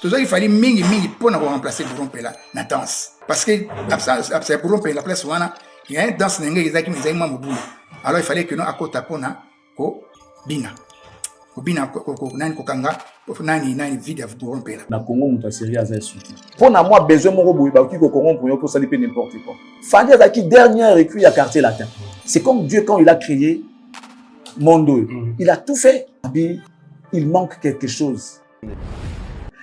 Tout ça, il fallait mingi pour nous remplacer Bourron Pela la danse. Parce que après Bourron Pela la place wana, il y a une danse n'engage qui nous a mamou. Alors il fallait que nous à côté pona ko bina. Ko bina ko nani ko kanga, ko nani vide avec Bourron Pela. Na Congo muta série a insulté. Pour moi besoin mon robot ba qui ko Congo pour ça liper n'importe quoi. Fadi Azaki dernière écurie à quartier latin. C'est comme Dieu quand il a créé Mondo. Il a tout fait. Il manque quelque chose.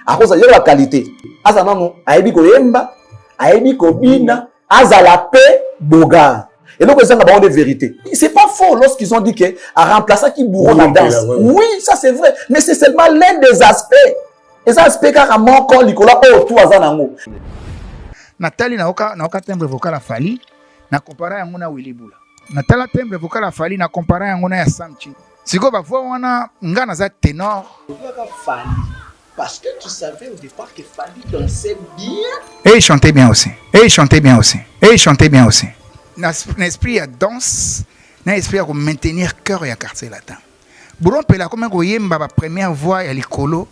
À cause de la qualité. Azanano, aebi ko yemba, aebi ko bina, azala paix, boga. Et donc, ils ont la de vérité. C'est pas faux lorsqu'ils ont dit que à remplacer qui bourreau la danse. Oui, ça c'est vrai. Mais c'est seulement l'un des aspects. Et ça aspect carrément quand Nicolas tout azanango. Nathalie na oka timbre vocal a Fali, na compara yango na Willy Bula. Nathalie timbre vocal a Fali na compara yango na ya Samchi. Siko ba voix wana ngana za ténor. Fali. Parce que tu savais au départ que Fali dansait bien. Et il chantait bien aussi. L'esprit à danse, l'esprit à maintenir cœur et à quartier latin. Bourron Pela comme un goyemba la première voix et l'icolo,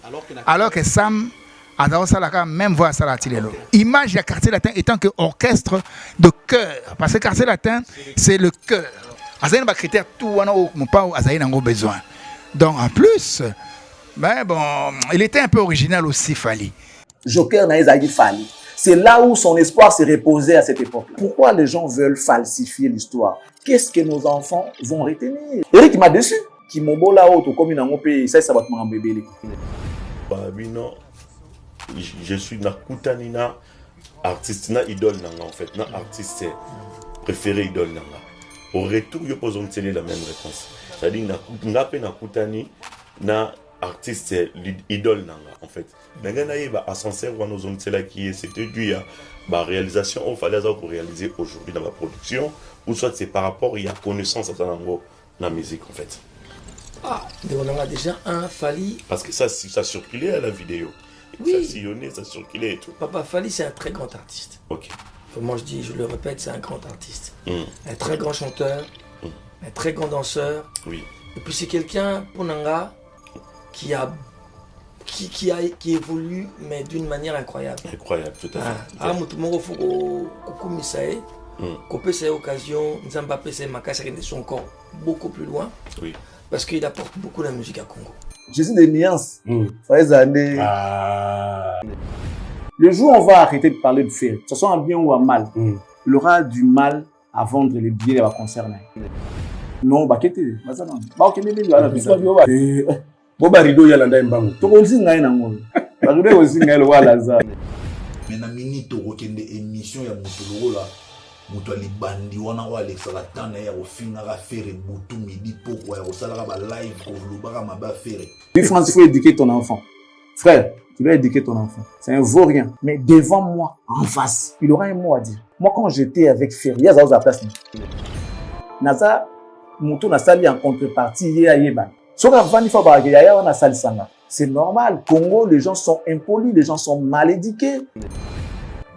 alors que Sam a dans la même voix à Salatilelo. Image de quartier latin étant que orchestre de cœur. Parce que quartier latin, c'est le cœur. Azaïn va critère tout, on a pas Azaïn en gros besoin. Donc en plus, ben bon, il était un peu original aussi, Fali. Joker n'a pas Fali. C'est là où son espoir s'est reposé à cette époque. Pourquoi les gens veulent falsifier l'histoire? Qu'est-ce que nos enfants vont retenir? Eric m'a déçu. Qui m'ont beau là-haut, comme il a un pays, ça va te m'embêter. Non, je suis na artiste, na idole en fait, na artiste préféré idole nanga. Au retour, je pose la même réponse. C'est-à-dire na kutani na artiste idole nanga en fait. Nanga na ascenseur ou nos zones qui c'était dû à la réalisation on fallait pour réaliser aujourd'hui dans la production ou soit c'est par rapport il y a connaissance à la musique en fait. Ah, on a déjà un Fali. Parce que ça circulait à la vidéo. Oui. Ça sillonnait, ça circulait et tout. Papa Fali, c'est un très grand artiste. Ok. Moi, je le répète, c'est un grand artiste. Un très grand chanteur, un très grand danseur. Oui. Et puis, c'est quelqu'un, pour Nanga, qui évolue, mais d'une manière incroyable. Incroyable, tout à fait. Ah, il faut que Misae, qu'on peut cette occasion, Nzamba peut son corps beaucoup plus loin. Oui. Parce qu'il apporte beaucoup la musique à Congo. Jésus des nuances. Le jour où on va arrêter de parler de Ferry, que ce soit en bien ou en mal, il aura du mal à vendre les billets à concerner. Non, bah qu'est-ce que c'est? Bah ok, mais rideau yalanda mbangu. Tu aussi ngai na ngolo. Ba rideau aussi ngai lo wala za. Mais na minute okende émission ya mutuloko la. Mutu libandi wana wa Alexa la tana ya ofinga ka faire butu midi poko ya osala ba live ko lubaka maba faire. Oui, France, il faut éduquer ton enfant. Frère, tu dois éduquer ton enfant. C'est un vaurien. Mais devant moi, en face, il aura un mot à dire. Moi, quand j'étais avec Ferry, il y a ça place. Naza, Moutou na sali en contrepartie, il y a Yeban. C'est normal. Congo, les gens sont impolis, les gens sont mal éduqués.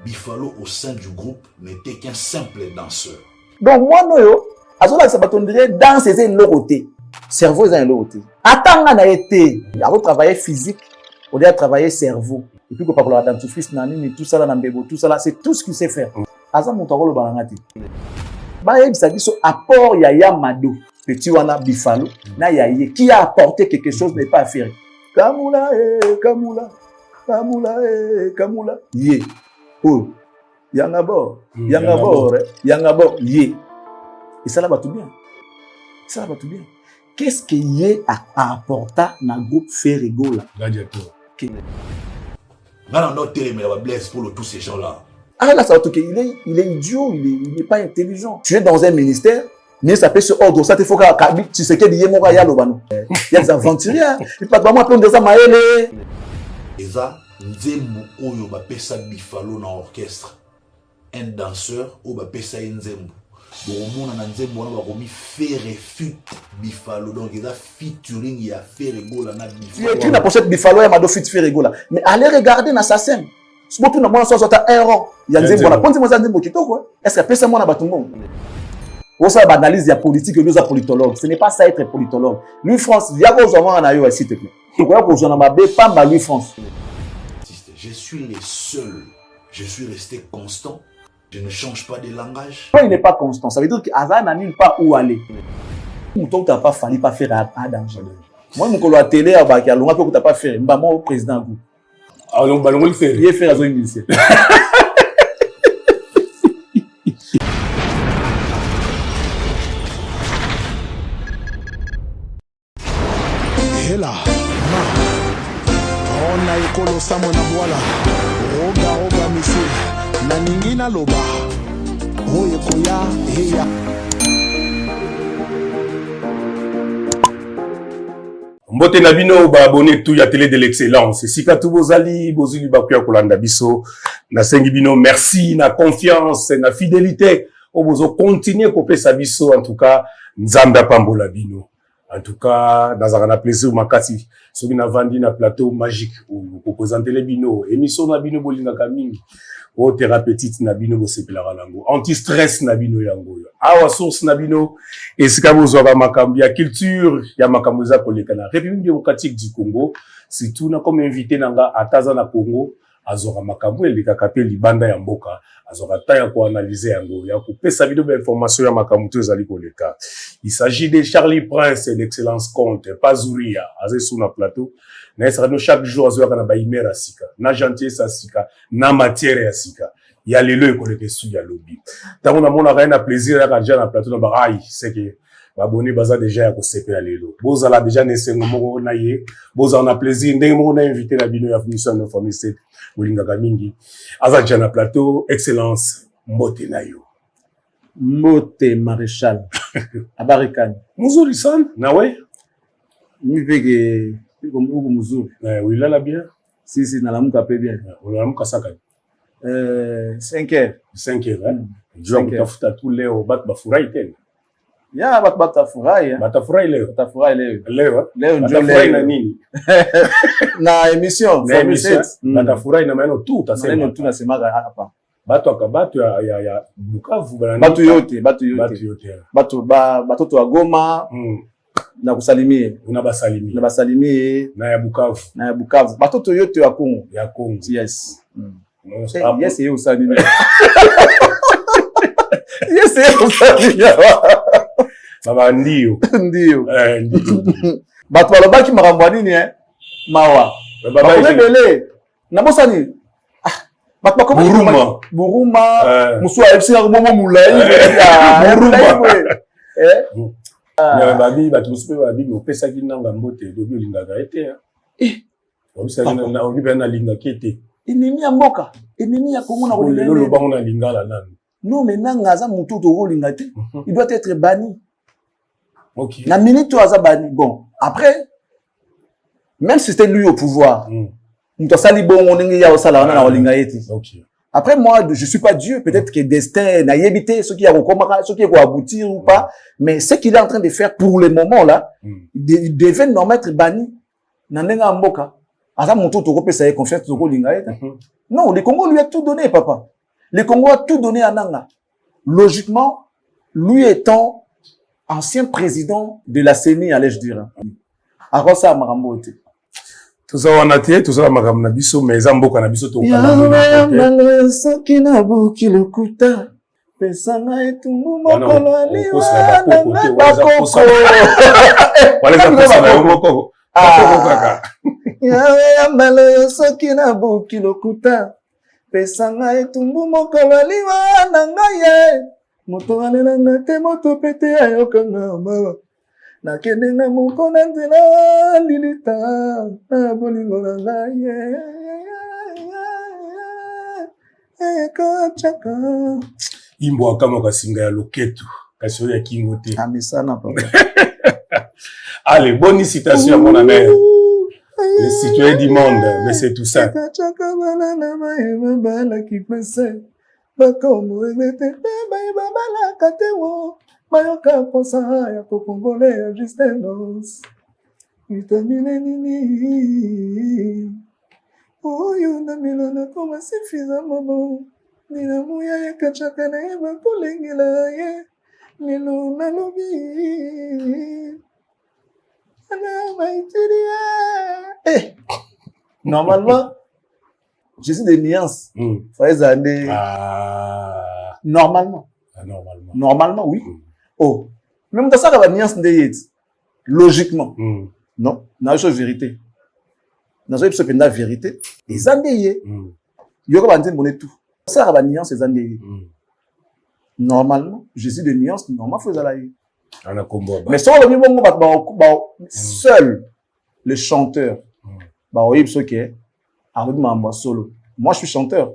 Bifalo au sein du groupe n'était qu'un simple danseur. Donc moi noyo, azola sabatondire danse c'est une côté, cerveau c'est un côté. Attends on a été, il a travaillé physique, on a travaillé cerveau. Et puis qu'on parle de dentifrice nani tout ça là nambebo, tout ça là c'est tout ce qu'il sait faire. Asa montoro le balangati. Ba yeb ça dit so apport Yaya Mado, petit wana Bifalo, na Yaya qui a apporté quelque chose n'est pas à faire. Kamula Kamula. Kamula Kamula. Yé. Oh, Yangabo, Yé. Et ça là va tout bien. Ça va tout bien. Qu'est-ce que Yé a apporté dans le groupe Ferrigo là? Gladiateur. Non, mais la blesse pour tous ces gens-là. Ah là, ça va tout il est idiot, il n'est pas intelligent. Tu es dans un ministère, mais ça peut se ordre. Ça te faut que tu sais qu'il y a des aventuriers. Il pas vraiment prendre ça maëlé. Et ça, Nzembo oyo ba pesa Bifalo na orchestre. Un danseur ou ba pesa Nzembo. Donc on a Nzembo na ba komi faire refute Bifalo. Donc il a featuring ya Ferrigo là na Bifalo. Il écrit la pochette Bifalo ya Mado fit Ferrigo là. Mais allez regarder dans sa scène. Si vous na mwana so ta erreur, ya Nzembo là. Ponzi mwana Nzembo kitoko. Est-ce que pesa mwana batungo? On ça analyse ya politique et nous a politologue. Ce n'est pas ça être politologue. Lui France, il y a besoin na yo s'il te plaît. Tu crois que je na ba pas Louis France. je suis le seul. Je suis resté constant. Je ne change pas de langage. Quand il n'est pas constant, ça veut dire qu'Azan n'a nulle part où aller. Mouton, tu n'as pas fallu pas faire à danger. Moi, je suis à la télé, je suis à l'ongla, tu n'as pas fait. Moi, au président. Ah non, bah, on le fait. Il est fait à zone initiale. Hela, ma, ona ekolo samo na boala, roga mise, na ningi na loba, oye koya, heya. Mbote na bino ba abonné tout ya télé de l'excellence. Sika tout bozali, bozuli bakuya kolanda biso. Na sengi bino merci, na confiance, na fidélité. O bozo continuer kopesa biso en tout cas, nzamba pambola bino. En tout cas, dans un plaisir makasi, soki na vandi na plateau magique pour présenter les bino, émission na bino bolinga kamingi, o thérapeutique na bino bosepela lango, anti-stress na bino yango, awa source na bino, esika bozwa ba makambi ya culture, ya makambo za koleka na République démocratique du Congo, surtout na comme invité nanga ataza na Congo, azora makambo eleka kapé libanda ya mboka. Azora ta ya ko analyser yango ya ko pesa bino ba information ya makambo to ezali koleka. Il s'agit de Charlie Prince et l'excellence Comte Pazuria azé sur na plateau na esra no chaque jour azoka na ba imera sika na gentillesse sika na matière ya sika ya lelo ekoleka su ya lobby tango na mona rien na plaisir ya kanja na plateau na ba ai c'est que ba abonné baza déjà ya ko sepela lelo bozala déjà nesengo moko na ye bozala na plaisir ndenge moko na invité na bino ya mission de famille set bolingaka mingi aza déjà na plateau excellence mbote na yo Mbote Maréchal. Abarikani. Muzuri sana, na we? Mivege, uko muzuri. Ulala bien? Si, nalamuka pe bien. Unalamuka saka? 5 heures. 5 heures, hein? Jua kutafuta tu leo, batu bafurahi tena. Ya, batu batafurahi. Batafurahi leo? Batafurahi leo. Leo, leo njo batafurahi na nini? Na emission. Na emission. Batafurahi na maneno tu, utasema. Maneno tu nasemaka hapa. Batu akabatu ya Bukavu banani. Batu yote. Batoto wa Goma. Na kusalimie. Unabasalimie. Na ya Bukavu. Batoto yote wa Kongo. Ya Kongo. Yes. Yes, yeye usalimie. Baba ndio. Ndio. Ndio. Batu balobaki makambo nini mawa. Baba bele. Na bosani. Buruma musu AFC na momo mulai babi batu musu babi opesa kinanga mbote lobi lingaka ete obisa na obi na linga kete ennemi ya mboka ennemi ya Congo na kolinga lolo bango na lingala nani non mais nanga za mutu to kolinga te il doit être banni. OK na minute aza banni. Bon après même si c'était lui au pouvoir après moi je suis pas Dieu, peut-être que destin n'a évité ce qui a recommencé, ce qui va aboutir ou pas, mais ce qu'il est en train de faire pour le moment là, il devait normalement être banni. Nanenga mboka asa mutu to kopesa ye confiance to kolinga ete. Non, le Congo lui a tout donné papa. Le Congo a tout donné à Nanga. Logiquement, lui étant ancien président de la CENI, allais-je dire. Alors ça makambo ete. Tout ça on a été, tout ça makambo na biso mais mboka na biso to kana. Soki na buki lokuta. Pesanga etumbu mokolo aliwa na bakoko. Wale za pesa na mokoko. Kaka. Yawe ambalo soki na buki lokuta. Pesanga etumbu mokolo aliwa na ngaye. Moto alela te moto pete ayokanga mawa. Nakende na moko na nzela lilita na bolingo na ngaye. Ekachaka. Imbo akama kasinga ya loketu kasi ya kingo te. Amisana papa. Allez, bonne citation à mon ami. Les citoyens du monde, mais c'est tout ça. Ekachaka balana maema bala kipese. Bakomo egete baeba bala katewo. Mayoka posa ya kokongole ya Justenos. Vitamine nini. Oyo na milona koma sifiza momo. Nina muya ya kachaka na eba kulengela ye. Nilo na lobi. Ana maitiria. Normalement, Je suis des nuances. Normalement. Normalement, oui. Oh. Même dans ça, il y a des nuances. Logiquement. Non. Dans la vérité. Dans la vérité. Les andéés. Il y aura des tout. Ça, il y a des nuances, les andéés. Normalement, je suis des nuances. Normalement, il faut aller. Mais seul le chanteur, solo. Moi, je suis chanteur.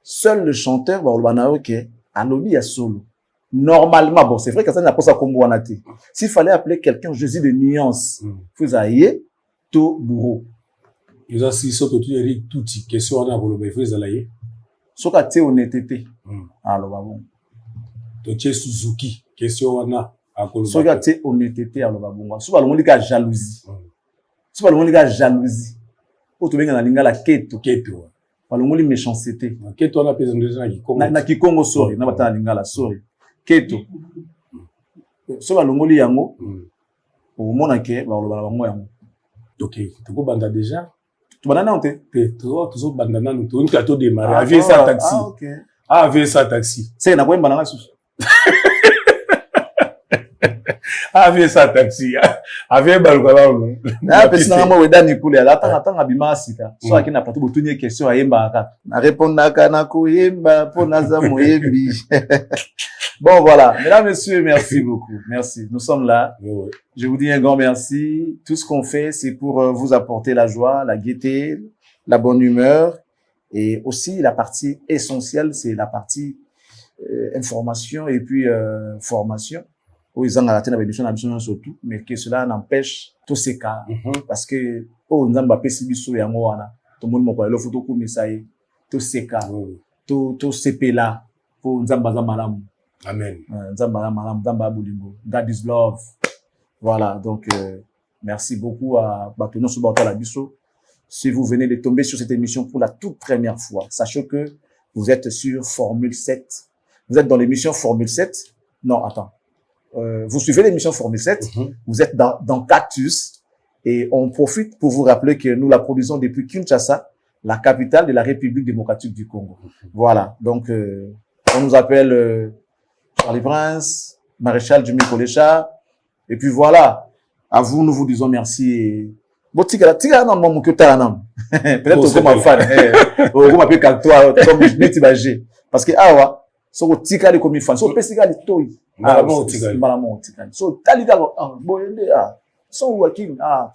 Seul le chanteur, a solo. Normalement, bon, c'est vrai que ça n'a pas ça comme s'il fallait appeler quelqu'un Jésus de nuance, vous ayez tout bourreau. Ils ont si sauté tout question on a pour le faire zalaye. Soka te honnêteté. Alors bon. To Suzuki question on a à Koloba. Soka te honnêteté alors bon. Soka le monde ka jalousie. Soka le monde ka jalousie. Pour to benga na linga la keto. Par le monde méchanceté. Keto on a besoin de Kikongo. Na Kikongo sorry, na bata linga la sorry. Keto. Soka le monde yango. Au mona ke ba lo ba bango yango. OK, tu go banda déjà. Tu banana on te toujours bandana nous on ka to démarrer avec ça taxi. Ah OK. Avec ça taxi. C'est na quoi banana sous. Avec ça taxi. Avec balukala. Na pesina mo weda ni kule atanga bima sika. So akina patu botunye question ayemba aka. Na répondaka na kuyemba pona za moyembi. Bon, voilà. Mesdames, messieurs, merci beaucoup. Merci. Nous sommes là. Je vous dis un grand merci. Tout ce qu'on fait, c'est pour vous apporter la joie, la gaieté, la bonne humeur. Et aussi, la partie essentielle, c'est la partie information et puis formation. Ils ont raté la émission surtout, mais que cela n'empêche tous ces cas. Parce que, nous avons pas tout le monde m'a parlé, le photo comme ça, tous ces cas, tous ces là pour nous avons Amen. God is love. Voilà, donc merci beaucoup à Batono Soubata Labisso. Si vous venez de tomber sur cette émission pour la toute première fois, sachez que vous êtes sur Formule 7. Vous êtes dans l'émission Formule 7. Non, attends. Vous suivez l'émission Formule 7. Vous êtes dans Cactus. Et on profite pour vous rappeler que nous la produisons depuis Kinshasa, la capitale de la République démocratique du Congo. Voilà, donc on nous appelle... Charlie Prince, Maréchal Jimmy Kolecha. Et puis voilà. À vous, nous vous disons merci. Bon, tika non, mon kyotaranam. Peut-être que ma fan, on m'appelle Kaltoa, comme je n'ai pas bagé. Parce que, ah, ouais, so, tika les comme fan. So, pesiga les toy. Malamon, tika. So, talika, bon, so working, that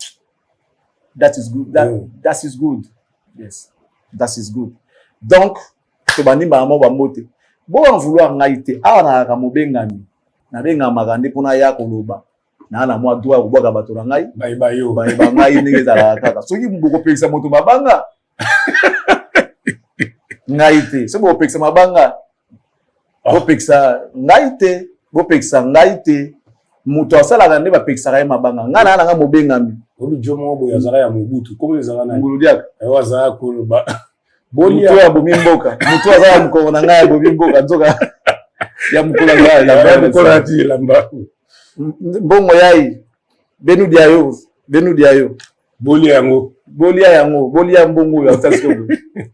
is good. That is good. Yes. That is good. Donc, to bani maman wa mote. Bon en vouloir ngaite na kamobengami na benga magande pona ya koloba na mwa doa kuboka bato na ngai ba ngai ndenge za kaka soki mboko pekisa moto mabanga ngaite so bo pekisa mabanga bo pekisa ngaite bo pekisa ngaite moto asala ngande ba pekisa kai mabanga ngana na mobengami obi jomo bo yazala ya mubutu komo ezala na nguludiaka waza koloba Boni ya bomimboka mutu azala mukolo na ngai bomimboka nzoka ya mukolo ngai la mukolo ati lamba mbongo yai benu diayo bolia mbongo ya tasiko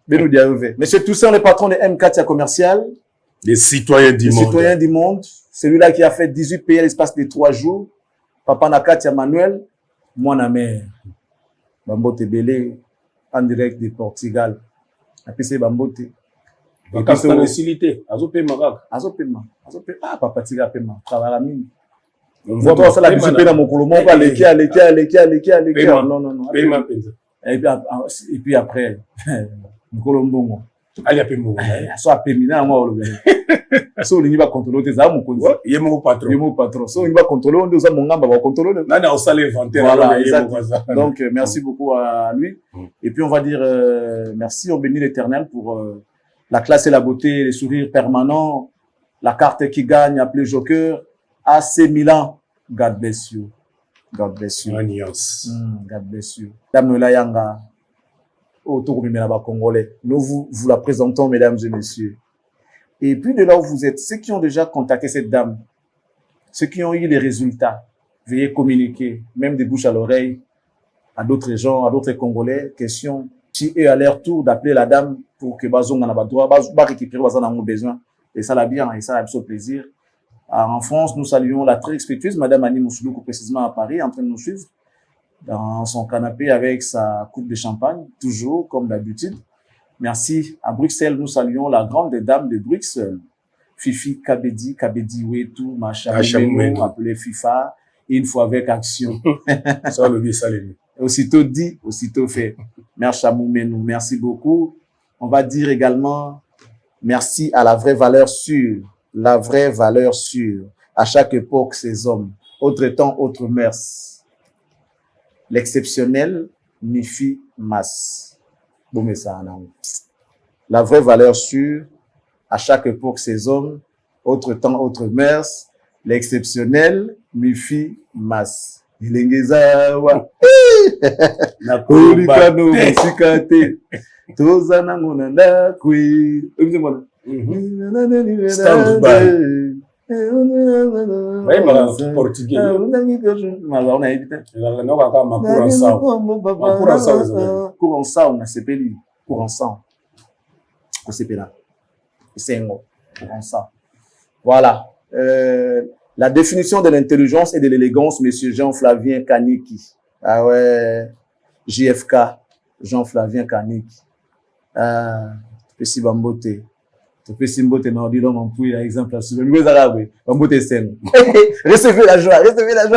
benu diayo ve monsieur Toussaint le patron de M4 commercial les citoyens du monde celui-là qui a fait 18 pays à l'espace de 3 jours papa Nakatia Manuel moi na mère Bambote Belé en direct de Portugal. Apese Bambote. Bakasta facilité. Azopema. Papa Tiga pema. Travailla mine. On voit pas ça la musique dans mon colombo quoi leki. Non. Pema penza. Et puis après mon colombo. Ali apembo. So apemina moi olobe. So ni ba contrôler tes âmes ko. Yemo patron. So ni ba contrôler on dosa mongamba ba contrôler. Nana au sale inventaire. Voilà, donc merci beaucoup à lui. Et puis on va dire merci au béni l'Éternel pour la classe et la beauté, les sourires permanents, la carte qui gagne appelée Joker, AC Milan. God bless you. God bless you. God bless you. Dame Layanga. Nous vous la présentons, mesdames et messieurs. Et puis de là où vous êtes, ceux qui ont déjà contacté cette dame, ceux qui ont eu les résultats, veuillez communiquer, même des bouches à l'oreille, à d'autres gens, à d'autres Congolais. Question, si eux à leur tour d'appeler la dame, pour que bazonga na ba droit ba récupérer bazana ont besoin et ça l'a bien et ça a absolument plaisir. En France, nous saluons la très respectueuse Madame Annie Moussoulou, précisément à Paris, en train de nous suivre dans son canapé avec sa coupe de champagne, toujours comme d'habitude. Merci. À Bruxelles, nous saluons la grande dame de Bruxelles, Fifi Kabedi Wetu, Macha Moumeno, appelé FIFA, une fois avec action. Ça, le bien, ça, les Aussitôt dit, aussitôt fait. Merci à Moumeno, merci beaucoup. On va dire également merci à la vraie valeur sûre. La vraie valeur sûre. À chaque époque, ces hommes. Autre temps, autre mœurs. L'exceptionnel, Mifi Mas. La vraie valeur sûre. À chaque époque, ces hommes. Autre temps, autre mœurs. L'exceptionnel, Mifi Mas. Ilengezawa. Nakulikano, musikate. Tozana monanda kui. Stand by. Oui, mais portugais. Voilà. La définition de l'intelligence et de l'élégance, monsieur Jean-Flavien Kaniki. Ah ouais, JFK, Jean-Flavien Kaniki. Ah, Pessi Bambote. Pessi Bambote, non, dis donc, mon pouille, exemple, à soulever. Nous allons Bambote Sen. Recevez la joie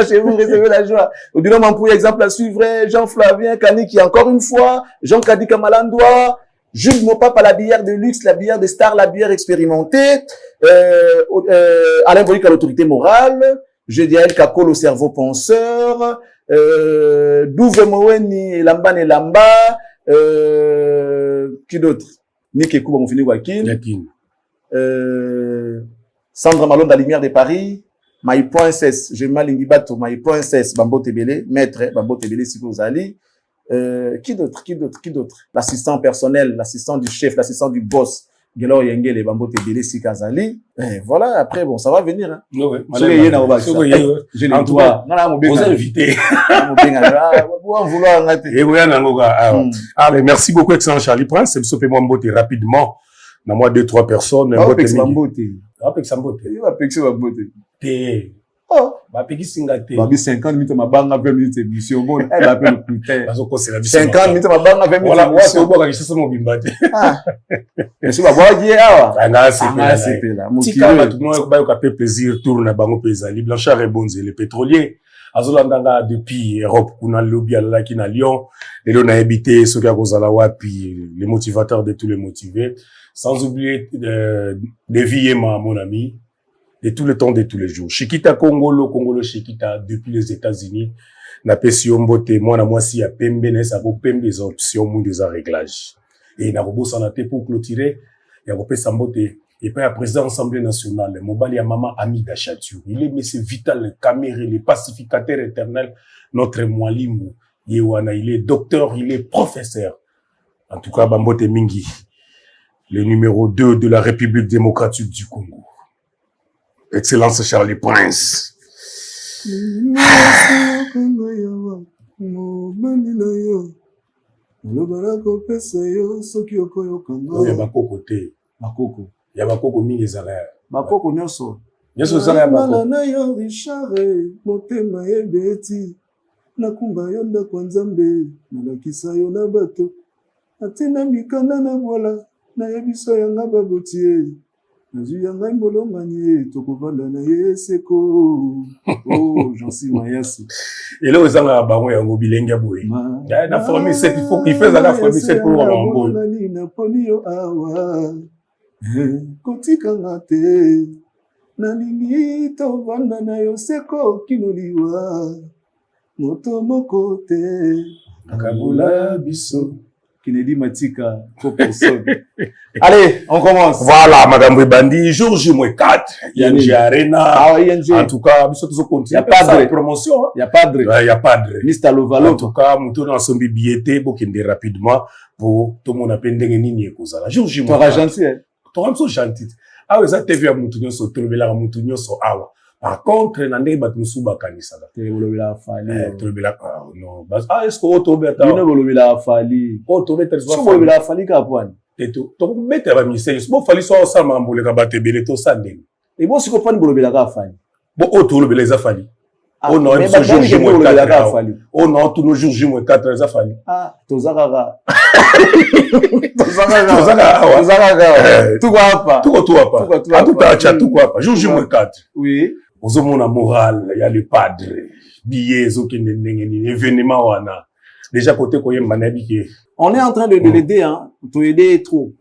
chez vous, recevez la joie. Dis donc, mon pouille, exemple, à suivre, Jean-Flavien Kaniki, encore une fois, Jean Kadika Malandois, Jules Mopapa, la bière de luxe, la bière de star, la bière expérimentée, Alain Bolic à l'autorité morale, Jediael Kako, le cerveau penseur, Douve Moweni, Lamba et Lamba, qui d'autre? Nick Kouba, mon fini Wakin. Sandra Malone, la lumière de Paris, Maï.ss, je m'alingibato, Maï.ss, Bambo Tebele, maître, Bambo Tebele, si vous allez. Qui d'autre? L'assistant personnel, l'assistant du chef, l'assistant du boss, Gelo Yengel et Bambo Tebele, si Kazali. Voilà, après, bon, ça va venir, hein. Oui, je les dois. Vous invitez. Mais merci beaucoup, excellent Charlie Prince. C'est le Bambote rapidement. Dans moi, 2-3 personnes. Oh, Babi 50 minutes, ma banga 20 minutes émission. Bon, elle appelle le putain. 50 minutes, ma banga 20 minutes émission. Voilà, c'est mon bimbate. Mais si ma boire dit, ah, c'est là. Tika, tout le monde va faire plaisir, tourne à Bango Pesali, Blanchard et Bonze, les pétroliers. Azolandanga depuis Europe, kuna lobby à la kina Lyon, et l'on a habité ceux qui a causé la puis les motivateurs de tous les motivés. Sans oublier, Deviema, mon ami. De tout le temps, de tous les jours. Chiquita Congolo Chiquita, depuis les États-Unis, n'a pas si on botte, moi, si y a pembe, n'a pas pembe des options, des réglages. Et n'a pas s'en pour clôturer, il y a pas s'embotte. Et puis, à président Assemblée nationale, mon bali à maman ami d'Achatiu. Il est monsieur Vital Caméré, le pacificateur éternel, notre Moualimou. Il est docteur, il est professeur. En tout cas, Bambote Mingi, le numéro 2 de la République démocratique du Congo. Excellence Charlie Prince. Il y a Bakoko mingi ezala. Bakoko nyonso. Nyonso ezala ya Bakoko. Na yo Richard motema ebeti. Nakumba yo ndako Nzambe, nalakisa yo na bato. Atina mikanda na bola, na yebiso yanga babotie. Nazu yanga molonganye, tokovanda na yeseko. Oh, j'en suis mayasi. Et là, ils ont un baron et un mobilenga boy. Na formule 7, il faut qu'il fasse la formule 7 pour avoir un bon. Na ponio awa. Kotika ngate. Nalingi tovanda na yoseko kinoliwa. Moto mokote. Kabula biso. Kennedy Matika, allez, on commence. Voilà, Madame Webandi, jour J-4, ING Arena. Ah oui, ING. En tout cas, nous sommes continue. Il n'y a pas de promotion. Il n'y a pas de. Il n'y a pas de. Mr. Lovalo. En tout cas, nous sommes ensemble billetté, pour qu'il y rapidement, pour tout le monde appelle Ndengenini et Kozala. Jour J-4. Tu auras gentil, hein? Tu auras gentil. Ah oui, ça, t'es vu à Moutounio, so, tu le à Moutounio, so, awa. Par contre, nande batmusuba kanisala. Telebela fali. Telebela non. Ah, est-ce que tu as Telebela fali. Oh, tu as Telebela fali kapwani. Teto. Donc, mettre la mission. Si vous fallait soit ensemble, vous voulez rabattre les taux sanding. Et bon, si vous prenez le bébé, bon, autour le les affalis. Oh non, mais ce jour J-4. Oh non, tous nos jours J-4 les affalis. Ah, Tozaraga. Tout quoi pas. Tout à chat, tout quoi pas. Jour J-4. Oui. Aux hommes, on a moral, il y a le padre, billets, événements, on a. Déjà, côté, on est en train de l'aider, hein, pour aider trop.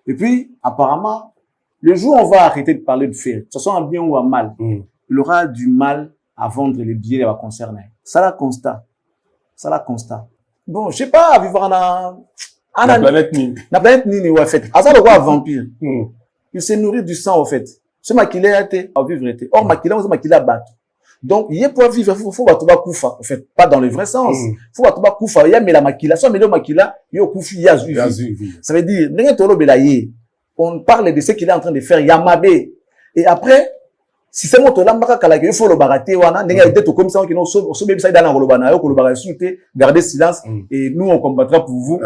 Et puis, apparemment, le jour où on va arrêter de parler de faire, que ce soit en bien ou en mal, il aura du mal à vendre les billets à concerner. Ça la constat. Bon, je sais pas, vivre la planète Nini. La planète Nini, ouais, fait. Ah, ça, le roi vampire. Il se nourrit du sang, au fait. Ce maquillé a été, à vivre été. Or, maquillé, on se maquillé à battre. Donc, il y a pour vivre, faut battre koufa. En fait, pas dans le vrai sens. Faut battre koufa. Il y a mais la maquilla. Soit mais le maquilla, il y a koufi, il y a zuvi. Ça veut dire, on parle de ce qu'il est en train de faire. Yamabé. Et après, si c'est mon tolam, il faut le barater, wana, n'est-ce pas, tout comme ça, qui nous sauve, ça dans la rolobana, que le barater, gardez silence, et nous, on combattra pour vous.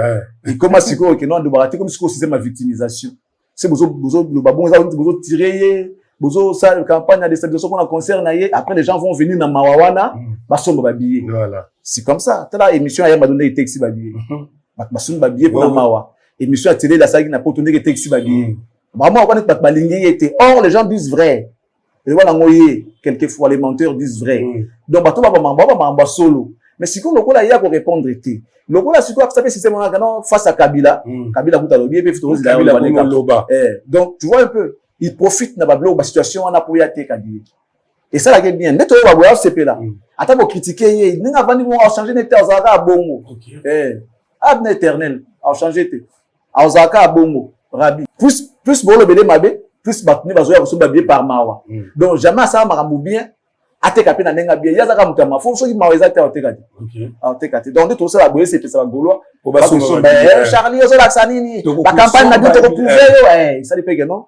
Et comment c'est que nous, on barater, comme si c'est ma victimisation. C'est le babon, vous tirez, vous ça, campagne de déstabilisation qu'on a concerné, après les gens vont venir dans Mawawana, basson babillé. Voilà. C'est comme ça. T'as la émission, hier, m'a donné des textes babillés. Basson babillé pour la Mawa. Émission à télé, la salle qui n'a pas donné des textes babillés. Vraiment, on va pas balinguer était. Or, les gens disent vrai. Et voilà, quelquefois, les menteurs disent vrai. Donc, bateau, bah, solo. Mais si on a ya pour répondre, était. Le gars, si quoi, ça fait système, face à Kabila. Kabila, vous avez bien fait, donc, tu vois un peu, il profite de la situation, on a pour y aller, Kabila. Et ça, la bien. Net, on va voir ce là. Attends, vous critiquez, il n'y a pas de changer de terre, à bongo. Abne éternel, à changer de à Osaka, à bongo. Rabi. Plus, bon, le bébé, mabé, plus, battu, bazoya, vous babé par mawa. Donc, jamais ça, maramou bien. Ate kapena nenga bien ya zaka mutama fo so ki maweza te otekati otekati donc tout ça la boye c'est ça la golo ko ba so Charlie so la sanini la campagne na bientôt prouver ça dépend que non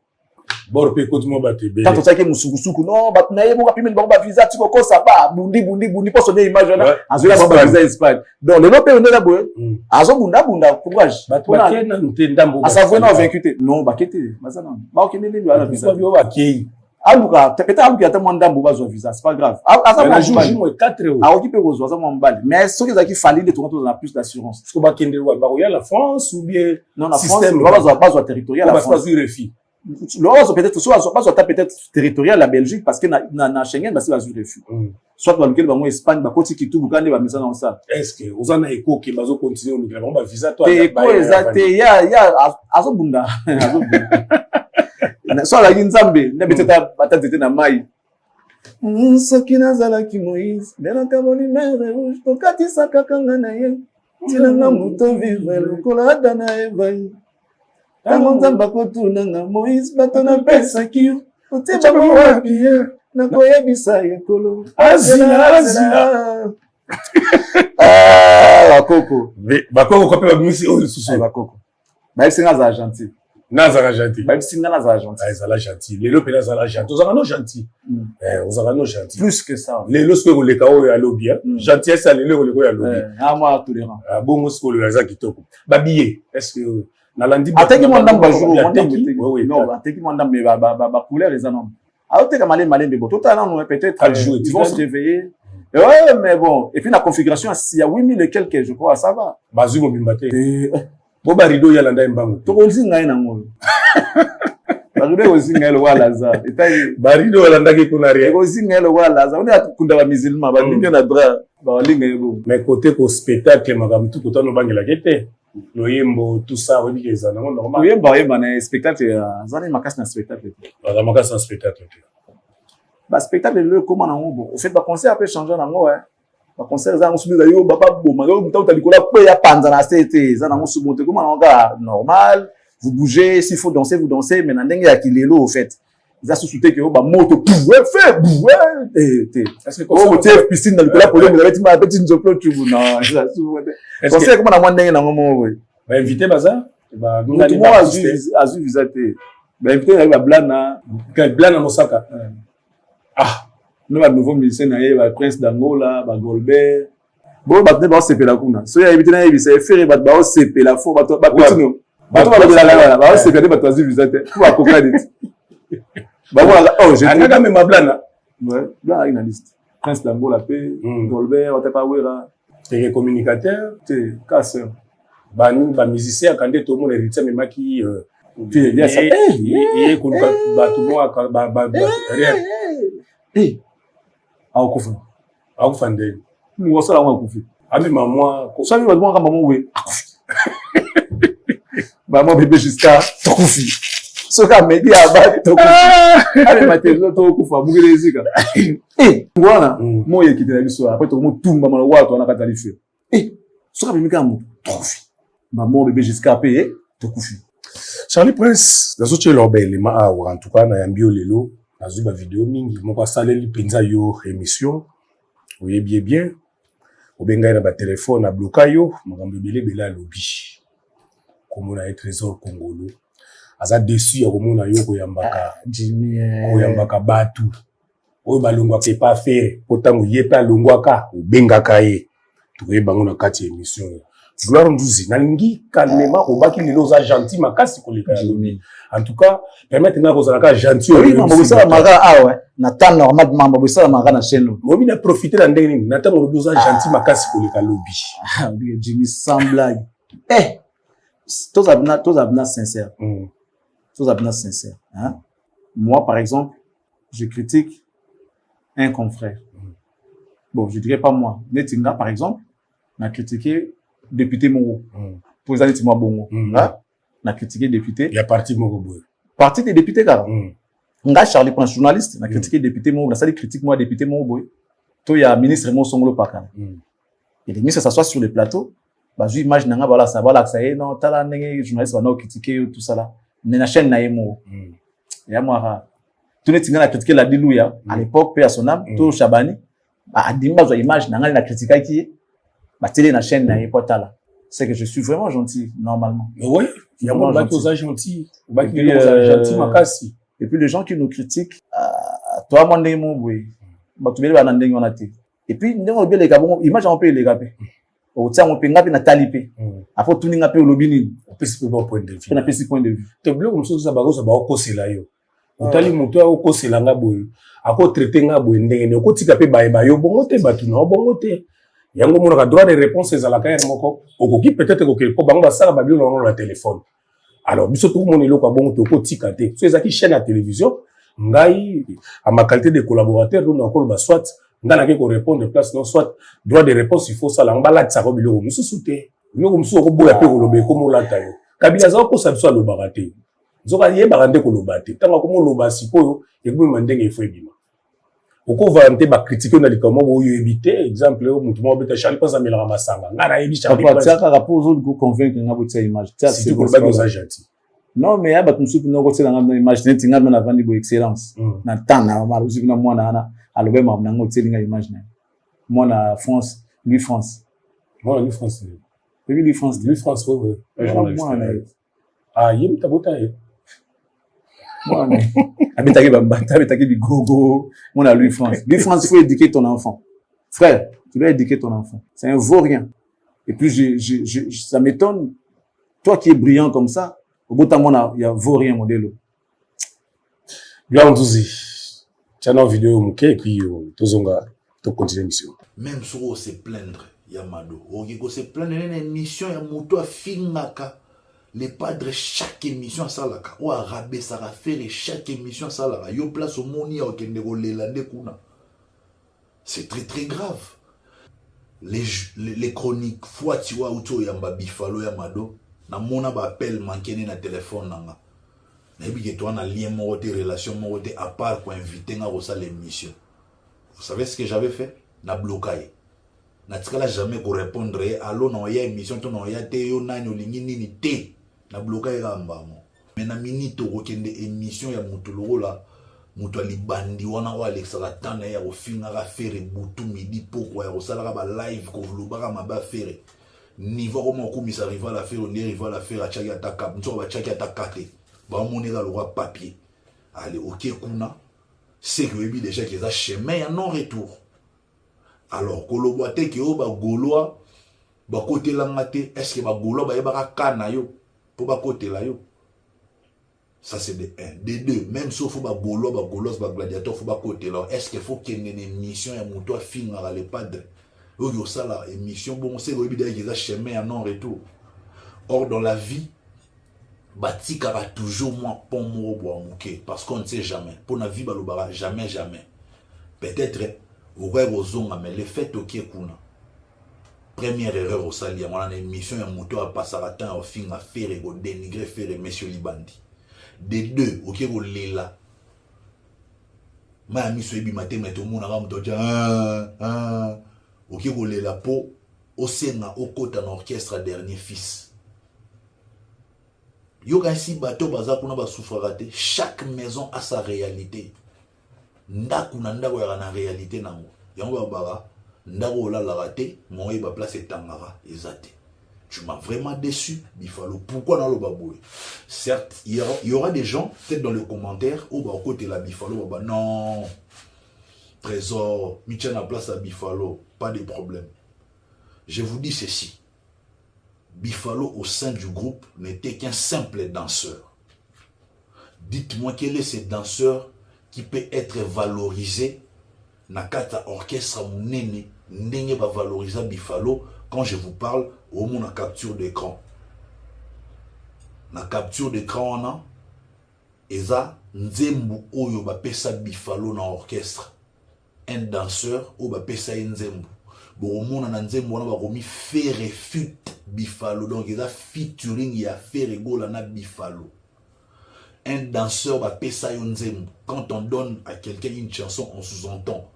bon pe écoute moi baté quand on sait que musukusuku non bat na yebo kapimi ba visa tiko ko ça ba bundi pour sonner image là azola ba visa Espagne donc le lope on est là boye azo bunda courage batwa kena ntendambo asa vena vaincu non bakete mazana ba okende ndio ala visa bio bakei aluka peut-être aluka ta mwanda mbo bazo visa c'est pas grave asa na jour 4 a occupé ko zo mo mbali mais ce qui fallait de tourner dans plus d'assurance parce que ba kende wa ba ya la France ou bien non la France bazo territorial la France le peut-être soit peut-être territorial la Belgique parce que na Schengen ba c'est bazo refus soit ba lequel ba mo Espagne ba koti kitu bukande ba misa na ça est-ce que ozana eko ki bazo continuer le ba visa toi eko exact ya azo bunda so la nzambe na beteta batazete na mai soki nazalaki Moïse belaka molimere rouge tokatisa kakanga na ye tinanga moto vivre lokola Ada na Eva ntango nzambe akotunanga Moïse bato napesaki yo oteba wapi ye nakoyebisa ekolo azila bakoko kope babimisi oyo lisusu bakoko bayebisinga za gentil nazala gentil bayebisinga nazala gentil ezala gentil lelo mpe nazala gentil ozala no gentil ozala no gentil plus que ça lelo soki koleka oyo ya lobi gentillesse ya lelo koleka oyo ya lobi moi tolérant bongo soki koleka eza kitoko babiye est-ce que nalandi ateki mo ndambo jour non ateki mo ndambo ba couleur eza non aoteka malembe bo totala non peut-être ils vont se réveiller. Ouais, mais bon. Et puis la configuration, il y a 8000 et quelques, je crois, ça va. Bazu Mobimbate. Boba rido ya landa mbangu. To konzi ngai na ngo. Barude ozi ngai lo wala za. Barido ya landa ki kuna rien. Ozi ngai lo wala za. On est kunda ba musulman, ba ndinga na bra, ba linga yebo. Mais côté ko spectacle makamtu kutano bangela kete. Loyembo tout ça on dit que ça non normal. Loyembo na spectacle, zani makasi na spectacle. Ba makasi na spectacle. Ba spectacle le comment na ngo. Au fait ba concert après changer na ngo ba concert za ngusubira yo baba boma yo mutauta likola pe ya panza na cete za na ngusumonte comment na nga normal vous bougez s'il faut danser vous dansez mais na ndenge ya kilelo au fait za susute que ba moto pouet fait bouet est-ce que comme tu piscine na likola pour vous avez dit ma petite nzoplo tu vous non ça susute concert comment na mwa ndenge na ngo we ba inviter baza ba ngani ba azu visate ba inviter ba blana mosaka nous avons nouveau musicien na prince d'Angola ba Golbert bon ba te ba sepela kuna so ya ebiti na ebisa efere ba sepela fo ba petino bato balobela ba secrétaire bato azi visa te pour akokani bakola oh j'ai anga même blana ouais là une liste Prince Dangola pe Dolbert Otepawera et communicateur te casseur bani ba musicien kande to mon héritier memaki puis il y a ça et ko ba to mo ba rien akufa ndeni ngo sala ngo akufi ami maman ko sami ba mwanga maman we maman bébé jusqu'à tokufi soka medi abali tokufi ale matelo tokufa bugirezika ngwana moye kitela biso après to mo tumba mala watu ana katali fe soka bimika mo tokufi maman bébé jusqu'à payer tokufi Charlie Prince nazo tshelo belema awa en tout cas na yambio lelo nazo ba vidéo mingi moko asaleli penza yo émission oye bien obenga na ba téléphone na bloka yo makambo belé bela lobby komona trésor congolo aza déçu ya komona yo koyambaka Jimmy koyambaka batu oyo balongwa ke pas faire potango yepa longwaka obengaka ye toyeba ngona kati émission Gloire Nduzi nalingi calmement obaki lelo za gentil makasi koleka lobi en tout cas permettre nga kozalaka gentil oui mambo ça mara awa na temps normal mambo ça mara na chaîne mobi na profiter la ndenge na temps lobi za gentil makasi koleka lobi Jimmy sans blague tous abna sincère tous abna sincère hein moi par exemple je critique un confrère bon je dirais pas moi Netinga par exemple m'a critiqué député Moro pour les années moi bongo là n'a critiqué député il y a parti Moro boy parti des députés car nga Charlie Prince journaliste n'a critiqué député Moro la salle critique moi député Moro boy to ya ministre Mo Songolo Pakala et les ministres s'assoient sur le plateau bah je imagine nga voilà ça non tala ndenge journaliste va no critiquer tout ça là mais na chaîne na yemo ya moi tout net nga critiquer la Dilouya à l'époque paix à son âme to Chabani bah adimba zo image nga na critiquer qui ma télé na chaîne na epotala c'est que je suis vraiment gentil normalement mais oui il y a moi baki aux gentil baki aux gentil makasi et puis les gens qui nous critiquent toi mon ndemo boy ba tubele ba ndenge on a té et puis ndenge on les gabon image on peut les gaper au tia on peut ngapi na talipe après tout ninga pe lobini on peut se bon point de vue on a petit point de vue te bloc comme ça ba okosela yo otali moto okosela nga boy ako traiter nga boy ndenge ne okotika pe ba yo bongo te batu na bongo te yango mona droit de réponse ezala ka moko okoki peut-être ko bango basala ba bilo na téléphone alors biso tout monde eloko bongo to ko tika te so ezaki chaîne à télévision ngai à ma qualité de collaborateur nous na ko ba soit ngana ke ko répondre place non soit droit de réponse il faut ça la ngala tsa ko bilo mususu te bilo mususu ko boya pe ko lobe ko mo lata yo kabila za ko sa biso lo barate zoka ye barande ko lobate tanga ko mo loba sikoyo ekubi mandenge ifo ebima oko vante ba critiquer na likamo boyo éviter exemple mutu mo beta Charlie Prince amela masanga ngana yebi Charlie Prince ça ka rapport aux convaincre nga botia image ça c'est ko ba aux gentil non mais aba tunsupu no ko tsela nga image netinga na vandi bo excellence na tana mara usiku na mwana ana alobe ma na ngo tselinga image na mwana France lui France lui France ouais ah yim tabota Mwana abetaki bambata abetaki bigogo mwana lui France il faut éduquer ton enfant frère tu dois éduquer ton enfant c'est un vaurien et puis ça m'étonne toi qui es brillant comme ça au bout de temps il y a vaurien modèle bien Nduzi tiens une vidéo muke et puis tozonga to continuer mission même si on se plaindre Yamado on se plaindre une émission ya moto afingaka les padres chaque émission ça là ou arabe ça va faire chaque émission ça là yo place au moni au kende rolelande kuna c'est très grave les chroniques fois tu vois auto yamba bifalo Yamado na mona ba appel manqué na téléphone nanga na bi que toi na lien mo de relation mo de à part pour inviter nga rosa l'émission vous savez ce que j'avais fait na bloqué na tikala jamais ko répondre allo na ya émission to na ya te yo nani olingi nini te na bloqué rambamo mais na minute okende émission ya mutuloko la mutu alibandi wana wa Alexa Latana ya ofinga ka faire butu midi poko ya osala ka ba live ko lobaka maba faire niveau comment komisa rival à faire on rival à faire a chaki ataka nto ba chaki atakate ba moneka le roi papier allez OK kuna c'est que oui déjà que ça chemin ya non retour alors koloboate ke o ba goloa ba côté la ngate est-ce que ba goloa ba yeba ka kana yo Pour ba côté là yo. Ça c'est de 1. De 2, même si il faut ba gladiateur, faut ba côté là. Est-ce qu'il faut qu'il y ait une émission et mon toi film à les padres. Yo ça la émission bon c'est le bidé qui a chemin en retour. Or dans la vie batika va toujours moins pont moro bois mouké parce qu'on ne sait jamais. Pour la vie balobara jamais. Peut-être au rêve aux ongles mais le fait OK kuna. Première erreur au sali à mon émission et mon toi passer à temps au film à faire et dénigrer faire monsieur Libandi. Des 2 OK au lela. Ma ami soyebi matin mais tout le monde a ramto OK au lela po au sénat au côté d'un orchestre dernier fils. Yo si bateau baza kuna ba souffrate, chaque maison a sa réalité. Ndaku na ndako ya na réalité nango. Yango baba ndako la raté, mon ba place tangara ezate. Tu m'as vraiment déçu, Bifalo. Pourquoi dans le baboué? Certes, il y aura des gens, peut-être dans le commentaire, au bas côté la Bifalo, bah non, trésor, Michel la place à Bifalo, pas de problème. Je vous dis ceci. Bifalo au sein du groupe n'était qu'un simple danseur. Dites-moi quel est ce danseur qui peut être valorisé Nakata orchestre munene ndenge va valoriser Bifalo quand je vous parle au moins la capture d'écran. La capture d'écran on a eza nzembu oyo ba pesa Bifalo na orchestre. Un danseur ou ba pesa nzembu. Bon mona na nzembu wana ba komi faire refute Bifalo donc eza featuring ya faire gola na Bifalo. Un danseur va pesa nzembu. Quand on donne à quelqu'un une chanson on sous-entend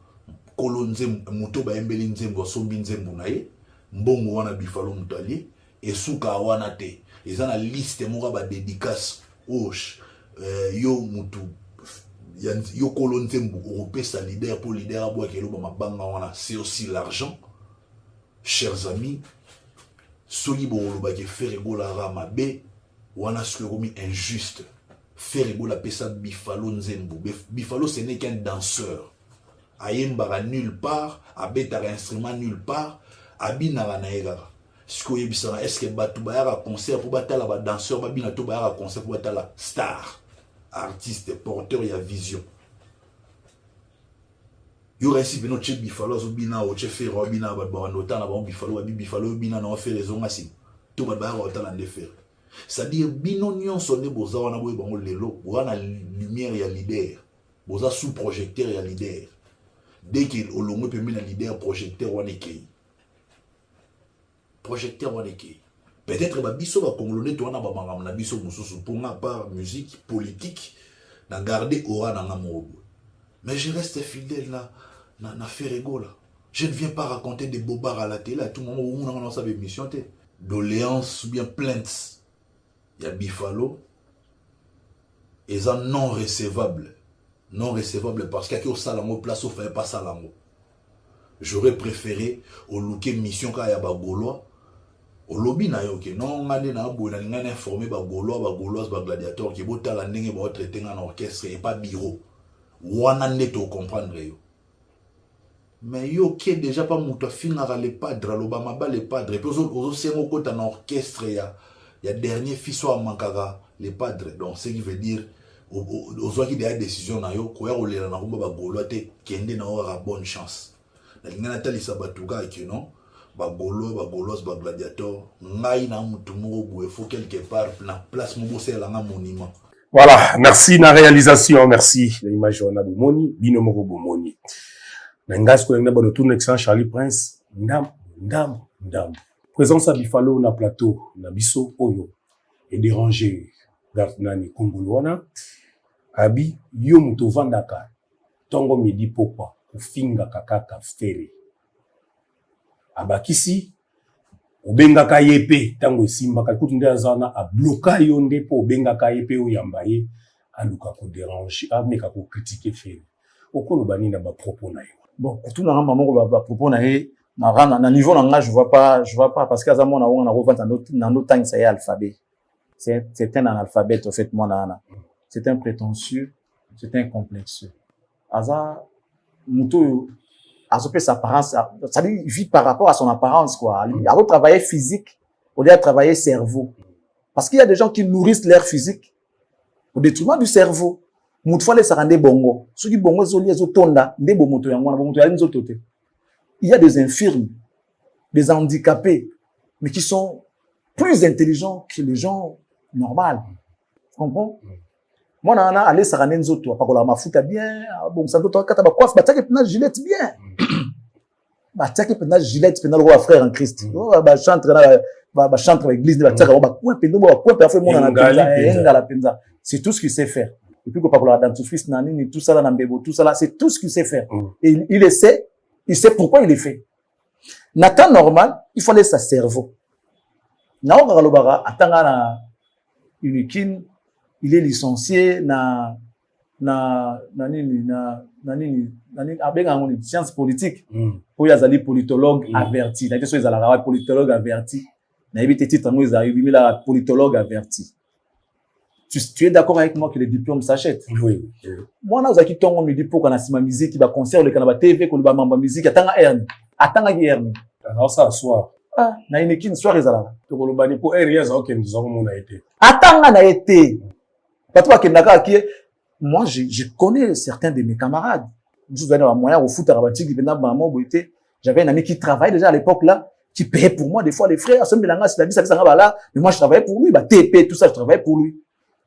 kolo nzembu muto ba embeli nzembu sombi nzembu na ye mbongo wana Bifalo mutali et suka wana te eza na liste moko ba dédicace osh yo mutu yo kolo nzembu opesa leader pour leader abwa kelo ba mabanga wana c'est aussi l'argent. Chers amis, soli boloba ke faire gola rama be wana ce komi injuste. Faire gola pesa Bifalo nzembu. Bifalo ce n'est qu'un danseur. Ayembara nulle part, abetara instrument nulle part, abinara na egara. Est-ce que batu bayara concert pour batala ba danseur babina to bayara concert pour batala star, artiste, porteur ya vision. Yo resi bino che Bifalo zo bina o che fero bina ba nota na ba Bifalo bina na faire les ongasi. To ba bayara otala ndefer. C'est-à-dire bino nyon sonné boza wana boy bango lelo, wana lumière ya leader. Boza sous projecteur ya leader. Dès qu'il au long peut mettre un leader projecteur wana kei. Projecteur wana kei. Peut-être ba biso ba congolais to wana ba mangam na biso mususu pour nga par musique politique na garder aura na ngamobo. Mais je reste fidèle na Ferrego là. Je ne viens pas raconter des bobards à la télé à tout moment où on a sa émission té. Doléances ou bien plaintes. Il y a Bifalo. Et ça non recevable. Non recevable parce qu'il y a que au salango place au fait pas salango. J'aurais préféré au looké mission quand il y a bagolois. Au lobby na yo ke non ngane na bo na ngane informé bagolois ba gladiateur qui bota la ndenge ba traiter en orchestre et pas bureau. Wana neto comprendre yo. Mais yo qui est déjà pas muto finira les padres l'obama ba les padres et puis aux sengo kota na orchestre ya dernier fils wa mankara les padres donc ce qui veut dire aux qui des décision na yo ko ya olela na komba ba golo te kende na ora bonne chance na lingana tali sabatuka que non ba golos ba gladiateur ngai na mutu moko boye faut quelque part na place mo bosela nga monument. Voilà, merci na réalisation, merci l'image on a bomoni bino moko bomoni. Nangas ko ngaba de tourner excellent Charlie Prince ndam. Présence à Bifalo na plateau na biso oyo et déranger gartnani kongolwana abi yo muto vandaka tongo midi pokwa kufinga kakaka fere abakisi obengaka yepe tango esimbaka kutu nde azana abloka yo nde po obengaka yepe oyamba ye aluka ko déranger ameka ko critiquer fere okolo bani na ba propos na yo. Bon, tout na ramba moko ba propos na ye na niveau na je vois pas parce que azamo na wona ko vanta dans notre temps c'est alphabet. C'est un analphabète en fait moi na. C'est un prétentieux, c'est un complexeux. Aza muto azo sa apparence, ça lui vit par rapport à son apparence quoi. Il a travaillé physique, au lieu de travailler cerveau. Parce qu'il y a des gens qui nourrissent l'air physique au détriment du cerveau. Il y a des infirmes, des handicapés, mais qui sont plus intelligents que les gens normaux. Tu comprends? Moi, on a allé s'arranger nos autres, pas qu'on la mafuta bien, bon, ça doit être un coiffe, bah, t'as qu'à gilet bien. Bah, t'as qu'à gilet, pendant le roi frère en Christ. Bah, chantre avec l'église, bah, t'as qu'à point, c'est tout ce qu'il sait faire. Et puis, qu'on parle de dentifrice, tout ça là, tout ça là, c'est tout ce qu'il sait faire. Et il sait pourquoi il le fait. Nathan normal, il faut laisser sa cerveau. Nao Garalobara, attends, Unikin, il est licencié sciences politiques. Pour y avoir politologue averti. Il a été sur les alarabes politologue averti. Il a évité titre, il a eu la politologue averti. Tu es d'accord avec moi que les diplômes s'achètent? Oui. Moi, là, qui tombe, on me dit pour qu'on a ma musique, qui va concert, le canaba TV, qu'on va ma musique, attends, Ernie. Alors, ça, soir. Ah, na une équipe, soir, ils allaient. Pour le bani, pour Ernie, ça, ok, nous avons été. Attends, on a été. Pas toi, moi, je connais certains de mes camarades. Je suis un moyen au foot arabatique, j'avais un ami qui travaillait déjà à l'époque là, qui payait pour moi des fois les frais. À ce moment-là, c'est la vie, ça va là. Mais moi, je travaillais pour lui, bah, TP, tout ça, je travaillais pour lui.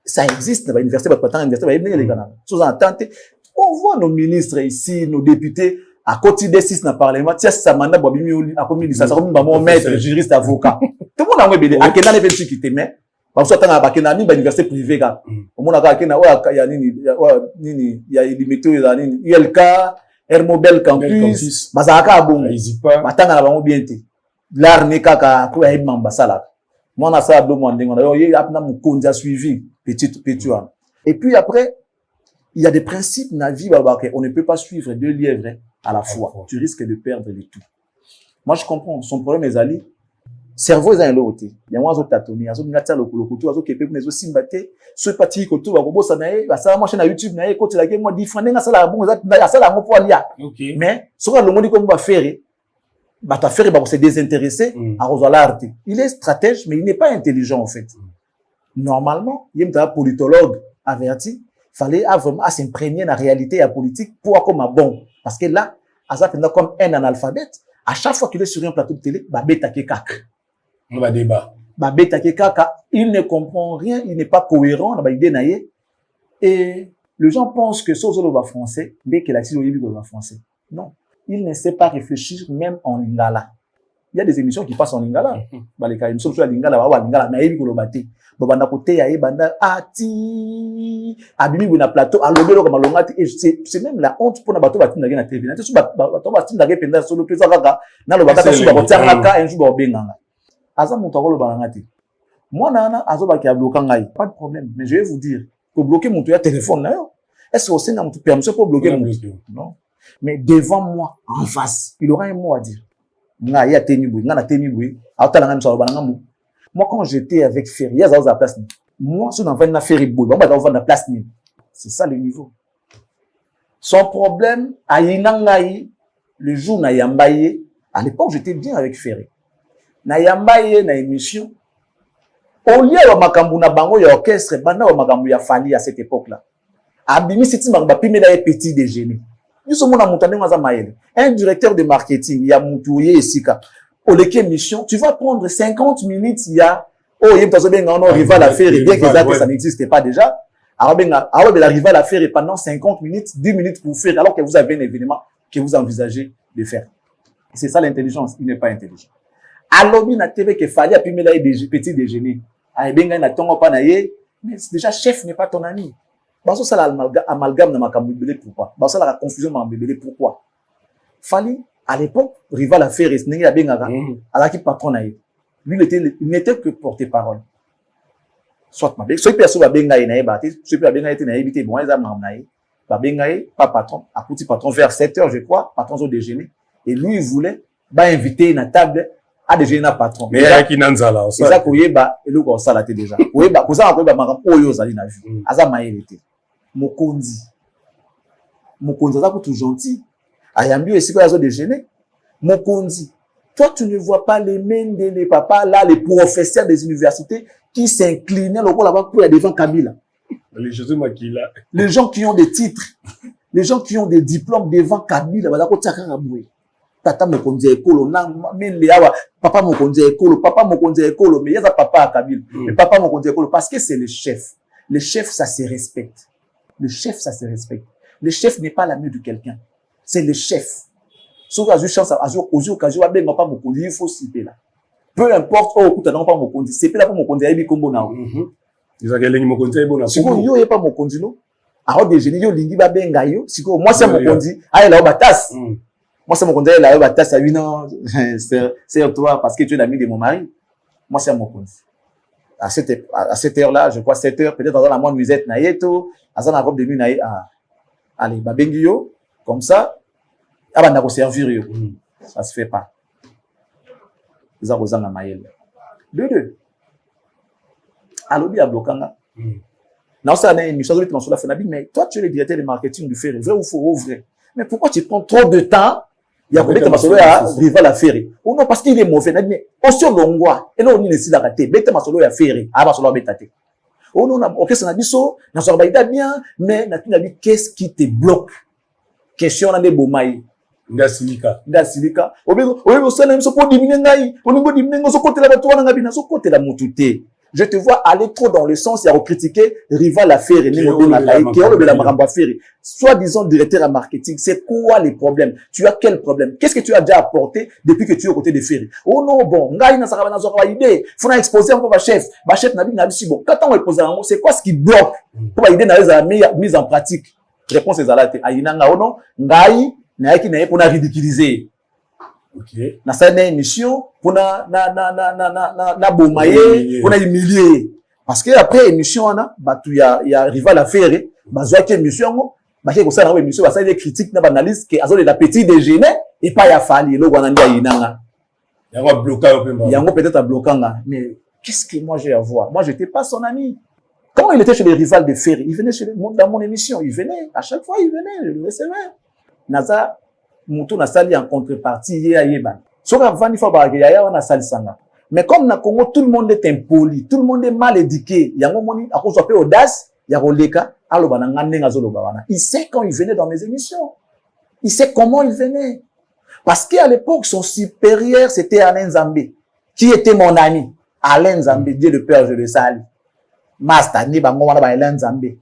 Ça existe dans l'université, on voit nos ministres ici, nos députés, à côté des 6 dans le Parlement, tiens, ça mandat, à combien de ça, ça maître, juriste, avocat. Tout le monde a un bébé. À quel âge est-ce qui t'aimait? Parce que t'as un université privée, au monde a il y a des méthodes, il y a ILK, Hermobel Campus, Mazaka Bon, Matanga la bien té. L'arné kaka, quoi, il m'a ça. Moi, on a ça, on a suivi, petit. Et puis après, il y a des principes dans la vie, on ne peut pas suivre 2 lièvres à la fois. Tu risques de perdre le tout. Moi, je comprends. Son problème est allé. Cerveau, est l'autre. Il y a un autre tâtonnier, il y a un autre kolokoto, il y a un autre kepé, simbate, ce parti koto, ça ça moi, chaîne YouTube, côté la moi, différent, ça la bon, ça la pour aller. Mais, ce qu'on a le monde comme va faire, ta faire, va se désintéresser à l'art. Il est stratège, mais il n'est pas intelligent, en fait. Normalement, il y a un politologue averti, fallait vraiment s'imprégner de la réalité et la politique pour avoir comme bon. Parce que là, comme un analphabète, à chaque fois qu'il est sur un plateau de télé, il ne comprend rien, il n'est pas cohérent, et les gens pensent que ce est français, dès qu'il a dit le français. Non. Il ne sait pas réfléchir même en lingala. Il y a des émissions qui passent en lingala. Les émissions sur la lingala, naïvi ko lobate. Banda côté ya banda ati abimi na plateau alobelo comme longati et c'est même la honte pour na bato batinda na TV. Na tesu bato batinda ke penda solo pesa kaka na lobaka su ba kotianga un jour ba benganga. Aza muto ko lobanga ngati. Moi nana azoba ki abloka ngai. Pas de problème, mais je vais vous dire que bloquer mon téléphone là. Est-ce que c'est une permission pour bloquer mon téléphone? Non. Mais devant moi, en face, il aura un mot à dire. Moi, quand j'étais avec Ferry, il y a la place. Moi, si on a fait Ferry, on va avoir la place. C'est ça le niveau. Son problème, à Inangaï, le jour na Yambaye, à l'époque, j'étais bien avec Ferry. Na Yambaye, na émission. Au lieu de makambu na bango ya orchestre, banda wa makambu ya fali à cette époque-là. Abimi siti mangba pimela et petit déjeuner. Un directeur de marketing, il y a Moutouye et Sika. Au leke mission, tu vas prendre 50 minutes, il y a, il y a un rival à faire, et bien que ça n'existait pas déjà. La rival à faire et pendant 50 minutes, 10 minutes pour faire, alors que vous avez un événement que vous envisagez de faire. C'est ça l'intelligence, il n'est pas intelligent. Alors, il y a TV qui fallait appuyer là des petits déjeuners. Mais déjà, chef n'est pas ton ami. Parce ça l'amalgame dans ma camébélé, pourquoi? Parce ça la confusion dans ma bébélé, pourquoi? Fali, à l'époque, rival à faire, il n'y a bien à qui patron naïe. Lui, il n'était que porte-parole. Soit ma bébé, soit personne va bien naïe, soit bien naïe, naïe, bon, ils ont naïe. Va bien naïe, pas patron, à petit patron vers 7h, je crois, patron au déjeuner. Et lui, il voulait, inviter une table, à déjeuner un patron. Mais il y a qui n'en a là, ça. Et ça, il y a, il y a, ça, là, déjà. Oui, bah, pour ça, on peut, bah, oyo, ça, il a vu. Aza maïe, était. Mokondi, ça coûte tout gentil. Ayambi aussi quand ils ont déjeuné. Mokondi, toi tu ne vois pas les mains les papas là, les professeurs des universités qui s'inclinaient là-bas pour devant Kabila. Les gens qui ont des titres, les gens qui ont des diplômes devant Kabila, tata mokonzi ekolo na mele awa papa mokonzi ekolo mais yaza papa à Kabila mais papa mokonzi ekolo parce que c'est le chef ça se respecte le chef n'est pas l'ami de quelqu'un c'est le chef sauf à chance à occasion à ben papa mokonzi il faut citer là peu importe oh kuta non pas mokonzi c'est pas pour mokonzi ayebi kombo na ils agelengi mokonzi ayebi na siko yo ye pas mokonzi no a déjeuner yo lingi ba benga yo siko moi c'est mokonzi aye la batas. Moi, c'est mon conseil, là, à 8 ans, c'est toi, parce que tu es l'ami de mon mari. Moi, c'est mon conseil. À cette heure-là, je crois 7 heures, peut-être dans la moindre musette, naïeto, à la robe de nuit, allez, babengio, comme ça, ah, bah, servir, ça se fait pas. Ils ont besoin de maïel. Deux. Alors, il y a bloquant. Non, ça, une émission de sur la FENABI, mais toi, tu es le directeur de marketing du Ferry, vrai ou faux, vrai. Mais pourquoi tu prends trop de temps? Il y a combien de masolo à rival à Ferry? Ou non, parce qu'il est mauvais. Mais, aussi, longwa. Et là, on est ici, la raté. Bête masolo à Ferry. Ah, masolo à bétate. Oh non, ok, ça n'a dit ça. N'a pas bien. Mais, n'a pas dit, qu'est-ce qui te bloque? Question, on a des bomaï. Nda silika. Obe, au sein, on se peut diminuer naï. On peut diminuer, on se côté la batoua, on a bien, on se côté la moutouté. Je te vois aller trop dans le sens, il y a critiquer rival à Ferry, soit disant directeur à marketing. C'est quoi les problèmes? Tu as quel problème? Qu'est-ce que tu as déjà apporté depuis que tu es aux côtés de Ferry? Oh non, bon, idée. Faut exposer encore ma chef n'a dit bon. Quand on expose un mot, c'est quoi ce qui bloque? Pour l'idée n'a mise en pratique. Réponse est à Aïnanga, oh non, ngai, n'a qui n'a pas ridiculiser. Okay. Na sa émission pour na bomaye pour na humilier parce que après émission na batu ya rival à faire bazwa ki émission ba ke ko sa na émission ba sa des critiques na analyse que azo de la petit déjeuner et pas ya fali lo wana ndia inanga yango bloquant peu yango peut-être à bloquant mais qu'est-ce que moi j'ai à voir? Moi j'étais pas son ami. Quand il était chez les rivales de Ferry, il venait dans mon émission, il venait à chaque fois, il venait, je le recevais. Naza Moutou na sali en contrepartie yeban. Soka vandi fa ba ya na sali sanga. Mais comme na Congo tout le monde est impoli, tout le monde est mal éduqué. Yango moni a ko sope audace, ya roleka aloba na ngane ngazoloba wana. Il sait quand il venait dans mes émissions. Il sait comment il venait. Parce qu'à l'époque son supérieur c'était Alain Zambé qui était mon ami. Alain Zambé, Dieu le Père je le salue. Master ni bango wana ba Alain Zambé.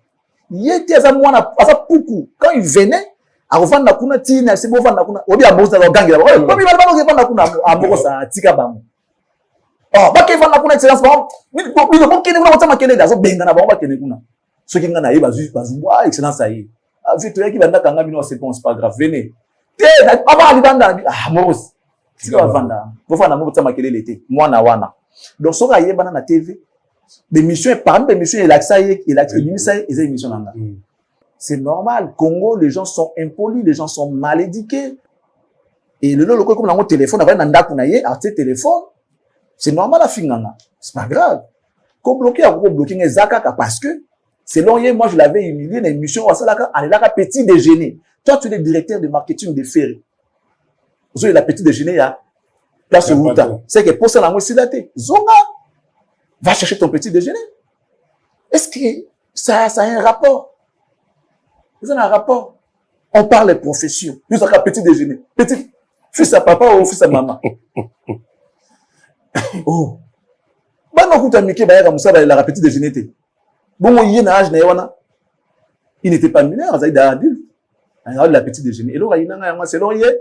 Il était za mwana asa puku quand il venait avant na kuna tina c'est bon na kuna obi amosa za gangi la obi bana bana ke na kuna amosa tika bango oh ba ke na kuna excellence ba bi bo ke ne kuna tsama kele da so benga na ba ba ke ne kuna so ki ngana yeba bazu wa excellence ayi vite yaki banda kanga bino c'est bon c'est pas grave venez te na baba ali banda amosa tika vanda bo fa na mo tsama kele l'été mwana wana donc so ga yeba na TV des missions parmi des missions il a ça il a des émissions nanga. C'est normal. Congo, les gens sont impolis, les gens sont mal éduqués. Et le comme dans mon téléphone, avec nanda kunaye, à tes téléphones, c'est normal à finanga. C'est pas grave. Comme bloquer, à bloquer les zakaka parce que, selon hier, moi, je l'avais humilié, l'émission, à la petit déjeuner. Toi, tu es le directeur de marketing de Ferry. Vous avez la petit déjeuner, là. Place où c'est que pour ça, la moitié daté. Zonga, va chercher ton petit déjeuner. Est-ce que ça a un rapport? Vous avez un rapport. On parle de profession. Nous avons un petit déjeuner. Petit. Fils à papa ou fils à maman. Oh. Bah, non, quand tu as mis la petit déjeuner. Bon, il y a un âge, il n'était pas mineur, il était adulte. Il y a la petit déjeuner. Et là, il y a un selon il y a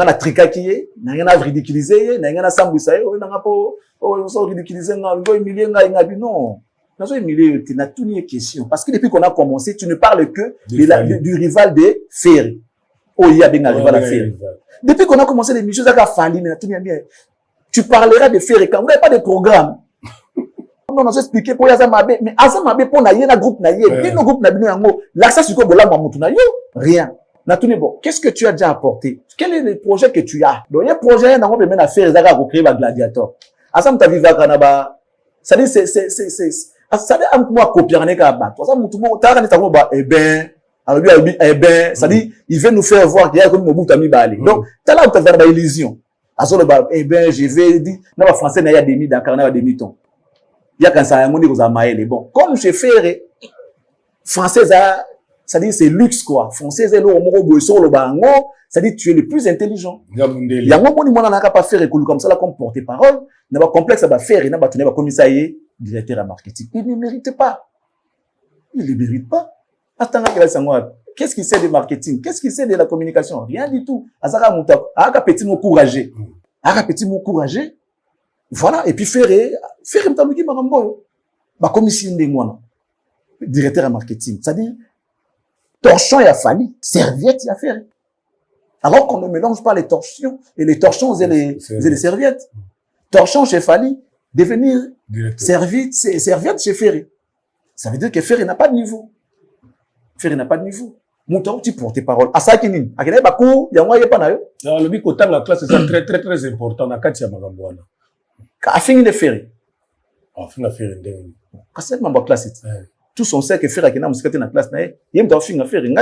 un tricaki, il y a un ridiculisé, il y a un samboussa, il y a un ridiculisé, il y a un humilié, non. Tu n'as tout ni question. Parce que depuis qu'on a commencé, tu ne parles que du rival de Ferry. Oh, il y a bien un rival à Ferry. Depuis qu'on a commencé l'émission, ça a fallu, mais tu parleras de Ferry quand vous n'avez pas de programme. On nous a expliqué pour Azamabe, mais Azamabe pour naïe, na groupe naïe, bien nos groupes naïe, l'accès sur quoi bola mamoutou naïe, rien. Bon, qu'est-ce que tu as déjà apporté? Quel est le projet que tu as? Donc, il y a un projet, n'a pas besoin de faire, ça va créer un gladiateur. Azam ta viva kanaba. Ça dit, c'est, ça dit, moi, copier, on est qu'à battre. Ça, tout le monde, t'as ça dit, il veut nous faire voir qu'il y a comme Mobutu ami balé. Donc, t'as là où t'as fait une illusion. Je vais dire, non, français, il y a des mi Dakar, il y a des mi-temps. Il y a quand ça a monté aux amaïles. Bon, comme chez Ferré, français, ça dit c'est luxe quoi. Français, c'est le bango, ça dit tu es le plus intelligent. Il y a un moment où on n'a pas fait comme ça, là, comme porte-parole, il n'a pas complexe à faire, il n'a pas commissaire, directeur à marketing. Il ne mérite pas. Il ne mérite pas. Qu'est-ce qu'il sait de marketing? Qu'est-ce qu'il sait de la communication? Rien du tout. Azara petit mot courageux. Petit mot courageux. Voilà. Et puis Ferré m'talouki marambo. Bah, commission de moi, directeur à marketing. C'est-à-dire, torchon, il a fallu. Serviette, il a fait. Alors qu'on ne mélange pas les torchons et les torchons et les serviettes. Torchon chez Fali, devenir serviette chez Ferré. Ça veut dire que Ferré n'a pas de niveau. Ferré n'a pas de niveau. Mouton, tu portes tes paroles. À ça, Kinin. À quel bakou, il y a moi, il n'y a pas d'ailleurs. Non, le bico, dans la classe, c'est très, très, très important. Na Katia Magambouana. À fin de Ferré. À fin de Ferré. Quand c'est ma classe, tous on sait que Ferré, qui n'a pas de classe, il y a un fin de Ferré.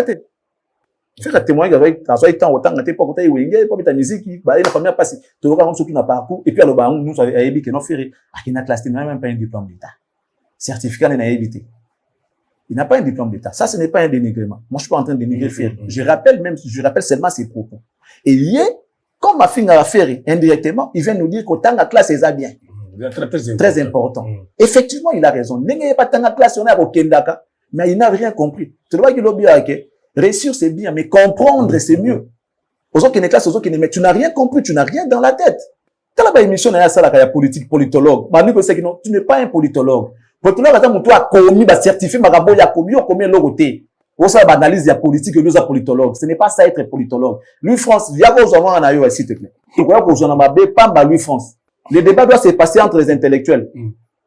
Ferré témoigne avec, dans ce temps, autant, n'était pas côté, il y a pas de musique, il y a la première passe, tu vois, on n'a pas coup, et puis à l'obéa, nous, à Ebi, qui n'a Ferré, à qui n'a classe, il n'a même pas un diplôme d'État. Certificat, il n'a évité. Il n'a pas un diplôme d'État. Ça, ce n'est pas un dénigrement. Moi, je suis pas en train de dénigrer Ferré. Je rappelle seulement ses propos. Et il est, comme ma fille a fait indirectement, il vient nous dire qu'autant la classe est bien. Très important. Effectivement, il a raison. N'est pas tant la classe, on a au Kendaka, mais il n'a rien compris. Tu vois qu'il a bien, réussir c'est bien, mais comprendre c'est mieux. Aux autres qui ne classe, aux autres qui ne, mais tu n'as rien compris, tu n'as rien dans la tête. T'as la émission, il y a ça, il y a politique, politologue. Mais nous, c'est que non, tu n'es pas un politologue. Politologue, attends, toi, commis, certifié, marabo, il y a commis, combien l'autre Ou ça, analyse, il y a politique, il y a politologue. Ce n'est pas ça être politologue. Louis France, il y a qu'on s'en va en ailleurs, s'il te plaît. Tu crois qu'on s'en va pas, Louis France. Le débat doit se passer entre les intellectuels.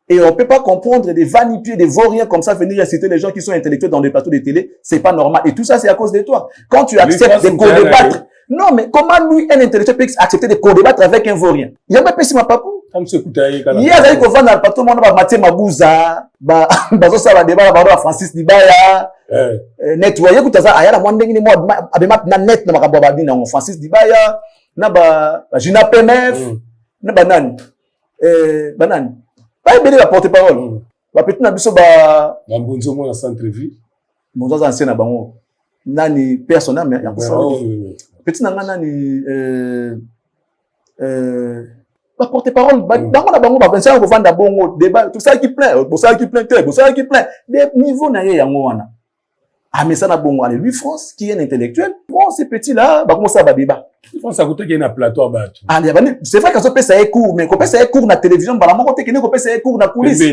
Et on peut pas comprendre des vanipiers, des vauriens comme ça venir inciter les gens qui sont intellectuels dans des plateaux de télé. C'est pas normal. Et tout ça, c'est à cause de toi. Quand tu acceptes de co-débattre. Non, mais comment lui, un intellectuel peut accepter de co-débattre avec un vaurien? Il y a même pas si ma papou. Il y a des gens qui vont dans le plateau, mon nom, Mathieu Mabouza, ça va débat, Francis Dibaya, nettoyer, écoute ça, ayala, moi, n'engue, moi, abema, na net, na makababadi, na Francis Dibaya, na Gina PMF, na banane, banane. Pas bien la porte-parole. La petite n'a biso Bonzo, moi, la centre-ville. Bonzo, ancien, na bango. Nani, personnel, mais, petit n'a nani, la porte-parole, dans la bango, c'est un revend d'abongo, débat, tout ça qui plaît, tout ça qui plaît, tout ça qui plaît. Des niveaux n'a rien, yangoana. Ah, mais ça n'a bon, allez, lui, France, qui est un intellectuel, bon, ces petits-là, bah, comment ça va débat? France, ça coûte qu'il y a un plateau à battre. Ah, c'est vrai qu'on peut ça court, mais qu'on peut ça court na télévision, bah, la maman, qu'on peut ça court na coulisses.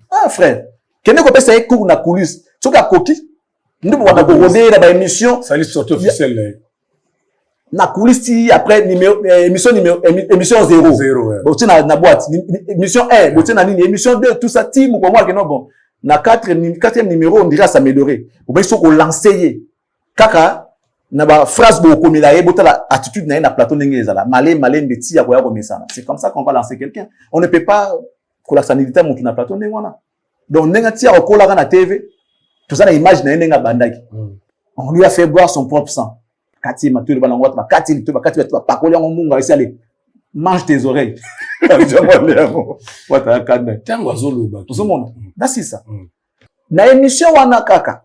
Ah, frère. Qu'on peut ça court na coulisses. Tu vois, coquille. Nous, on va regarder la émission. Ça allait sortir officiel, là. Na coulisses, après, émission 0. 0, ouais. Bon, tu na boîte. Émission 1, bon, tu na émission 2, tout ça, team, ou pour moi, que non, bon. Na quatrième numéro, on dirait à s'améliorer. Ou bien, il faut qu'on lancer. Kaka, na ba phrase bo comme il a la attitude na plateau n'engeza malin beti ya koya komesana. C'est comme ça qu'on va lancer quelqu'un. On ne peut pas pour la sanité mon na plateau n'engwana. Donc nenga tia okola na TV, tout ça na image na nenga bandaki. On lui a fait boire son propre sang. Kati matou ba langwa ba kati ba pa kolia munga esi aller. Mange tes oreilles. Wata kadna. Tango azoloba. Tout le monde. C'est ça. Na émission wana kaka.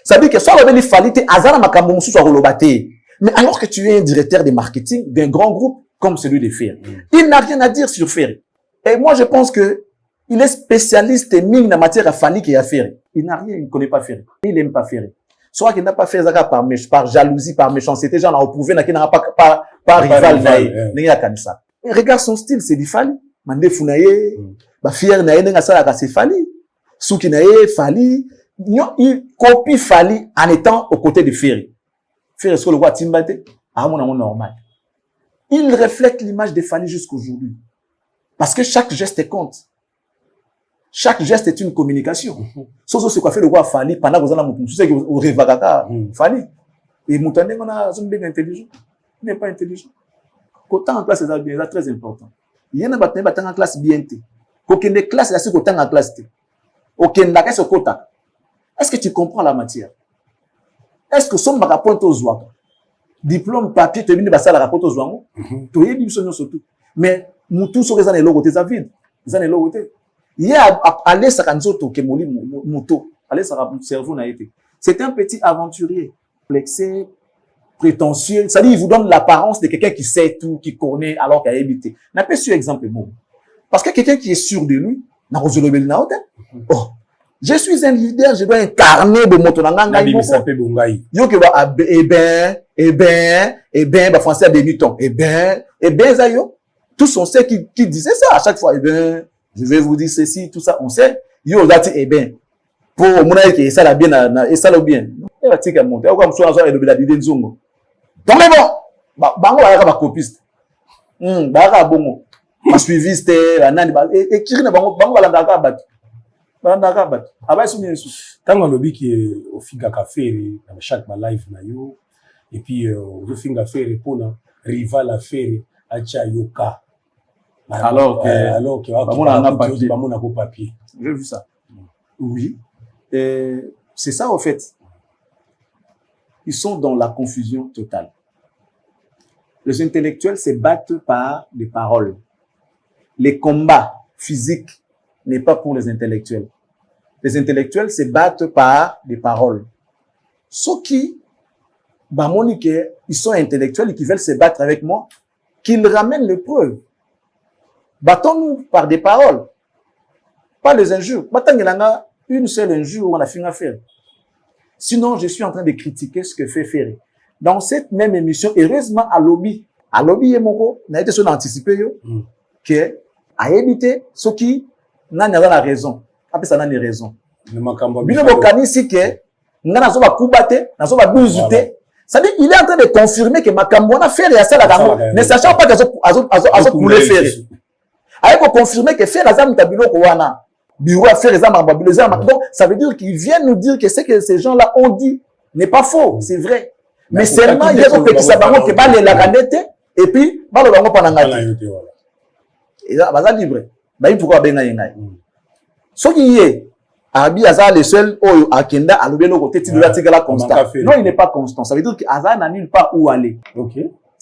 Ça veut dire que soit il fallait azara makambo musu soit rolobate. Mais alors que tu es un directeur de marketing d'un grand groupe comme celui de Ferré, il n'a rien à dire sur Ferré. Et moi je pense que il est spécialiste en matière à Fali qui a Ferré. Il n'a rien, il ne connaît pas Ferré. Il n'aime pas Ferré. Soit qu'il n'a pas fait ça par jalousie, par méchanceté, genre on a prouvé qu'il n'a pas rival ça. Regarde son style, c'est du Fali. Mande Funaye, ba fier na yenga sala ka c'est Fali. Souki na Fali. Il copie Fali en étant aux côtés de Ferré. Ferré, est-ce que le roi Timbate? Ah, mon amour normal. Il reflète l'image de Fali jusqu'aujourd'hui. Parce que chaque geste compte. Chaque geste est une communication. Sauf ce qu'a fait le roi Fali pendant que vous avez un sais que vous rêvez Fali. Et Moutane, on a un bien intelligent. Il n'est pas intelligent. Autant en classe, c'est très important. Il y a un classe bien. Aucune classe, c'est autant en classe. Aucune classe, c'est quota. Est-ce que tu comprends la matière? Est-ce que son rapport aux oies, diplôme, papier, tu as ça la rapport aux oies, tu as dit surtout. Mais nous tous sur les années logotés, ça vide. Les années logotés. Il y a allé sa kanzoto ke moli moto, allé sa cerveau n'a été. C'est un petit aventurier, complexé, prétentieux. Ça dit, il vous donne l'apparence de quelqu'un qui sait tout, qui connaît, alors qu'il a évité. N'a pas su exemple mot. Parce que quelqu'un qui est sûr de lui, n'a pas oh, je suis un leader, je dois incarner de moto nanga bah français à demi-ton. Ça yo. Tous on sait qui disait ça à chaque fois. Je vais vous dire ceci, tout ça, on sait. Yo là pour mon avis que ça la bien et ça la bien. Et va tika monter. Ou comme soit et de la idée nzongo. Donc mais bon, bango ba copiste. Ba bongo. Ma suiviste anani ba et kiri na bango balanda ka bat. Balanda ka bat. Aba sou bien sou. Tango lobi qui au finga café dans chaque ma live na yo et puis au finga faire pour na rival affaire acha yoka. Alors que on a papier. J'ai vu ça. Oui. C'est ça, en fait. Ils sont dans la confusion totale. Les intellectuels se battent par les paroles. Les combats physiques n'est pas pour les intellectuels. Les intellectuels se battent par des paroles. Ceux qui, ils sont intellectuels et qui veulent se battre avec moi, qu'ils ramènent les preuves. Battons-nous par des paroles, pas les injures. Battons-nous une seule injure où on a fini à faire. Sinon, je suis en train de critiquer ce que fait Ferré. Dans cette même émission, heureusement, à lobby, Yemoko, n'a été sur anticipé, que, a évité ceux qui n'ont pas la raison. Après, ça n'a pas raison. Bino Bokani, si que, n'a pas coubaté, n'a pas bouzouté. C'est-à-dire, il est en train de confirmer que Makambona Ferré a ça la ne sachant pas qu'ils ont coulé Ferré. Il faut confirmer que Ferré a ça Tabilo Kouana. Bureau à faire donc, ça veut dire qu'ils viennent nous dire que ce que ces gens-là ont dit n'est pas faux, c'est vrai. Mais seulement, il y a des petits sabarons qui parlent de la canette, et puis, parlent de la canette. Et là, bah, ça libre. Bah, il pourquoi bien y ce qui est, Abi Azar le seul, oh, à Kenda, à l'oublier le côté, de la tigala constant. Non, il n'est pas constant. Ça veut dire qu'Azar n'a nulle part où aller. Ok.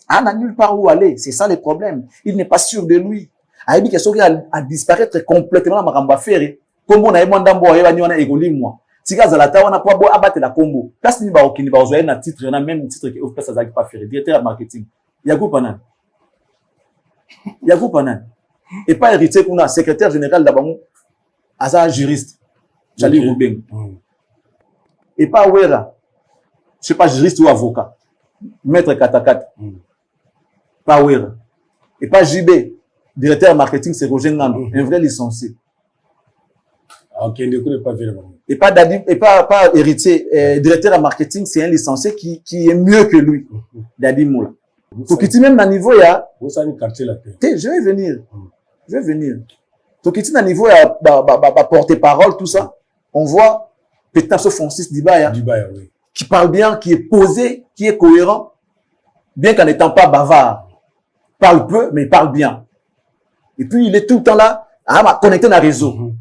Ah, n'a nulle part où aller. C'est ça le problème. Il n'est pas sûr de lui. Aïbi que ce qui a disparaître complètement la maramba ferré. Comme on a eu mandambo a eu na egoli moi. Tika zalata wana po abattre la combo. Place ni ba okini ba ozoya na titre na même titre que office ça pas ferré. Directeur marketing. Yago Panan. Et pas héritier qu'on a secrétaire général d'abord. Asa juriste. Jali Roubeng. Et pas Wera. Je sais pas juriste ou avocat. Maître Katakat. Pas Wera. Et pas JB. Directeur marketing, c'est Roger Nando, un vrai licencié. Ok, ne connais pas vraiment. Et pas Dadi, et pas héritier, directeur marketing, c'est un licencié qui est mieux que lui. Dadi Moula. Pour qu'il même à niveau, il y a. Vous savez, quartier la paix. Je vais venir. Pour qu'il à niveau, il y a, porte-parole, tout ça. On voit, peut-être ce Francis Dibaya. Oui. Qui parle bien, qui est posé, qui est cohérent. Bien qu'en n'étant pas bavard. Parle peu, mais il parle bien. Et puis, il est tout le temps là, à connecter dans le réseau.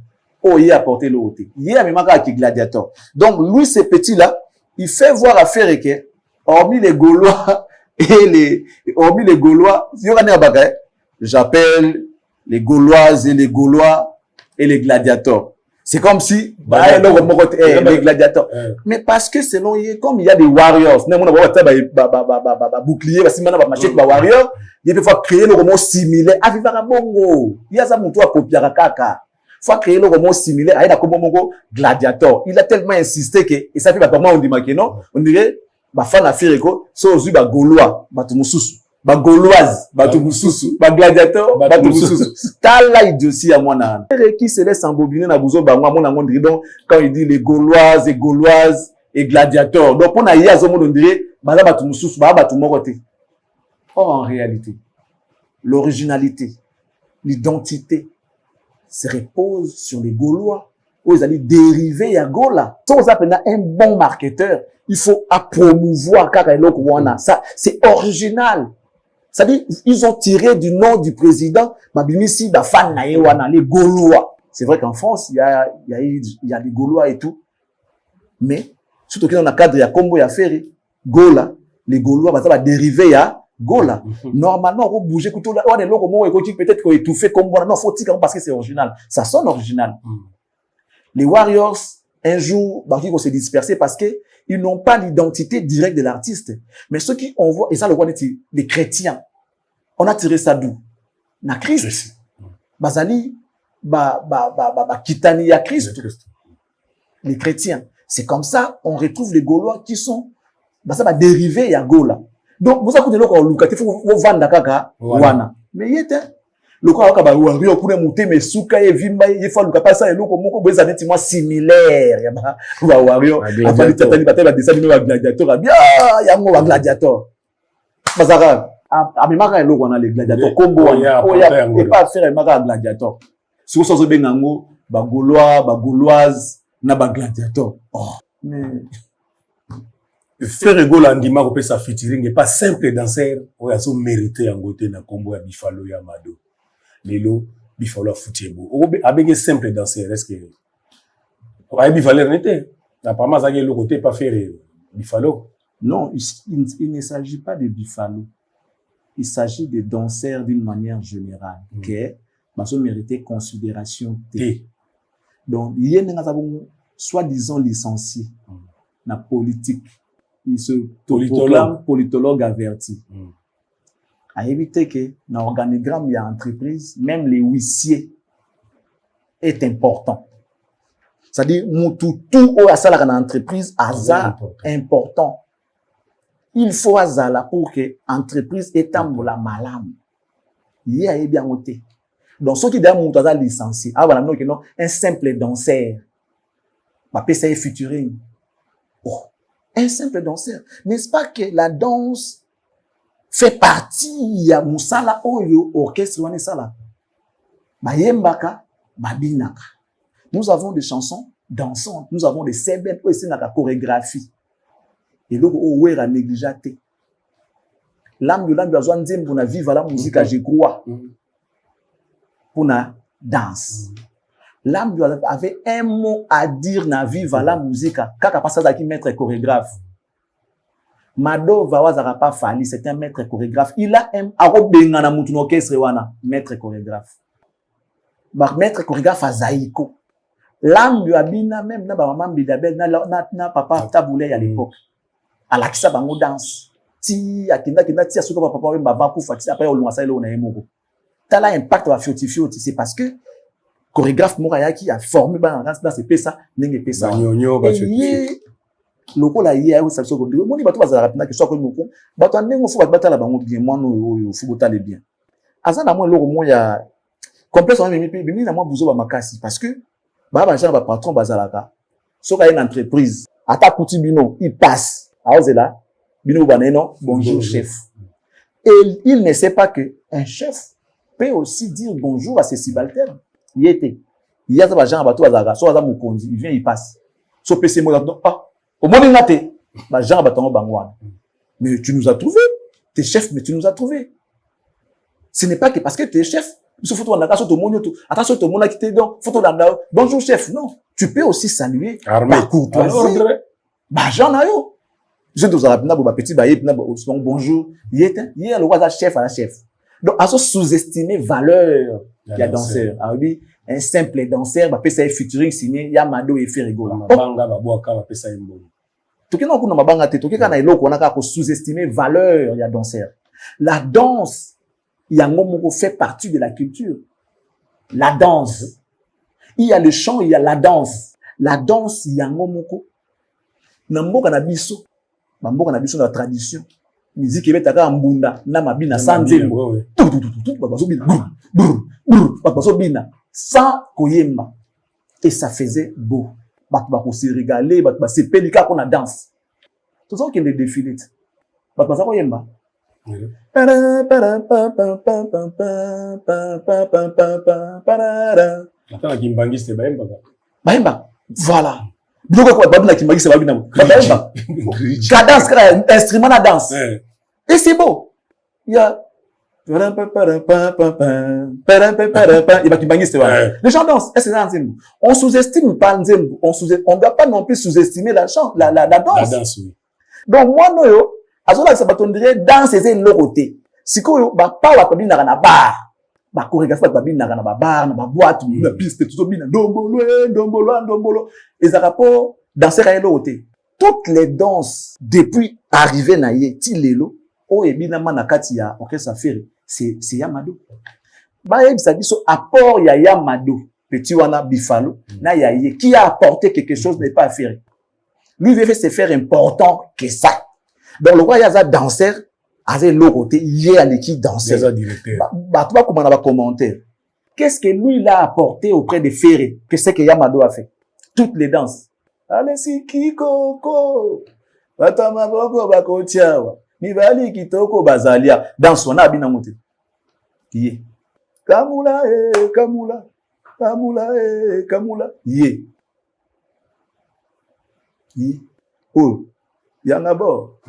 Oh, il a apporté l'autre. Il a même avec Gladiator. Donc, lui, ce petit-là, il fait voir à faire que, hormis les Gaulois il y aura un bagage. J'appelle les Gauloises et les Gaulois et les gladiateurs. C'est comme si, les gladiateurs. Mais parce que selon, comme il y a des warriors, bouclier, warrior, il peut faire créer le roman similaire à Vivara Bongo. Il y a ça, mon toit, copier à Kaka. Faut créer le roman similaire à Komomongo gladiateur. Il a tellement insisté que, et ça fait pas comment on dit non, on dirait, fan à Fireko, so ozu Gaulois, Batumususu. Gauloise, Batumususu, gladiateur, Batumususu. Tala idiotie à moi, nan. Qui se laisse embobiner na bouzo, mon donc, quand il dit les Gauloises et gladiateurs. Donc, on a hier, on dirait, Batumususu, Batumorote. Or, en réalité, l'originalité, l'identité se repose sur les Gaulois. Où ils allaient dériver à Gola. Si vous appelez un bon marketeur, il faut promouvoir Kakailokwana. Ça, c'est original. C'est-à-dire, ils ont tiré du nom du président, Mabimisi, Bafan Naewana, les Gaulois. C'est vrai qu'en France, il y a des Gaulois et tout. Mais, surtout que dans le cadre, il y a Combo, il y a Ferry, Gola, les Gaulois, ça va dériver à Gola. Normalement, on bouge, on est là, peut-être qu'on étouffé comme voilà. Non, faut dire parce que c'est original. Ça sonne original. Les Warriors, un jour, ils vont se disperser parce que ils n'ont pas l'identité directe de l'artiste. Mais ceux qui on voit, et ça, le roi des chrétiens, on a tiré ça d'où? Na Christ. Bazali, Kitani à Christ. Les chrétiens. C'est comme ça, on retrouve les Gaulois qui sont, ça va dériver à Gola. Donc, vous avez dit, vous vendre kaka, wana. Mais il était, le quoi, on va voir, on peut monter, mais souka, et vimba, il faut le passer, et l'autre, on peut des moi similaires. On va voir, on va dire, dessin de gladiateur, bien, il y a un gladiateur. Bazara, à mes marins, l'autre, on a les gladiateurs, combo, et pas faire un marin gladiateur. Si vous sortez bien, Gaulois, Gauloise, na gladiateur. Oh, mais. Faire Gola Ndima ko pesa featuring n'est pas simple danser o ya so mérité en côté na combo ya Bifalo ya Mado. Lelo Bifalo futebo. O abenge simple danser est-ce que o Bifalo n'était. Na pas mal ça le côté pas faire Bifalo. Non, il ne s'agit pas de Bifalo. Il s'agit de danseurs d'une manière générale que maso mérité considération T. Donc il y a des soi-disant licenciés na politique. Il se proclame politologue averti. À éviter que dans l'organigramme, il y a entreprise, même les huissiers est important. C'est-à-dire, tout au salaire dans l'entreprise, hasard important. Il faut hasard pour que l'entreprise ait la malam. Il y a bien noté. Donc, ceux qui ont été licenciés, un simple danseur, ma PCA futuring. Oh. Un simple danseur. N'est-ce pas que la danse fait partie, il y a Moussala Oyo, orchestre Wanesala. Bayembaka, Babinaka. Nous avons des chansons dansantes, nous avons des sébènes, aussi la chorégraphie. Et donc, on a négligé. L'âme de l'âme besoin de pour vivre la musique à Jégoua. Pour la danse. L'âme avait un mot à dire na vivre la musique. Kaka pas ça qui maître chorégraphe. Mado Vawazara pas Fali, c'est un maître chorégraphe. Il a un arobenga na mutu orchestre wana, maître chorégraphe. Maître chorégraphe à Zaïko. L'âme de Abina même na ba maman Bidabel na papa Taboulé à l'époque. À la kisa bango danse. Ti akinda ti asuka papa wa baba ku fatisa après on sa ile na yemoko. Tala impact wa fioti c'est parce que chorégraphe Mouraya qui a formé dans ces pesa n'enge pesa loko la yé ou ça so ko moni bato bazala rapina que soit ko moko bato andengo fo batala bango bien moi no fo botale bien azana moi loko mo ya complexe on mimi na moi buzo ba makasi parce que ba gens ba patron bazalaka so ka une entreprise ata kuti bino il passe aozela bino baneno bonjour chef et il ne sait pas que un chef peut aussi dire bonjour à ses subalternes. Il était. Il y a des gens qui ont il vient, il passe. So PC moi ah, au moins il naté. Bah gens bangwan. Mais tu nous as trouvé. T'es chef, mais tu nous as trouvé. Ce n'est pas que parce que t'es chef, il faut tout attention tout le monde, attention tout le monde qui t'est donc photo là. Bonjour chef. Non, tu peux aussi saluer par courtoisie. Bah gens là yo. Je te rappeler pour petit baïe bonjour. Il était le roi chef à la chef. Donc, à sous-estimer valeur il y a danseur. Ah oui, un simple danseur, bah, PCA featuring signé, Yamado et Ferrigola. Mabanga, Baboaka, va PCA Mbo. Tout qui n'a pas mabanga te, tout qui n'a pas qu'on a sous-estimer valeur il y a danseur. La danse, il y a un moment qui fait partie de la culture. La danse. Il y a le chant, il y a la danse. La danse, il y a un moment qui, n'ambo kanabiso, mambo kanabiso dans la tradition. Musique qui est à Mbunda, Namabina, sans sans koyemba. Et ça faisait beau. Batba se régaler, batba se pelika qu'on a danse. Tout ça qui est le défilé. Batba ça koyemba. Attends, Kimbangi c'est Baemba. Baemba. Voilà. Biloko kwa babina Kimbangi c'est babina. Baemba. Cadence, instrument à danse. Et c'est beau. Il y a les gens dansent. On sous-estime pas Nzembo. On doit pas non plus sous-estimer la danse. La danse, oui. Donc, moi, azola ça batondire dans ces côté sikoyo ba pa wa tabina na bar ba chorégraphie ba tabina na ba bar na ba boîte na piste tout bina ndombolo et ça rapport dans ces côté toutes les danses depuis arrivé na ye ti lelo o ebina mana kati ya orchestre affaire c'est Yamado ba yebisa biso apport ya Yamado petit wana Bifalo na ya ye qui a apporté quelque chose n'est pas affaire lui veut se faire important que ça donc le roi yaza danseur avait l'autre côté hier à l'équipe danseur yaza directeur bah tu vas comment on va commenter qu'est-ce que lui il a apporté auprès de Ferré que c'est que Yamado a fait toutes les danses allez si kikoko batama boko bakotiawa mibali kitoko bazalia dans son abina moté ye kamula kamula ye oh yangabo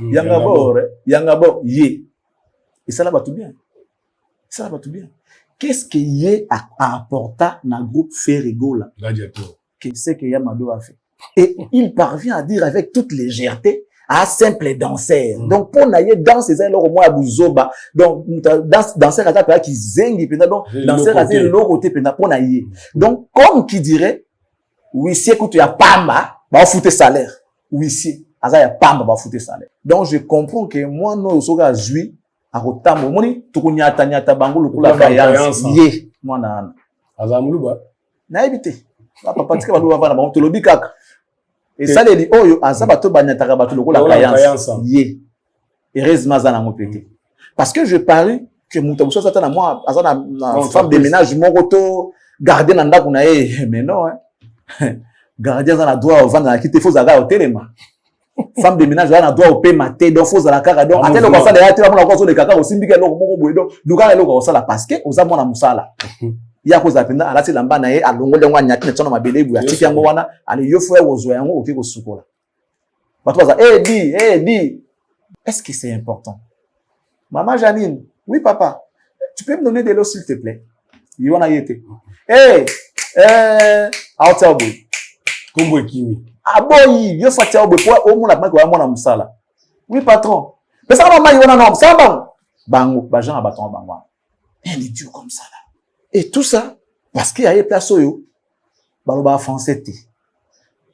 ye et ça là va tout bien qu'est-ce que ye a apporté dans groupe Ferrego là qu'est-ce que Yamado a fait et il parvient à dire avec toute légèreté à simple danseur donc pour naïe dans ces ailes au moins à buzoba donc danseur à ta qui zengi pena donc danseur à dire l'autre côté pena pour naïe donc comme qui dirait oui c'est que tu as pamba va foutre salaire oui c'est aza ya pamba va foutre salaire donc je comprends que moi no soka zui a rotambo moni tukunyata bango lokula kayance ye moi na aza muluba na éviter papa tika balu bavana ba to lobi kaka et ça les dit oyo aza bato banyataka bato lokula kayance ye heureusement za na mopete parce que je parie que mutabuso sata na moi aza na femme de ménage moko garder na ndako na ye mais non hein gardien za na droit vendre na kite faut zaga hotelema femme de ménage za na droit au payer maté donc faut za la kaka donc atelo ko sala ya tela mona ko so de kaka osimbika loko moko boye donc lukala loko ko sala parce que oza mona musala ya ko za penda alati lamba na ye alongole ngwa nyati na tsona mabelebu ya tiki yango wana ale yofo ya wozo yango oki ko sukola bato baza di est-ce que c'est important maman Janine oui papa tu peux me donner de l'eau s'il te plaît yona yete outside boy kombo kimi aboyi yo fatia boy po o mona mako ya mona musala oui patron mais ça maman yona non ça bango ba gens abaton bango un idiot comme ça là et tout ça parce qu'il y a des places oyo baloba français té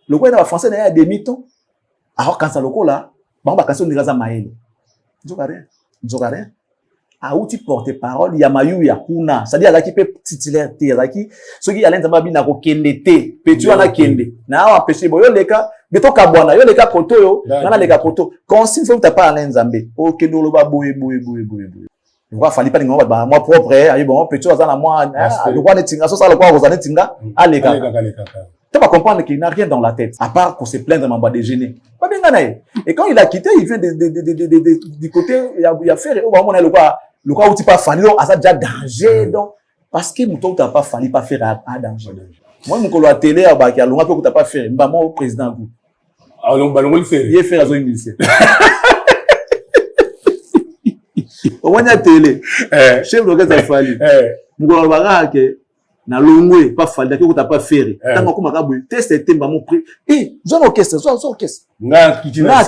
le quoi na français na ya demi-ton alors quand ça le là bango ba kanso ndikaza maele nzokare a outil porte-parole ya mayu ya kuna c'est-à-dire la qui peut titulaire té la qui ce qui alenta mabina ko kende té petu ana kende na wa pêcher boyo leka beto kabwana yo leka poto yo na leka poto consigne faut ta pas à nzambe OK no ba boye il va falloir pas ningo ba moi propre ayi bon petu azana moi le quoi netinga so ça le quoi vous allez tinga aleka tu vas comprendre qu'il n'a rien dans la tête à part pour se plaindre en bas déjeuner pas bien gagné et quand il a quitté il vient du côté il a fait on va monter le quoi où tu pas fallu à ça déjà danger donc parce que mouton t'as pas fallu pas faire à danger moi mon colo à télé à ba qui a longa peu que t'as pas fait bah moi au président vous alors balongo le faire il fait raison ministère au moins à télé chef de l'orchestre fallu mon colo ba que na longwe pas fallu que t'as pas fait tant que maka boy test temba mon prix zone orchestre nga kitina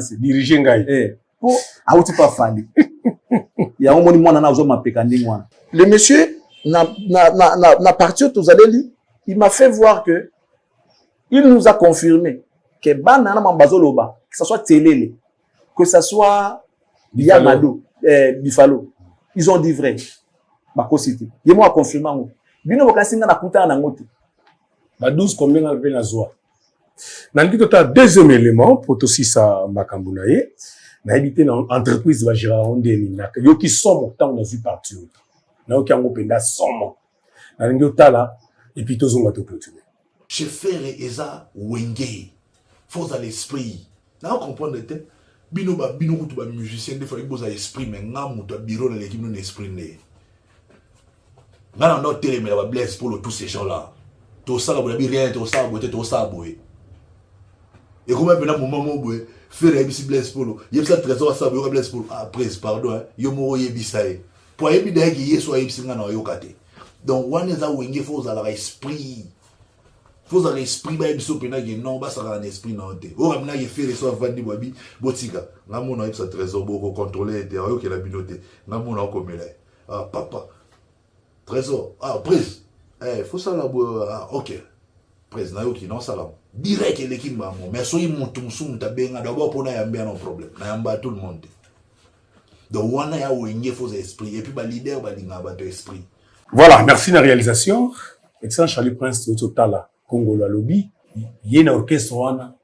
c'est diriger ngai pour a outi pas fallu il y a un moni mwana na zo mapeka ndingi wana le monsieur na parti tous allez lire il m'a fait voir que il nous a confirmé que bana na mambazoloba que ça soit Télélé que ça soit Yamado Bifalo ils ont dit vrai ba cosité il m'a confirmé bino bokasinga na kuta na ngote ba 12 combien alpe na zoa na ndito ta deuxième élément pour aussi ça makambuna ye na habité dans entreprise va gérer ondeni na yo qui somme tant dans une partie na yo qui ngo penda somme na ngi otala et puis tozonga to clôturer chez Ferré eza wenge faut à l'esprit na comprendre te bino kutu ba musicien des fois il boza esprit mais ngamu to bureau na l'équipe non esprit né na non télé mais la blesse pour tous ces gens là tout ça la rien tout ça boy et comment maintenant moment boy Ferré bisi blesse polo yebisa trésor ça boy blesse polo après pardon yo mo yebisa e pour yebida ki yeso yebisa na yo kate donc one is a wenge faut à l'esprit faut un esprit ba biso pena que non ba ça un esprit non te o ramna ye faire so vandi bobi botika na mona sa trésor boko contrôler te ayo que la binote na mona ko mela ah papa trésor ah prise faut ça la OK prise na yo ki non ça la direct l'équipe ba mo mais so yi mutu musu tabenga d'abord pour na yamba non problème na yamba tout le monde donc wana ya wenge faut esprit et puis ba leader ba linga ba de esprit. Voilà, merci la réalisation. Excellent Charlie Prince Totala Congo la lobby. Yé na orchestre wana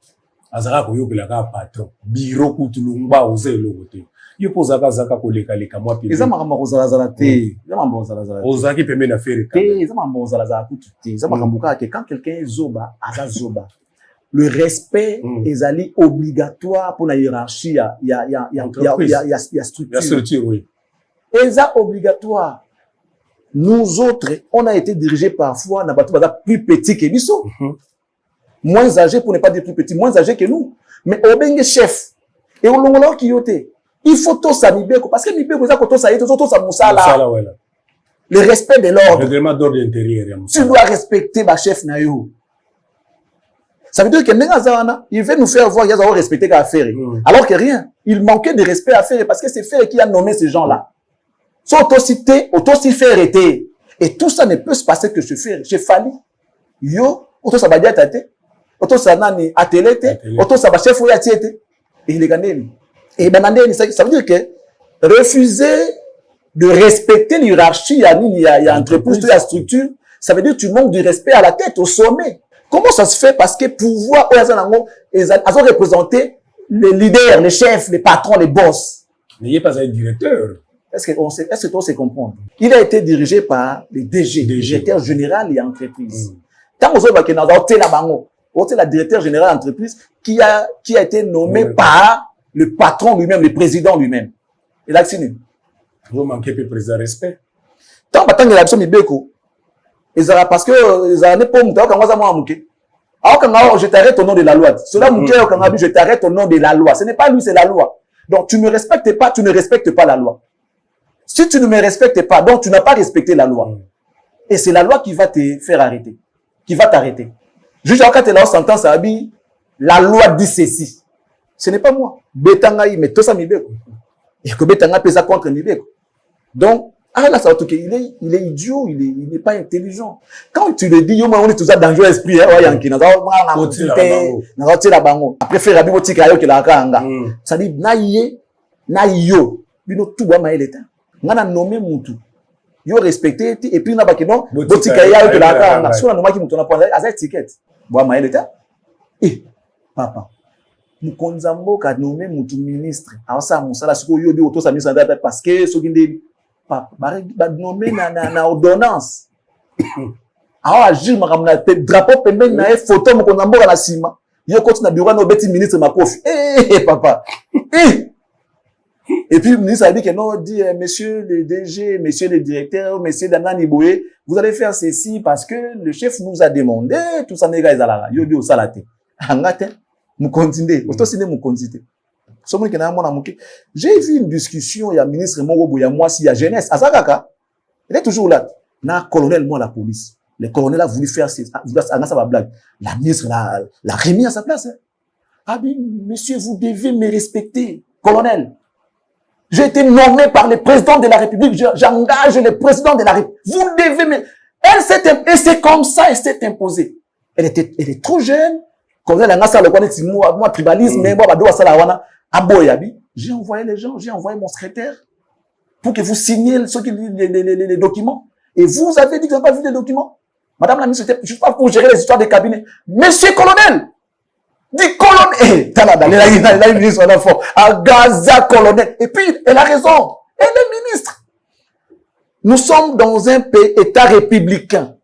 azara ko yobela ka patron. Biro kutulumba oze logote. Yo poza ka zaka ko leka leka moi pe. Ezama kama kozala te. Ezama mbozala. Ozaki pembe na faire ka. Ezama mbozala kutu te. Ezama kambuka que quand quelqu'un zoba, aza zoba. Le respect est allé obligatoire pour la hiérarchie, il y a structure. La structure, oui. Eza obligatoire. Nous autres, on a été dirigés parfois dans bateau plus petit que nous, moins âgés pour ne pas dire plus petit, moins âgés que nous. Mais au bengue chef et au long qui yote, il faut tout ça mibeko parce que mibeko ça tout ça tout ça musala. Le respect de l'ordre. Règlement d'ordre intérieur. Tu dois respecter ma chef na yo. Ça veut dire que il veut nous faire voir qu'il y a respecter qu'à faire. Alors que rien, il manquait de respect à faire parce que c'est Ferré qui a nommé ces gens-là. Soit autocité, autociférité. Et tout ça ne peut se passer que chez Fali. Yo, autosabadia tate, autosanani atelete, autosabachef ou yatiete. Et il est gagné. Et ben, ça veut dire que refuser de respecter l'hierarchie, il y a entreprise, il y a structure, ça veut dire que tu manques du respect à la tête, au sommet. Comment ça se fait? Parce que pouvoir, ils ont représenté les leaders, les chefs, les patrons, les boss. Mais il n'est pas un directeur. Est-ce que toi, c'est comprendre? Il a été dirigé par les DG, directeur général et entreprise. Tant que vous la directeur général d'entreprise qui a été nommé par le patron lui-même, le président lui-même. Et là, c'est nous. Vous manquez de président respect. Tant que vous avez Mibeko, parce que ils n'ont pas mouké. Alors quand je t'arrête au nom de la loi. Cela mouké, quand je t'arrête au nom de la loi. Ce n'est pas lui, c'est la loi. Donc tu ne respectes pas, tu ne respectes pas la loi. Si tu ne me respectes pas, donc tu n'as pas respecté la loi. Et c'est la loi qui va te faire arrêter. Qui va t'arrêter. Juste quand tu es là en sentence, la loi dit ceci. Ce n'est pas moi. Betangaï, mais tout ça Mibeko. Et que Betanga pèse contre Mibeko. Donc, là, ça va tout il est idiot, il n'est pas intelligent. Quand tu le dis, on est tous dans le esprit, après faire la bibliothèque, ça dit, naïyo, bino tout va maï l'état. On a nommé Moutou. Yo respecté, et puis on a pas que non, botika ya que la kanga. Si on a nommé qui Moutou, on a pas à cette étiquette. Bois maï l'état. Eh, papa. Mukonzambo ka nommé Moutou ministre. Alors ça, moussala, ce que yo dit autour sa ministre parce que ce qui dit, papa, bah nommé na ordonnance. Alors agir makamna drapeau pembe na photo Mukonzambo na sima. Yo continue na bureau no beti ministre makofi. Eh papa. Eh. Et puis, le ministre a dit que non, dit, monsieur le DG, monsieur le directeur, monsieur Danani Boé, vous allez faire ceci parce que le chef nous a demandé, tout ça n'est pas là. Yo dit au salate. Angate, nous continuons. Aussi, nous continuons. J'ai vu une discussion, il y a un ministre Morobo, il y a moi, s'il y a jeunesse. Azakaka, il est toujours là. Na colonel, moi, la police. Le colonel a voulu faire ça va blague. La ministre l'a remis à sa place. Hein. Ah bien, monsieur, vous devez me respecter, colonel. J'ai été nommé par le président de la République. J'engage le président de la République. Vous devez me... Et c'est comme ça, elle s'est imposée. Elle est trop jeune. Quand elle a moi, tribalisme, j'ai envoyé les gens, j'ai envoyé mon secrétaire pour que vous signiez les documents. Et vous avez dit que vous n'avez pas vu les documents. Madame la ministre, je ne suis pas pour gérer les histoires des cabinets. Monsieur colonel! Dit colonel, la ministre, on a fort. À Gaza, colonel. Et puis, elle a raison. Elle est ministre. Nous sommes dans un pays, État républicain.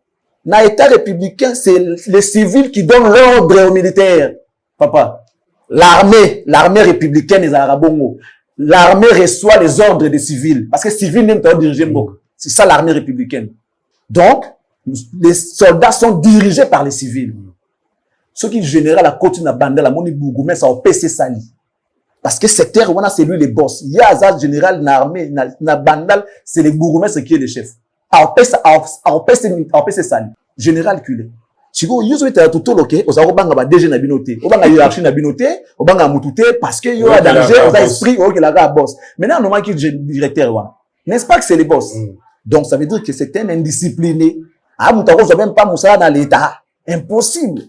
Dans l'État républicain, c'est les civils qui donnent l'ordre aux militaires. Papa. L'armée républicaine des Arabongo. L'armée reçoit les ordres des civils. Parce que les civils n'aiment pas diriger beaucoup. C'est ça l'armée républicaine. Donc, les soldats sont dirigés par les civils. Ce qui général la côte na bande la moni bougoumen ça au PC sali parce que cette terre on a c'est lui les boss il y a azad général na armée na bandal c'est les bougoumen ce qui est le chef au PC sali général culé siko yuzo ete tout loke ozako banga ba DG na binoté obanga hiérarchie na binoté obanga mututé parce que yo a danger oza esprit o que la boss maintenant normalement qui directeur wana n'est-ce pas que c'est les boss donc ça veut dire que c'est un indiscipliné ah mutako zo même pas musala dans l'état impossible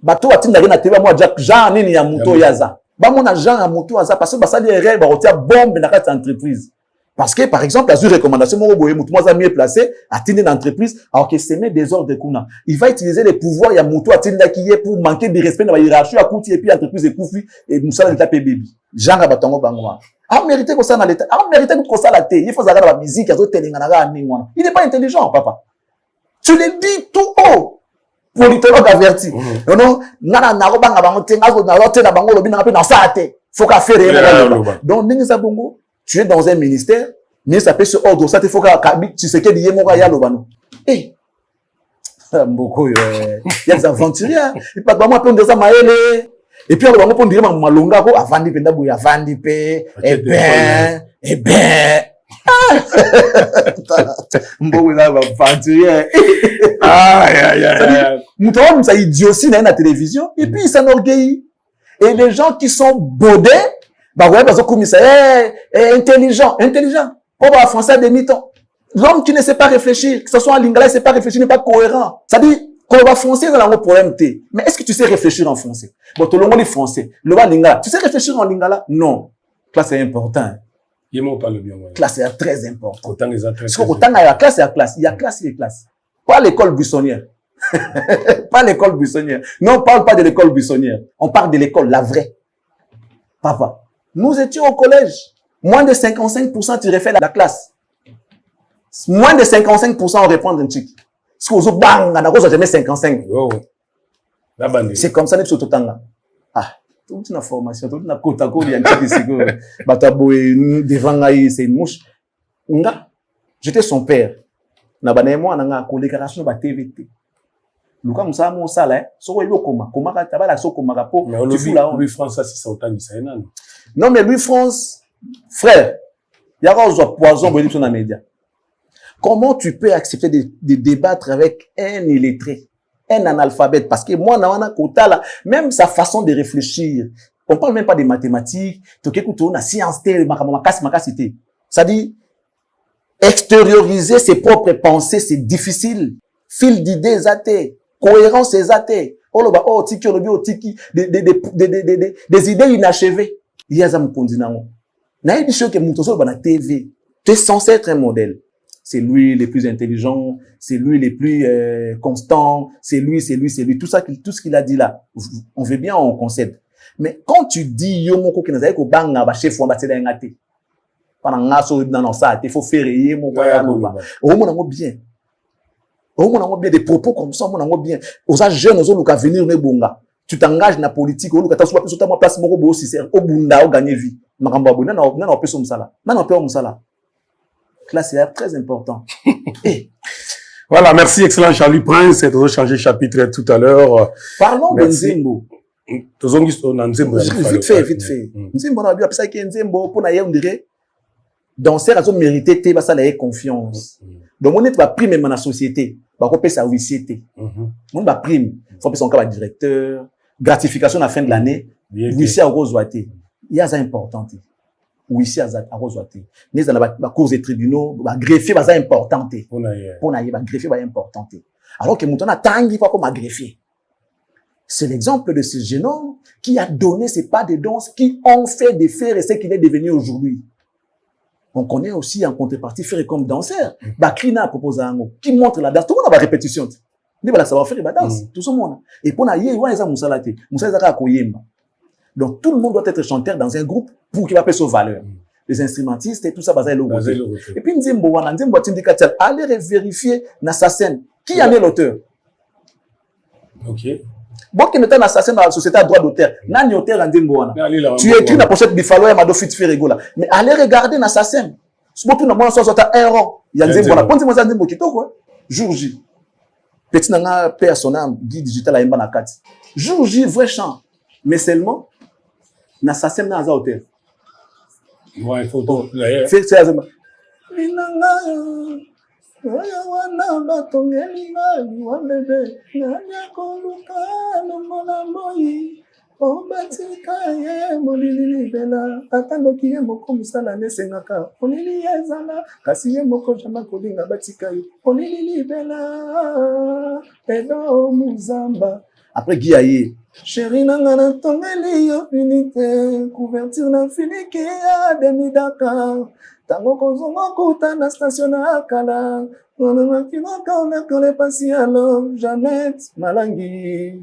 bato atinda na teba moi Jean nini ya muto yaza ba mona Jean ya muto yaza parce que ba sali erreur ba rotia bombe na cette entreprise. Parce que, par exemple, la recommandation, mieux placé, atteindre l'entreprise, alors que c'est des ordres de Kuna. Il va utiliser les pouvoirs, il y a Moutou atteindre qui est pour manquer de respect dans la hiérarchie, à Kouti, et puis l'entreprise est Koufi, et Moussa l'État baby. Jean Rabatango Bangwa. Ah, mérité que ça dans l'État. Ah, mérité que ça la télé. Il faut regarder la musique, il n'est pas intelligent, papa. Tu le dis tout haut. Politologue averti. Non, non, nana narobanga bangote, narote na bango lobi na na saate. Faut qu'à faire. Donc, Ninga Bongo. Tu es dans un ministère, mais ça peut se ordre, ça te faut que tu sais que y a l'obano. Eh, beaucoup, il y a des aventuriers, il pas vraiment prendre ça maëlle. Et puis on va prendre dire malonga ko avandi penda bouya avandi pe, eh ben. Beaucoup là aventurier. Aïe. Nous ça idiotie dans la télévision et puis il s'enorgueillit. Et les gens qui sont bodés bah ouais, parce que ça intelligent. Pour avoir français de mi-temps. L'homme qui ne sait pas réfléchir, que ce soit en lingala, il ne sait pas réfléchir, n'est pas cohérent. Ça dit, quand on va français dans le problème T. Mais est-ce que tu sais réfléchir en français? Bon, tout le monde est français. Le va lingala. Tu sais réfléchir en lingala? Non. Classe c'est important. Il parle bien. Classe c'est très important. Autant les autres. Parce qu'autant il y a classe et classe. Il y a classe et classe. Pas l'école buissonnière. Pas l'école buissonnière. Non, on parle pas de l'école buissonnière. On parle de l'école, la vraie. Papa. Nous étions au collège. Moins de 55%, tu refais la classe. Moins de 55%, on répond un truc. Parce que vous bang, on a jamais 55. C'est comme ça, nous tout là. Ah, toute une formation, toute une côte à côte, il y a un truc ici que, bataboué, devant là, c'est une mouche. J'étais son père. Nabane moi, on a un collaboration de TVT. Luka Moussa mon salaire, so yo koma ka tabala so koma ka po. Louis François si ça autant ça nan. Non mais Louis France frère, il y a un poison dans les médias. Comment tu peux accepter de débattre avec un illettré, un analphabète parce que moi na kota là, même sa façon de réfléchir, on parle même pas de mathématiques, to kekuto na science té makasi. Ça dit extérioriser ses propres pensées, c'est difficile. Fil d'idées athées. Cohérence et athée. Des idées inachevées. Il y a un continent. N'a dit que Moutoso dans la TV. Tu es censé être un modèle. C'est lui le plus intelligent, c'est lui le plus constant, c'est lui. Tout ce qu'il a dit là, on veut bien, on concède. Mais quand tu dis Yomoko qui n'a pas banga ba chef on ba télé ngate. Pendant ngaso dans ça, il faut faire rayer mon voyage. Au moins bien. On a bien des propos comme ça, on a bien. Aux jeunes, aux autres, venir ne bonga. Tu t'engages dans la politique, au cas où tu as place moko bo aussi au bunda, au gagner vie. Makamba bo, non, on peut son sala. Non, on peut son sala. Là, c'est très important. Voilà, merci, excellent Charlie Prince. Tu as changé chapitre tout à l'heure. Parlons de Nzembo. Vite fait. Nzembo, on a vu, après ça, qu'il y a Nzembo, pour naïe, on dirait, dans ces raisons méritées, tu vas ça, la confiance. Donc, on est pas prime dans la société. Bah, on peut ça huissier. On va prime. Faut que son cas directeur. Gratification à la fin de l'année. Huissier à Rosoité. Il y a ça important. Huissier à Rosoité. Mais dans la cour des tribunaux, bah, greffier, bah, ça important. Pour naïe, bah, greffier, bah, important. Alors que Mouton a tangi pas comme greffier. C'est l'exemple de ce jeune homme qui a donné ses pas de danse, qui ont fait des faits et ce qu'il est devenu aujourd'hui. On connaît aussi en contrepartie faire comme danseur. Bakrina propose un mot qui montre la danse. Tout le monde a la répétition. Il va savoir faire la danse. Tout le monde. Et pour naïe, il y a Moussa Laté. Moussa Zaka Koyemba. Donc tout le monde doit être chanteur dans un groupe pour qu'il appelle sa valeur. Les instrumentistes et tout ça, basé l'autre. Et puis Nzembo Tindikatel, allez vérifier dans sa scène. Qui en est l'auteur? Ok. Bon, qui est un assassin dans la société à droit d'auteur. Nani auteur en Nzembo. Tu écris la pochette Bifalo et Mado Fit Ferregola. Mais allez regarder l'assassin. Si vous avez un rang, il y a Nzembo. La ponte de Nzembo qui est quoi? Jour J. Petit nanga père son âme, guide digital à Mbana 4. Jour J, vrai chant. Mais seulement, l'assassin dans la hauteur. Ouais, il faut. Fais ça. wana batongeli ngai wa bebe nanya koluka lomona moi obatika ye molili libela atandoki ye moko mosala nesengaka molili ezala kasi ye moko jama kolinga batika ye molili libela edo muzamba après qui aye chéri nanga natongeli yo unité couverture na finiki ya demidaka tango kozonga kuta na station na kala on pasi alors Jeannette Malangi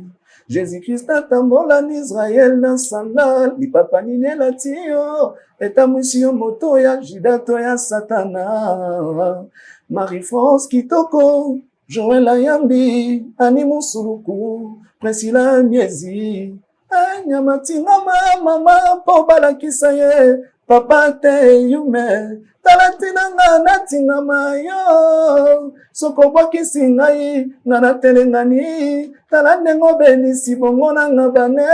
Jésus-Christ atambola n'Israël na sandal lipapa ninela tio etamwisio moto ya jidato ya satana Marie-France Kitoko Joël Ayambi Ani Musuluku Priscilla Miezi Anyamatinga mama po balakisa ye papa te yume talatina nga natinga mayo soko bwakisi ngai nga natelengani tala ndengo benisi bongo na nga bane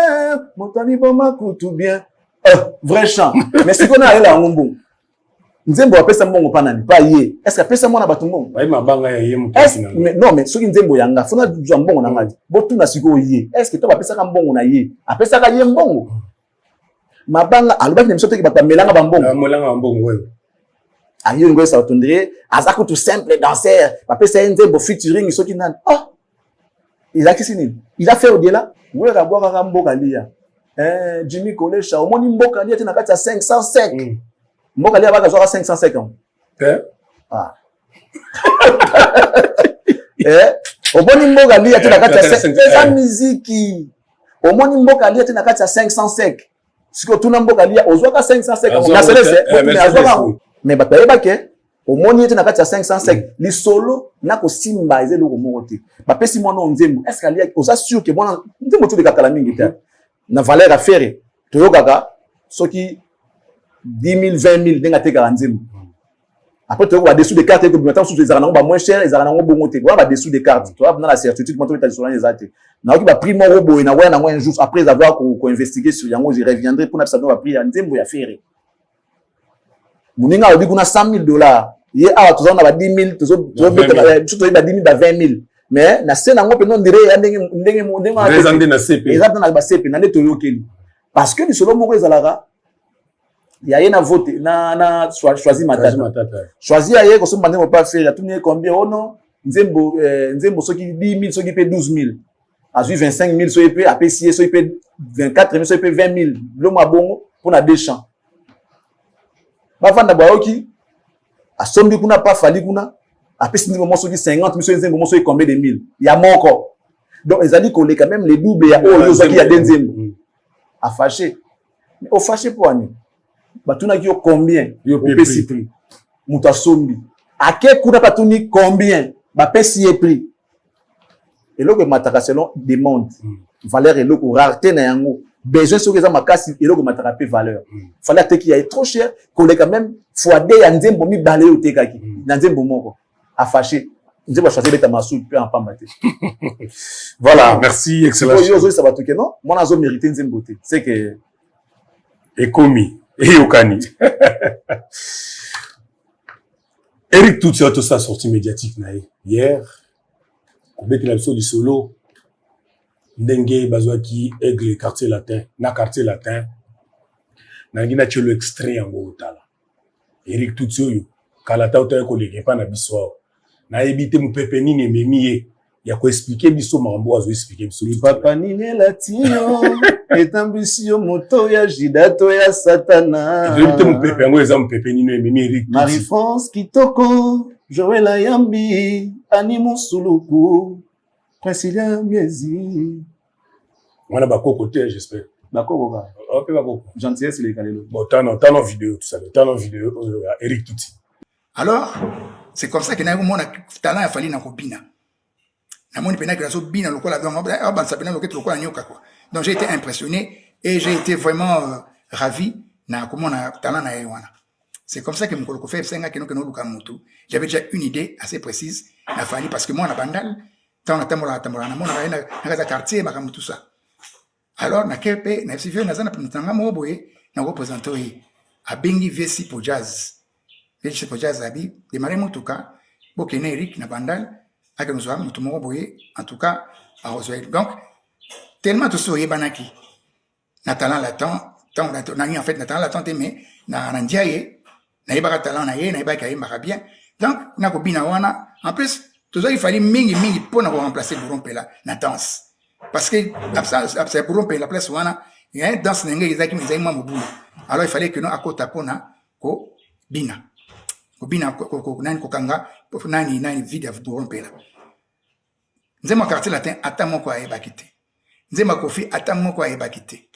moto aliboma kutu bien vrai chant mais sikona alela yango mbongo nzembo apesa mbongo panani pa ye est-ce que apesa mwana bato mbongo bayi mabanga ya ye moto non mais soki nzembo yanga fona jwa mbongo na ngai botuna siko ye est-ce que to bapesa ka mbongo na ye apesa ka ye mbongo mabanga alobaki na misoto ki bato melanga bambongo molanga bambongo wewe ayo ngo ça tondre azako tout simple danser bapesa nzembo featuring soki nani il a kisi nini il a fait au-delà wewe kabwa ka mboka lia Jimmy Kolesha omoni mboka lia tena kati ya 505 mboka lia baka zoka 550 omoni mboka lia tena kati ya 500 muziki omoni mboka lia tena kati ya 505 siko tuna mboka lia ozwaka 505 na selese mais azwaka mais batayebake omoni ete na kati ya 505 lisolo na kosimba ezelo ko monte bapesi mwana nzembo est-ce que alia oza sûr que mwana nzembo to de kakala mingi te na valeur à faire toyokaka soki 10 000 20 000 denga te ka nzembo après toyoko ba dessous des cartes que maintenant sous les arana ba moins cher les arana ngo bongo te ba dessous des cartes toi dans la certitude moi to ta sur les até na oki ba prix mo robo na wana ngo un jour après avoir ko investiguer sur yango je reviendrai pour na ça ba prix ya nzembo ya faire muninga obi kuna $100,000 ye awa tozana ba 10 000 tozo ba 10 000 ba 20 000 mais na sena ngo pe non dire ya ndenge rezande na CP ezata na ba CP na neto yokeli parce que ni solo moko ezalaka ya ye na vote na choisi matata choisi ye ko so mandemo pas faire tout ne combien ono nzembo soki 10 000 soki pe 12 000 azui 25 000 soki pe apesi soki pe 24 000 soki pe 20 000 lo mabongo pour na deux champs bavanda baoki asombi kuna pa fali kuna apesi ndimo moso ki 50 000 nzembo moso combien de mille ya moko donc ezali collé quand même les doubles ya oyo zoki ya denzembo a fâché mais au fâché pour ani batuna ki yo combien yo pesi prix muta sombi ake kuna patuni combien ba pesi ye prix eloko mataka selon demande valeur eloko rareté na yango besoin sur les amakasi eloko mataka pe valeur fallait te qui est trop cher collé quand même fois deux ya nzembo mi balé o tekaki na nzembo moko a fâché nzembo choisir beta masu pe en pambate voilà merci excellent yo ça va toquer non moi nazo mériter nzembo te c'est que ekomi eyokani Eric tout ça sortie médiatique na hier kobeki la biso du solo ndenge bazwaki aigle quartier latin na quartier latin nangi na chelo extrait yango otala Eric tout oyo kala ta otaye kolege pa na biso na ebite mupepe nini ememi ye ya ko expliquer biso mambo azo expliquer biso papa nini latino etambisio moto ya jidato ya satana ebite mupepe yango eza mupepe nini ememi Eric Marie-France Kitoko Joël Ayambi Ani Musuluku Priscilla Miezi wana bakoko te j'espère bakoko ba ope bakoko gentillesse les kalelo bon tano vidéo tout ça tano vidéo Eric Touti alors c'est comme ça que na mon talent a fallu na kobina na moni pena que la so bina lokola donc ba sa pena lokola lokola nyoka quoi donc j'ai été impressionné et j'ai été vraiment ravi na comment na talent na yewana c'est comme ça que mon koloko fait senga que no luka mutu j'avais déjà une idée assez précise na fali parce que moi na bandal tant na tamola na mona na na quartier makamu tout ça alors na kepe na fsivio na zana pintanga moboye na représenter a bengi vesi pour jazz abi démarrer motuka bokene Eric na bandal aka nous avons tout monde boyer en tout cas à Rosoel. Donc tellement tout soyez banaki na talent latent tant en fait na talent latent mais na ndiaye na yeba talent na ye na yeba kaye bien. Donc na ko bina wana en plus tout ça il fallait mingi pour na remplacer Bourron Pela na danse parce que après Bourron Pela place wana il y a une danse n'engage ezaki mais ezaki mobulu. Alors il fallait que nous à kota pona ko bina ko nani ko kanga pour nani vide avec Bourron Pela. Nzema quartier latin ata moko ayeba kité. Nzema kofi ata moko ayeba kité.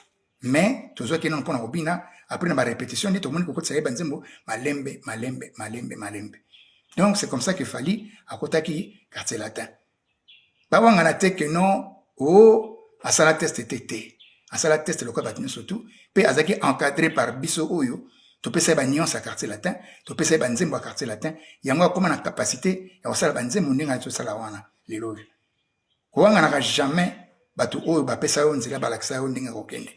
Mais toujours que non pona ko bina après na répétition dit tout le monde ko tsayeba nzembo malembe. Donc c'est comme ça qu'il fallait à kota ki quartier latin. Ba wanga na te que non à sala test tété. À sala test le quoi batinu surtout pe azaki encadré par biso oyo to pesa ba nuance à quartier latin to pesa ba nzembo à quartier latin yango comme na capacité ya sala ba nzembo ndinga to sala wana lelo ko wanga na jamais batu oyo ba pesa yo nzela ba lakisa yo ndinga ko kende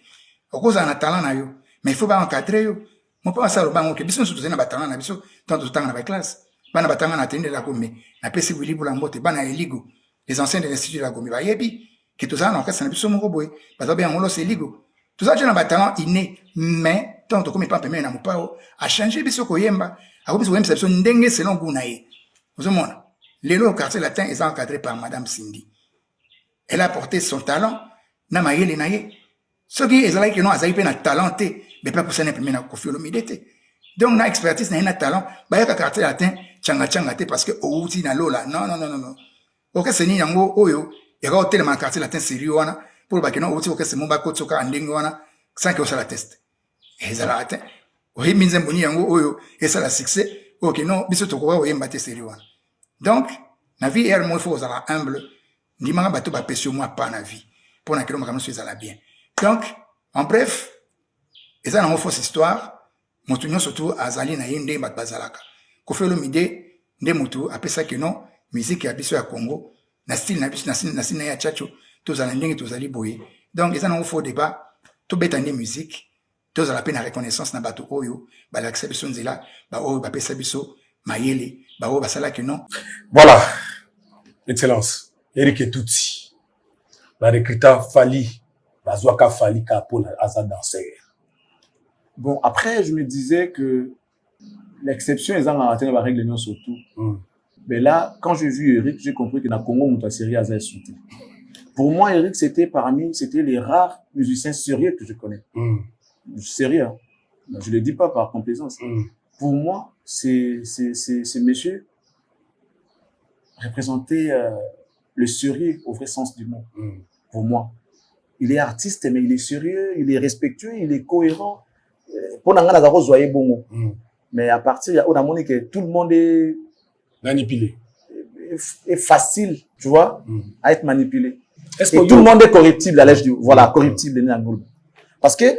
okoza na talent na yo mais il faut ba encadrer yo mo pa sala bango ke biso surtout na ba talent na biso tant tanga na ba classe bana batanga na tende la komé na pesi wili bula mbote bana eligo les anciens de l'institut de la Gombe ba yebi que tout ça na okasa na biso moko boy bazo bien ngolo c'est ligo tout ça na batalent inné mais tant comme pas permet na mopao a changer biso ko yemba a biso wemba biso ndenge selon guna ye vous voyez lelo au quartier latin est encadré par madame Cindy. Elle a porté son talent na mayele na ye ce qui est là que non azali pe na talenté mais pas pour ça na premier na Koffi Olomide. Donc na expertise na talent ba ya quartier latin changa te parce que outi na lola non ok c'est ni yango oyo et quand on est quartier latin sérieux wana pour ba keno outi ok c'est mon ba kotsoka andenge wana sans que ça la teste et ça la atteint oui minze mboni yango oyo et ça la succès ok non biso to ko yemba te sérieux wana donc na vie elle moi faut ça humble ni manga bato ba pesio moi pas na vie pour na kilo makamo ça la bien donc en bref et ça na fausse histoire motu nyo surtout azali na yende bat bazalaka Koffi Olomide nde motu apesa que non musique ya biso ya Congo na style na biso na style ya chacho tous à ndenge tous ali boye donc ça na faux débat tout betande musique tous à la peine reconnaissance na bato oyo ba l'accès biso nzela ba oyo ba pesa biso mayele ba oyo ba sala que non. Voilà, excellence Eric Etouti la recruta Fali bazwaka Fali ka pour asa danseur. Bon, après, je me disais que l'exception est en atteint la règle surtout. Mais là, quand j'ai vu Eric, j'ai compris que dans le Congo, on a série à sauté. Pour moi, Eric, c'était les rares musiciens sérieux que je connais. Sérieux, hein? Je ne le dis pas par complaisance. Pour moi, ces messieurs représentaient le sérieux au vrai sens du mot. Pour moi. Il est artiste, mais il est sérieux, il est respectueux, il est cohérent. Pour nous, mais à partir on a montré que tout le monde est manipulé, est facile, tu vois, à être manipulé. Et tout le monde est corruptible à l'âge du voilà corruptible parce que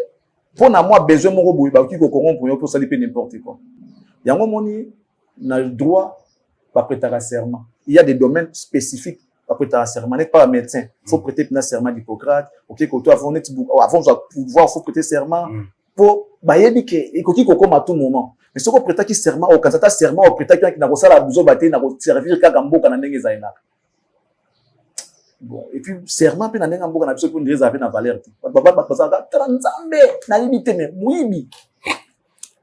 pour moi besoin mon robot qui corrompre pour ça peut n'importe quoi. Il y a un moment on a le droit pas prêter un serment. Il y a des domaines spécifiques pas prêter un serment. N'est pas un médecin, faut prêter un serment d'Hippocrate. OK, quand toi avant pouvoir faut prêter serment. Pour bayebi ke ekoki kokoma à tout moment mais ce qu'on prêta qui serment au candidat serment au prêta qui na ko sala buzo baté na ko servir ka gamboka na ndenge zaina bon et puis serment pe na ndenge mboka na biso pour ndeza pe na valeur baba bazaka tranzambe na limité mais muibi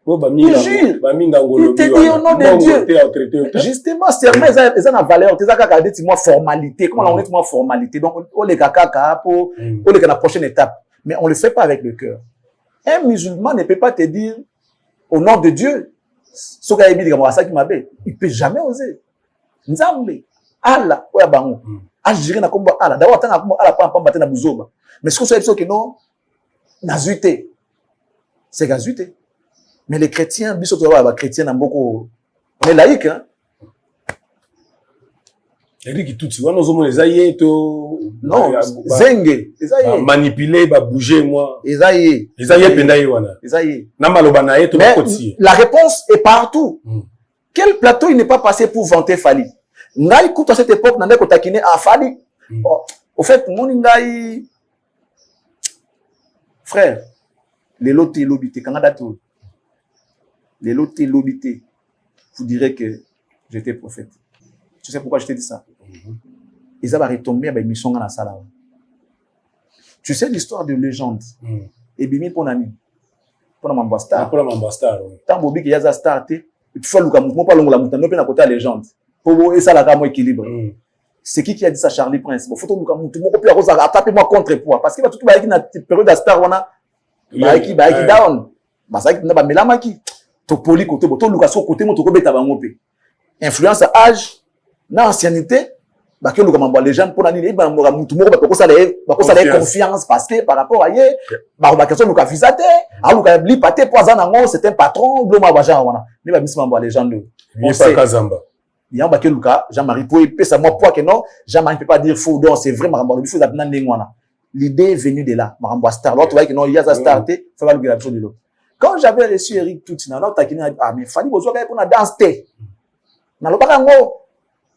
oh ba minga ngolo te dit au nom de Dieu justement serment ça na valeur te zaka ka dit moi formalité comment on dit moi formalité donc on les kaka pour on les na prochaine étape mais on le fait pas avec le cœur. Un musulman ne peut pas te dire au nom de Dieu ce qu'il a dit comme ça qui m'a fait. Il peut jamais oser. Nzambe, Allah, oya bango. Agir na komba Allah. D'abord tanga komba Allah pas battre na buzoba. Mais ce qu'on sait c'est que non nazuité. C'est gazuité. Mais les chrétiens, biso to ba chrétiens na mboko. On est laïque hein. Eric Etouti wana ozomo ezaye to non zenge ezaye manipuler ba bouger moi ezaye penda ye wana ezaye na maloba na ye to ba koti. La réponse est partout. Quel plateau il n'est pas passé pour vanter Fali? Ngai écoute à cette époque nande ko takine à Fali. Au fait mon ngai frère les lotés lobité Canada tout les lotés lobité vous direz que j'étais prophète. Tu sais pourquoi je te dis ça? Ils avaient retombé à l'émission dans la salle. Tu sais l'histoire de légende. Et bimi pour nani. Pour Mamba Star. Pour la Mamba Star. Tant bobi qu'il y a za star té. Il faut le camoufler pas longue la montagne. Non plus à côté la légende. Pour et ça la gamme équilibre. C'est qui a dit ça? Charlie Prince. Bon, faut tout le monde tout le monde attaquer moi contre poids parce que tout va qui na période de star wana. Qui down. Bah ça qui na ba melama qui. To poli côté bo to lukaso côté mo to ko beta bango pe. Influence âge, na ancienneté. Bah que le comment les gens pour l'année bah moi tout le monde bah ça la confiance parce que par rapport à hier bah on question le visate ah le bli paté poison nango c'est un patron de ma baja wana ne ba misma les gens de on sait Kazamba il y a bah que Lucas Jean-Marie pour ça moi poids que non Jean-Marie peut pas dire faux donc c'est vrai Marambo il faut d'abna ngwana l'idée est venue de là Marambo star l'autre voyez que non il y a ça starté faut pas le de l'autre quand j'avais reçu Eric Toutina non taquiner ah mais fallait besoin pour la danse té na lo ba ngo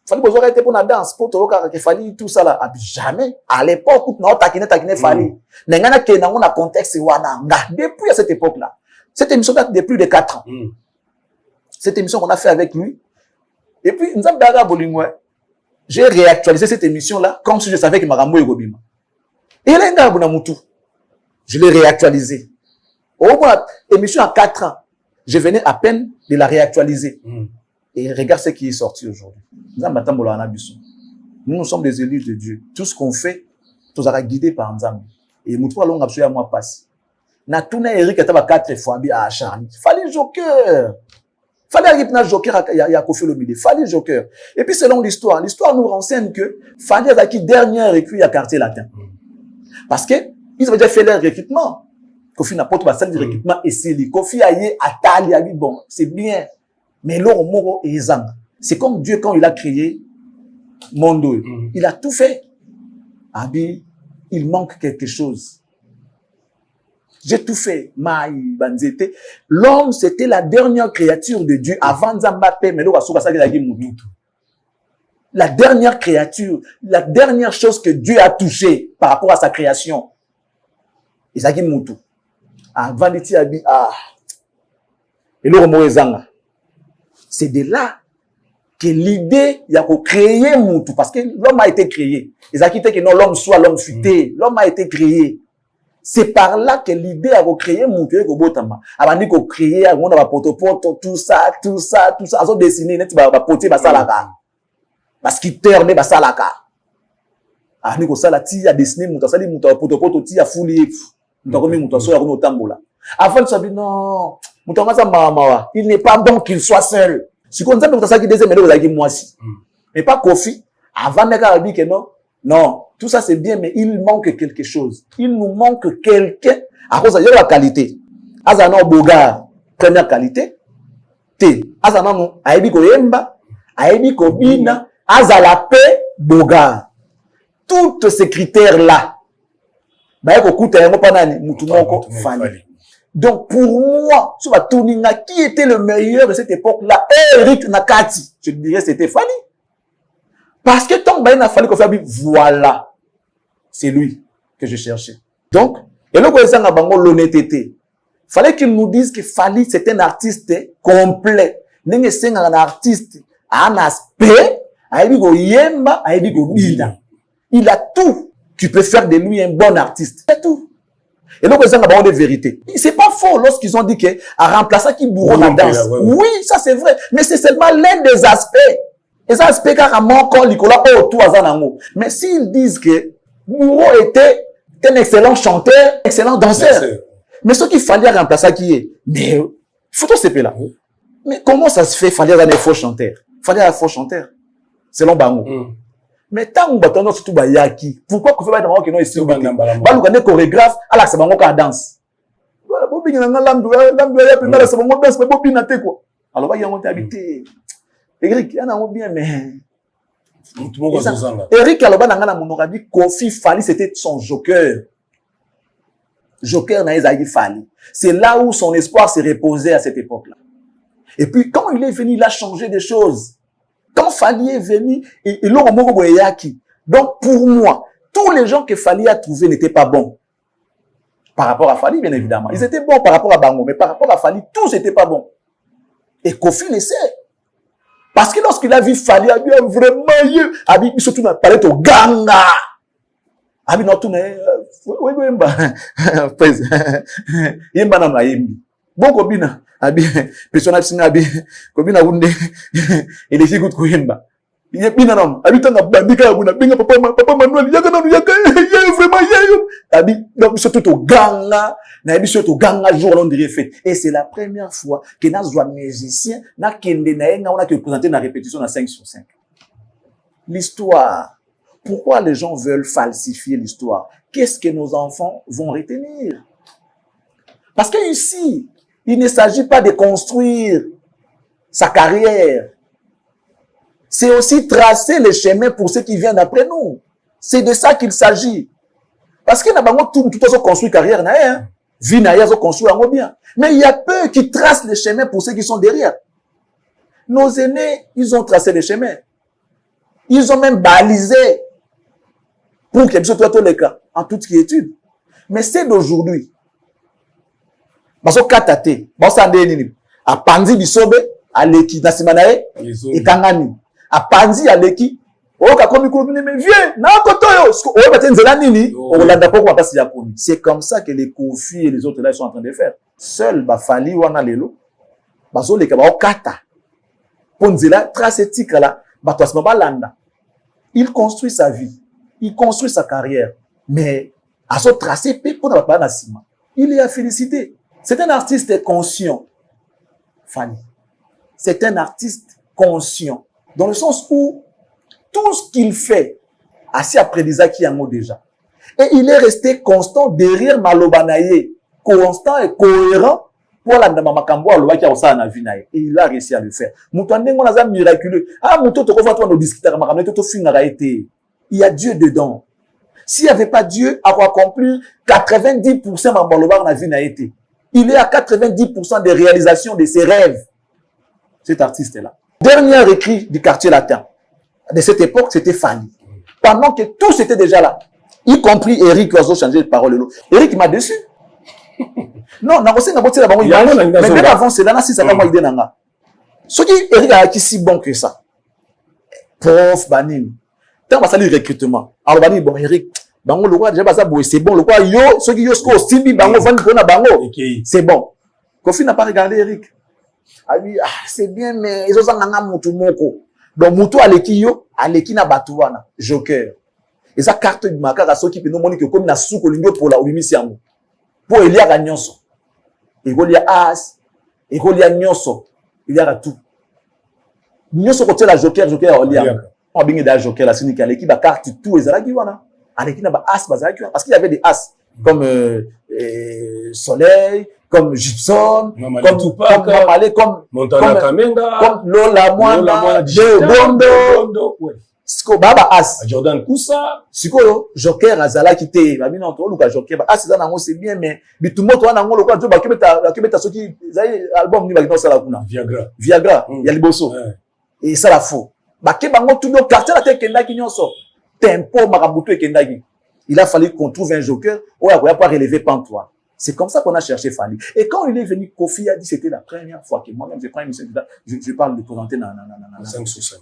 fallait besoin arrêter pour la danse pour toi qu'il fallait tout ça là jamais à l'époque où on taquiner fallait n'engana que dans un contexte wana depuis à cette époque là cette émission date de plus de 4 ans cette émission qu'on a fait avec lui et puis nous avons bolingwe j'ai réactualisé cette émission là comme si je savais que Marambo est Gobima et là nga buna mutu je l'ai réactualisé au moins émission à 4 ans je venais à peine de la réactualiser. Et regarde ce qui est sorti aujourd'hui. Nous sommes des élus de Dieu. Tout ce qu'on fait, tout sera guidé par Nzambe. Et nous trois longs absolument moi passe. Na tourné Eric était 4 fois à Charlie. Fallait joker. Fallait arriver na joker il y a Kofi Olomide. Fallait joker. Et puis selon l'histoire nous renseigne que fallait avec dernier recrue à quartier latin. Parce que ils avaient déjà fait leur recrutement. Kofi n'a pas tout ça du recrutement et c'est lui. Kofi a yé Atali a dit bon, c'est bien. Mais l'or moro et zang. C'est comme Dieu quand il a créé Mondo. Il a tout fait. Abi, il manque quelque chose. J'ai tout fait. Maï, Banzete. L'homme, c'était la dernière créature de Dieu avant Nzambape, mais l'or a la dernière créature, la dernière chose que Dieu a touchée par rapport à sa création. Isaki Moutou. Avant d'être Abi, et l'or moro et zang. C'est de là que l'idée il y a créer Moutou parce que l'homme a été créé. Ils ont quitté que non l'homme soit l'homme futé. L'homme a été créé. C'est par là que l'idée a créé Moutou et Gobotama. Avant de créer, on a potopoto tout ça. Ils ont dessiné net ba poté ba salaka. Parce qu'il terme ba salaka. Ah ni ko sala ti a dessiné Moutou sali Moutou potopoto ti a fouli. Moutou comme Moutou so ya ko tambola. Avant de savoir non il n'est pas bon qu'il soit seul. Si on sait que ça qui deuxième moi aussi. Mais pas Kofi. Avant de dire que non, tout ça c'est bien, mais il manque quelque chose. Il nous manque quelqu'un à cause de la qualité. Azana Boga, première qualité. T. Azana no aibi ko yemba, aibi ko bina, azala paix Boga. Tous ces critères là. Ba ko kuta yango panani mutu moko fali. Donc, pour moi, sur la Tourninga, qui était le meilleur de cette époque-là? Eric Nakati. Je dirais c'était Fali. Parce que tant qu'il a fallu qu'on fasse, voilà. C'est lui que je cherchais. Donc, et là, quand on a l'honnêteté, fallait qu'il nous dise que Fali, c'est un artiste complet. N'est-ce pas un artiste, un aspect, il a tout. Tu peux faire de lui un bon artiste. C'est tout. Et donc, ils ont des vérités. C'est pas faux lorsqu'ils ont dit que, à remplacer qui bourreau la danse. Oui, ça c'est vrai. Mais c'est seulement l'un des aspects. Les aspects carrément quand Nicolas tout azanango. Mais s'ils disent que Bourreau était un excellent chanteur, excellent danseur. Mais ce qu'il fallait remplacer qui est, mais, photo CP là. Mais comment ça se fait, fallait un faux chanteur? Fallait un faux chanteur. Selon Bango. Mais tant que tu as surtout Bayaki, pourquoi tu fais pas de non ici? Balou des chorégraphes, alors c'est bango qui danse. Voilà, Bobby n'a l'âme c'est bango danse, mais Bobby n'a quoi. Alors va y avoir habité. Eric, il y en a bien, mais. Eric Aloba n'a pas monorabi, Kofi Fali, c'était son joker. Joker n'a pas Fali. C'est là où son espoir s'est reposé à cette époque-là. Et puis, quand il est venu, il a changé des choses. Quand Fali est venu, il l'a remonté. Donc, pour moi, tous les gens que Fali a trouvés n'étaient pas bons. Par rapport à Fali, bien évidemment. Ils étaient bons par rapport à Bango, mais par rapport à Fali, tous n'étaient pas bons. Et Kofi le sait. Parce que lorsqu'il a vu Fali, il a dit vraiment, il surtout dans parler de Ganga. Il non tout yemba na mayembi. Bon kobina, abi persona singa abi kobina wunde il est good kuyemba. Yebina nam, abi tanga bandika abuna binga papa Manuel yaka vraiment yeyo. Abi donc surtout to Ganga, na abi surtout Ganga jour on dirait fête. Et c'est la première fois que na zoa musicien na kende na nga on a que présenter la répétition à 5 sur 5. L'histoire. Pourquoi les gens veulent falsifier l'histoire? Qu'est-ce que nos enfants vont retenir? Parce que ici, il ne s'agit pas de construire sa carrière. C'est aussi tracer le chemin pour ceux qui viennent après nous. C'est de ça qu'il s'agit. Parce que tout construit carrière, vie n'a construit bien. Mais il y a peu qui tracent le chemin pour ceux qui sont derrière. Nos aînés, ils ont tracé le chemin. Ils ont même balisé pour qu'il y ait tous les cas, en toute quiétude. Mais c'est d'aujourd'hui. Parce que katate, parce que a pandi bisobe, a leki, nasimanae, et kangani. A pandi a leki, oh, kakomi koumi, mais viens, na kotoyo, oh, baten zelanini, oh, landa poko ma pasi yakoumi. C'est comme ça que les Kofi et les autres là, ils sont en train de faire. Seul, Fali, wana lelo, baso leka, ba okata. Ponzela, trace éthique là, batosma landa. Il construit sa vie. Il construit sa carrière. Mais, à son tracé, il est à féliciter. C'est un artiste conscient. Fanny. C'est un artiste conscient. Dans le sens où, tout ce qu'il fait, assez après Isaki Yango déjà. Et il est resté constant derrière Malobanaye. Constant et cohérent. Pour la dame Makambo, et il a réussi à le faire. Moutouane, on a miraculeux. Ah, Moutou, tu discuter il y a Dieu dedans. S'il n'y avait pas Dieu, à accomplir 90% de Malobar na vie n'a été. Il est à 90% des réalisations de ses rêves. Cet artiste-là. Dernier écrit du quartier latin. De cette époque, c'était Fali. Pendant que tous étaient déjà là. Y compris Eric qui a changé de parole. Eric m'a déçu. Non, mais même avant cela, si ça n'a pas idée nanga. Ce qui Eric a acquis si bon que ça. Prof Banin. Tant que ça le recrutement. Alors Banin bon Eric, bango le roi déjà ça c'est bon le roi yo ceux qui yo score Simbi bango van pour na bango. C'est bon. Kofi n'a pas regardé Eric. Ah oui, c'est bien mais ils ont nganga mutu moko. Donc mutu aleki yo, aleki na batuana, Joker. Et ça carte du makara ceux qui peut nous montrer que comme na souko lingo pour la olimisi yango. Pour il y a nyonso. Il y a as, il y a nyonso, il y a tout. Nyonso côté la Joker il y a. On a bien des Joker la sinika l'équipe a carte tout ezalaki wana. Avec na ba as bazaki parce qu'il y avait des as comme Soleil, comme Gibson, comme Tupac, comme Montana Kamenga, comme Lola Mwana, Bondo. Siko baba as Jordan Kousa siko Joker azala kité ba bino to luka Joker ba as za nango c'est bien mais bitumo to nango lokwa to ba kebeta soki zai album ni ba kino sala kuna Viagra ya liboso et ça la faux ba ke bango tout no quartier la te kenda kinyonso tempo makabuto ekendaki il a fallu qu'on trouve un Joker ou ya pas relever pantois. C'est comme ça qu'on a cherché Fali. Et quand il est venu, Kofi a dit c'était la première fois que moi-même je prends une émission je parle de présenter dans 5 sur 5.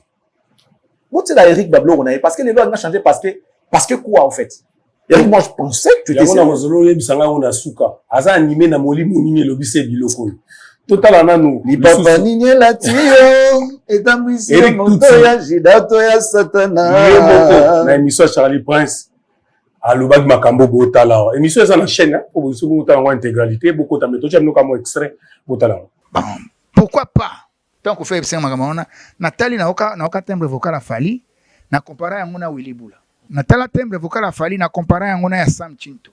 Moi, c'est la Eric Bablo, on avait, parce que les lois ont changé parce que quoi, en fait? Eric, moi, je pensais que tu étais sérieux. On a souka. Aza animé na moli mounine lobise biloko. Total ananu. Ni papa ninye la tio. Et tamwisi montoya jidatoya satana. Na émission Charlie Prince. À l'obag makambo botala. Émission ça na chaîne, hein. Pour vous montrer en intégralité. Beaucoup de méthodes. J'aime nous comme extrait botala. Bon, pourquoi pas? Tant qu'on fait epseng makamona Nathalie na oka timbre vocal à Fali na comparer yango na Willy Bula Natala timbre vocal à Fali na comparer yango na ya Sam Chinto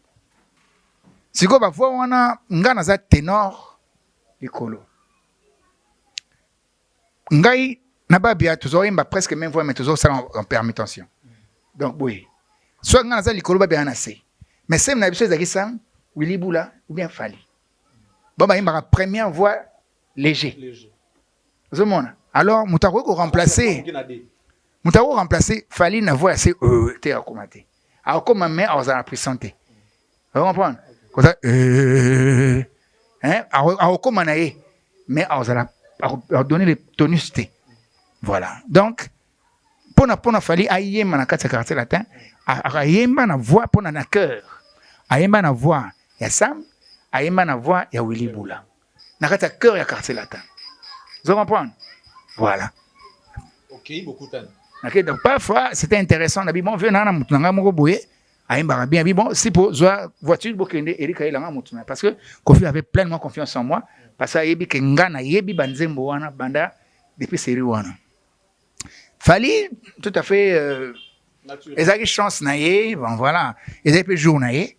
siko ba voix wana ngana za ténor likolo ngai na babia toujours imba presque même voix mais toujours ça en permutation donc oui soit ngana za likolo babia na C mais c'est na biso ezaki Sam Willy Bula ou bien Fali bon ba imba première voix léger. Alors, Moutaro remplacer Fali na voix assez t'es à commenter. Alors comme ma mère a présenté. Vous comprenez? Comme ça hein, alors comme naé mais a donner les tonicité. Voilà. Donc, pour na fali ayemba na kati ya quartier latin, ayemba na voix pour na cœur. Ayemba na voix ya Sam, ayemba na voix ya Willy Bula. Na kati ya cœur ya quartier latin. Vous comprenez? Voilà. Ok, beaucoup de temps. Okay, donc parfois, c'était intéressant. Bon, venant na moko boye, ayemba bien. Bon, si pour voiture bokende Erika ilanga mutuna parce que Kofi avait pleinement confiance en moi parce que yebi ke ngana yebi banzembo wana banda depuis série wana. Fali tout à fait ezaki chance na ye, bon voilà, ezaki pe jour na ye,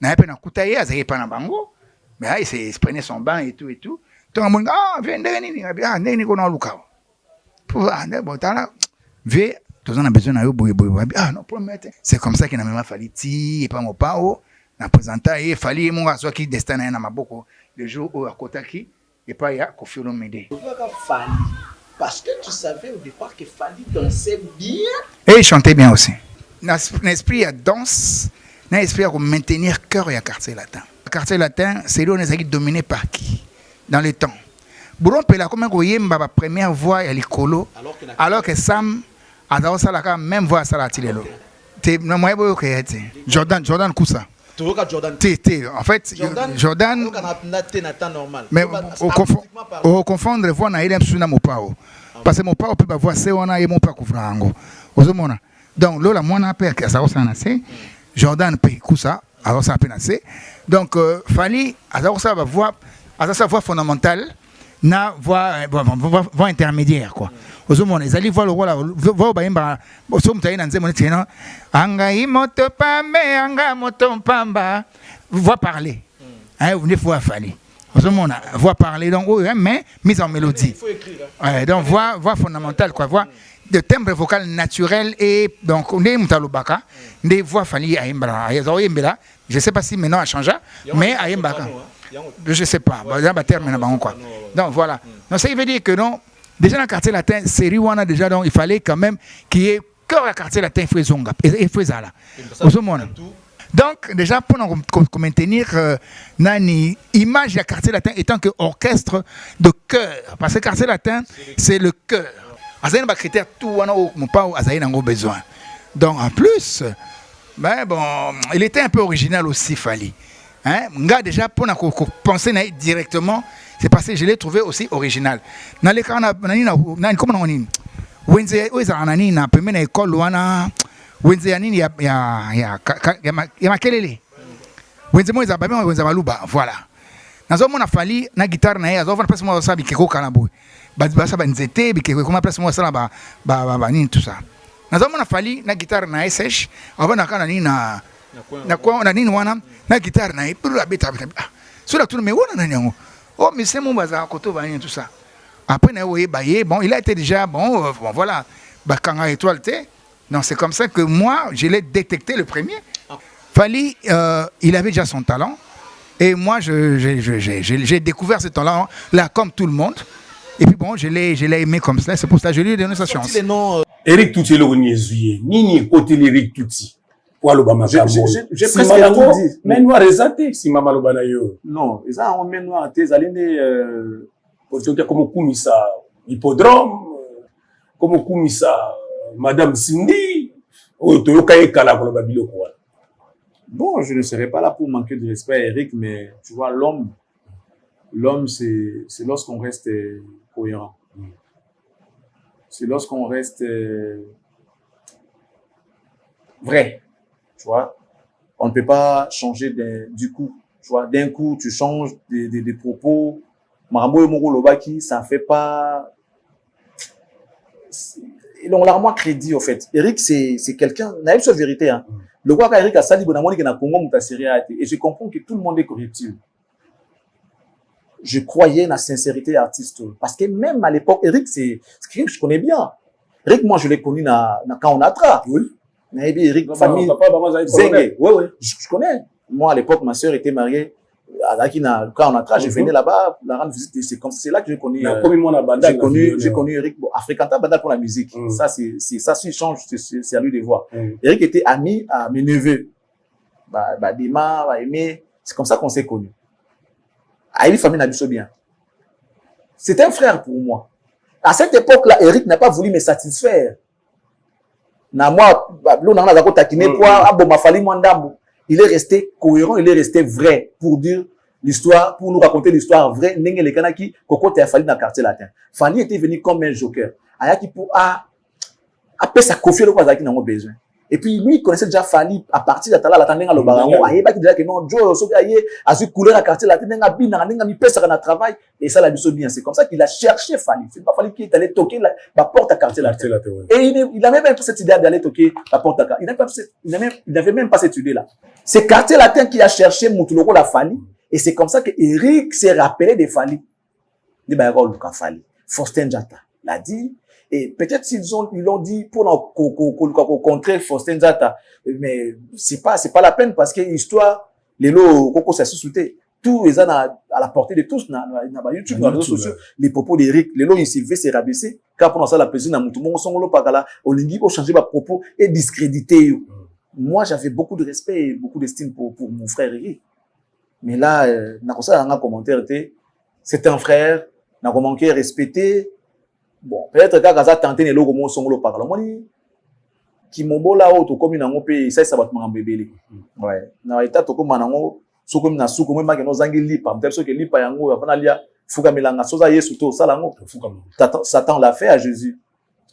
na pe na kutaye azaki pa na bango, mais il se prenait son bain et tout et tout. Tout le monde viens nini, nini kona lukao. Pour bon tala ve tous on a besoin na yo boye non promettre. C'est comme ça qu'il n'a même fallu ti et pas mon pao na présenter et fali mon aso qui destin na maboko le jour où à Kotaki et pas ya Kofi Olomide. Parce que tu savais au départ que Fali dansait bien. Et il chantait bien aussi. L'esprit à danse, l'esprit à maintenir cœur et à quartier latin. Le quartier latin, c'est là où on est dominé par qui? Dans le temps. Boulon Pela, comme la première voix à l'icolo, alors que Sam a dans la même voix à la tilelo. Jordan Koussa. En fait, Jordan. Mais au confondre voix na ile msuna mopao. Parce que mopao peut voir c'est on a et mon pas couvrango. Ozomona. Donc là moi na père que ça resana c'est Jordan pe Koussa, alors ça peine assez. Donc Fali alors ça va voir à sa voix fondamentale na voix intermédiaire quoi. Ozomona ils allaient voir le rôle voix baimba somtaye na nzemo tena anga imoto pambe anga moto pamba voix parler. Hein vous venez voir Fali. Voix parler donc mais mise en mélodie. Il faut écrire. Donc voix fondamentale quoi, voix de timbre vocal naturel et donc on est mutalobaka, des voix Fali à Imbra. Je sais pas si maintenant a changé mais à Imbaka. Je sais pas, quoi. Donc voilà. Donc ça veut dire que non, déjà dans le quartier latin, série wana déjà donc il fallait quand même qu'il y ait cœur à quartier latin il faut ça là. Donc déjà pour maintenir nani image du quartier latin étant que orchestre de cœur parce que quartier latin c'est le cœur. Azaïna ba critère tout wana mon pas azaïna ngo besoin. Donc en plus ben bon, il était un peu original aussi Fali. Hein, nga déjà pour penser directement, c'est parce que je l'ai trouvé aussi original. Dans les cas na comment on dit Wenze oza nani na pemena école wana Wenze nini ya makelele. Wenze moza ba wenze baluba voilà. Nazo mona Fali na guitare na ye azo place moi ça bikeko kanabo. Ba ça ba nzete bikeko comment place moi ça ba nini tout ça. Nazo mona Fali na guitare na sèche avant na kana nini na kwa na nini wana na guitare na pour la beta sur la tourne mais wana na nyango. Oh mais c'est mon bazar koto ba nini tout ça. Après na oye baye bon il a été déjà bon voilà ba kanga étoile té. Non, c'est comme ça que moi je l'ai détecté le premier. Fali il avait déjà son talent et moi j'ai découvert ce talent là comme tout le monde et puis bon je l'ai aimé comme ça, c'est pour ça que je lui ai donné sa chance. Eric Touti le reniezuye nini côté Eric Touti pour le bama j'ai presque tout dit mais noir resate si mama lo bana yo non ça on met noir tes aline pour que comme kumisa hippodrome comme kumisa madame Cindy o to kay kala ko babilo ko. Bon, je ne serai pas là pour manquer de respect à Eric, mais tu vois, l'homme, c'est lorsqu'on reste cohérent. C'est lorsqu'on reste vrai, tu vois. On ne peut pas changer du coup, tu vois. D'un coup, tu changes des propos. Marambo et Moro Lobaki, ça ne fait pas... Ils ont largement crédit, au fait. Eric, c'est quelqu'un, naïf sur vérité, hein. Le roi Eric a sali bonamoni que na Congo et je comprends que tout le monde est corruptible. Je croyais na sincérité artiste parce que même à l'époque Eric c'est quelqu'un que je connais bien. Eric moi je l'ai connu na Kaonatra. Oui. Na Eric famille Zenge. Oui. Je connais. Moi à l'époque ma sœur était mariée à Kaonatra, je venais là-bas la rendre visite, c'est là que j'ai connu j'ai connu Eric Africanta Banda pour la musique. Ça c'est ça s'il change c'est à lui de voir. Eric était ami à mes neveux. Dima, Aimé, c'est comme ça qu'on s'est connus. Aïe famille Nabiso bien. C'est un frère pour moi. À cette époque-là, Eric n'a pas voulu me satisfaire. Na moi, il est resté cohérent, il est resté vrai pour dire l'histoire, pour nous raconter l'histoire vraie. Nenge le kanaki, Koko te a fallu dans le quartier latin. Fali était venu comme un joker. Ayaki pour appeler sa confiance le quoi qui n'a pas besoin. Et puis lui il connaissait déjà Fali à partir de là la tendance le barango. Aye ba qui déjà que non Joe so aye a su couleur à quartier latin nga bina nga mi pesa na travail et ça la biso bien. C'est comme ça qu'il a cherché Fali. C'est pas Fali qui est allé toquer la porte à quartier latin. Et il a même pas cette idée d'aller toquer la porte à quartier. Il n'avait même pas cette idée là. C'est quartier latin qui a cherché Moutuloko la Fali. Et c'est comme ça que Eric s'est rappelé de Fali. Il va y avoir Luka Fali. Faustin Diatta l'a dit. Et peut-être ils l'ont dit pour contrer Faustin Diatta. Mais c'est pas la peine parce que l'histoire, les lots, Coco s'est sous-souté. Tout est à la portée de tous, dans YouTube, dans les réseaux sociaux. Les propos d'Eric, les lots, il s'est rabaissé. Car pendant ça, la présidente, Moutoumon, son lolo, pagala, Olingi, ont changé ma propos et discrédité. Moi, j'avais beaucoup de respect et beaucoup d'estime pour mon frère Eric. Mais là, n'a pas commentaire, c'est un frère, n'a pas manqué respecté. Bon, peut-être que Gaza tenté les logos son lo par là. Qui m'ont là auto comme une angopé, ça va te m'embébé. Ouais. Na état to comme manango, so comme na sou comme ma que nos angi lipa, peut-être que lipa yango, apana lia, fuka milanga, soza yesu to salango. Satan l'a fait à Jésus.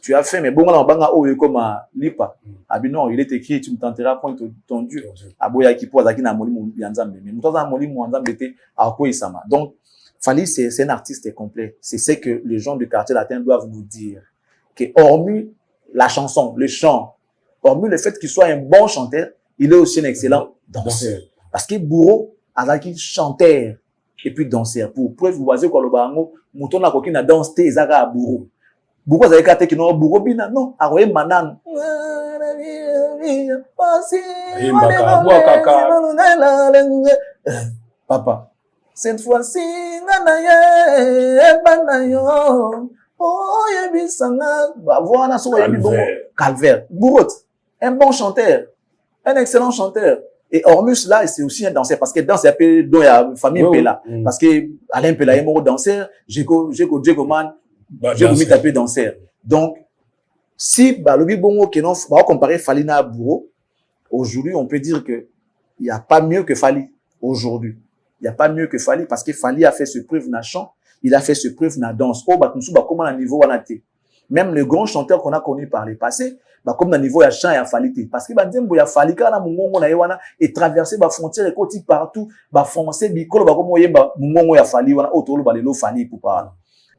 Tu as fait, mais bon, on banga o comme lipa. Abino, il est écrit, tu me tenteras point ton Dieu. Aboya qui pose aki na moli mu yanzambe. Mais nous avons moli mu yanzambe te a quoi isama. Donc Fali, c'est un artiste complet. C'est ce que les gens du quartier latin doivent nous dire. Que hormis la chanson, le chant, hormis le fait qu'il soit un bon chanteur, il est aussi un excellent danseur. Parce que Bourreau a qui chanteur et puis danseur. Pour preuve, vous voyez quoi le barango, mouton la coquine a dansé et zaga à Bourreau. Bourreau vous avez qu'à qui non Bourreau bina non, à royer manan. Papa. Cette fois-ci, Calvaire. Bourreau, un bon chanteur, un excellent chanteur. Et Ormus, là, c'est aussi un danseur, parce que dans la famille Pella. Parce que Alain Pella est mort danseur, Djeko Man, Djeko mis tapé danseur. Donc, si, le Bibongo, qui non, va comparer Falina à Bourreau, aujourd'hui, on peut dire que il n'y a pas mieux que Fali, aujourd'hui. Il n'y a pas mieux que Fali parce que Fali a fait ses preuves dans le chant, il a fait ses preuves dans la danse. Oh, comment à niveau on a été. Même les grands chanteurs qu'on a connus par le passé, comme dans le niveau il y a chant et à Fali. Parce que il y a Fali quand on a et traversé la frontière et côté partout, français, bicolo, comme il y a Fali, on a autour de Fali pour parler.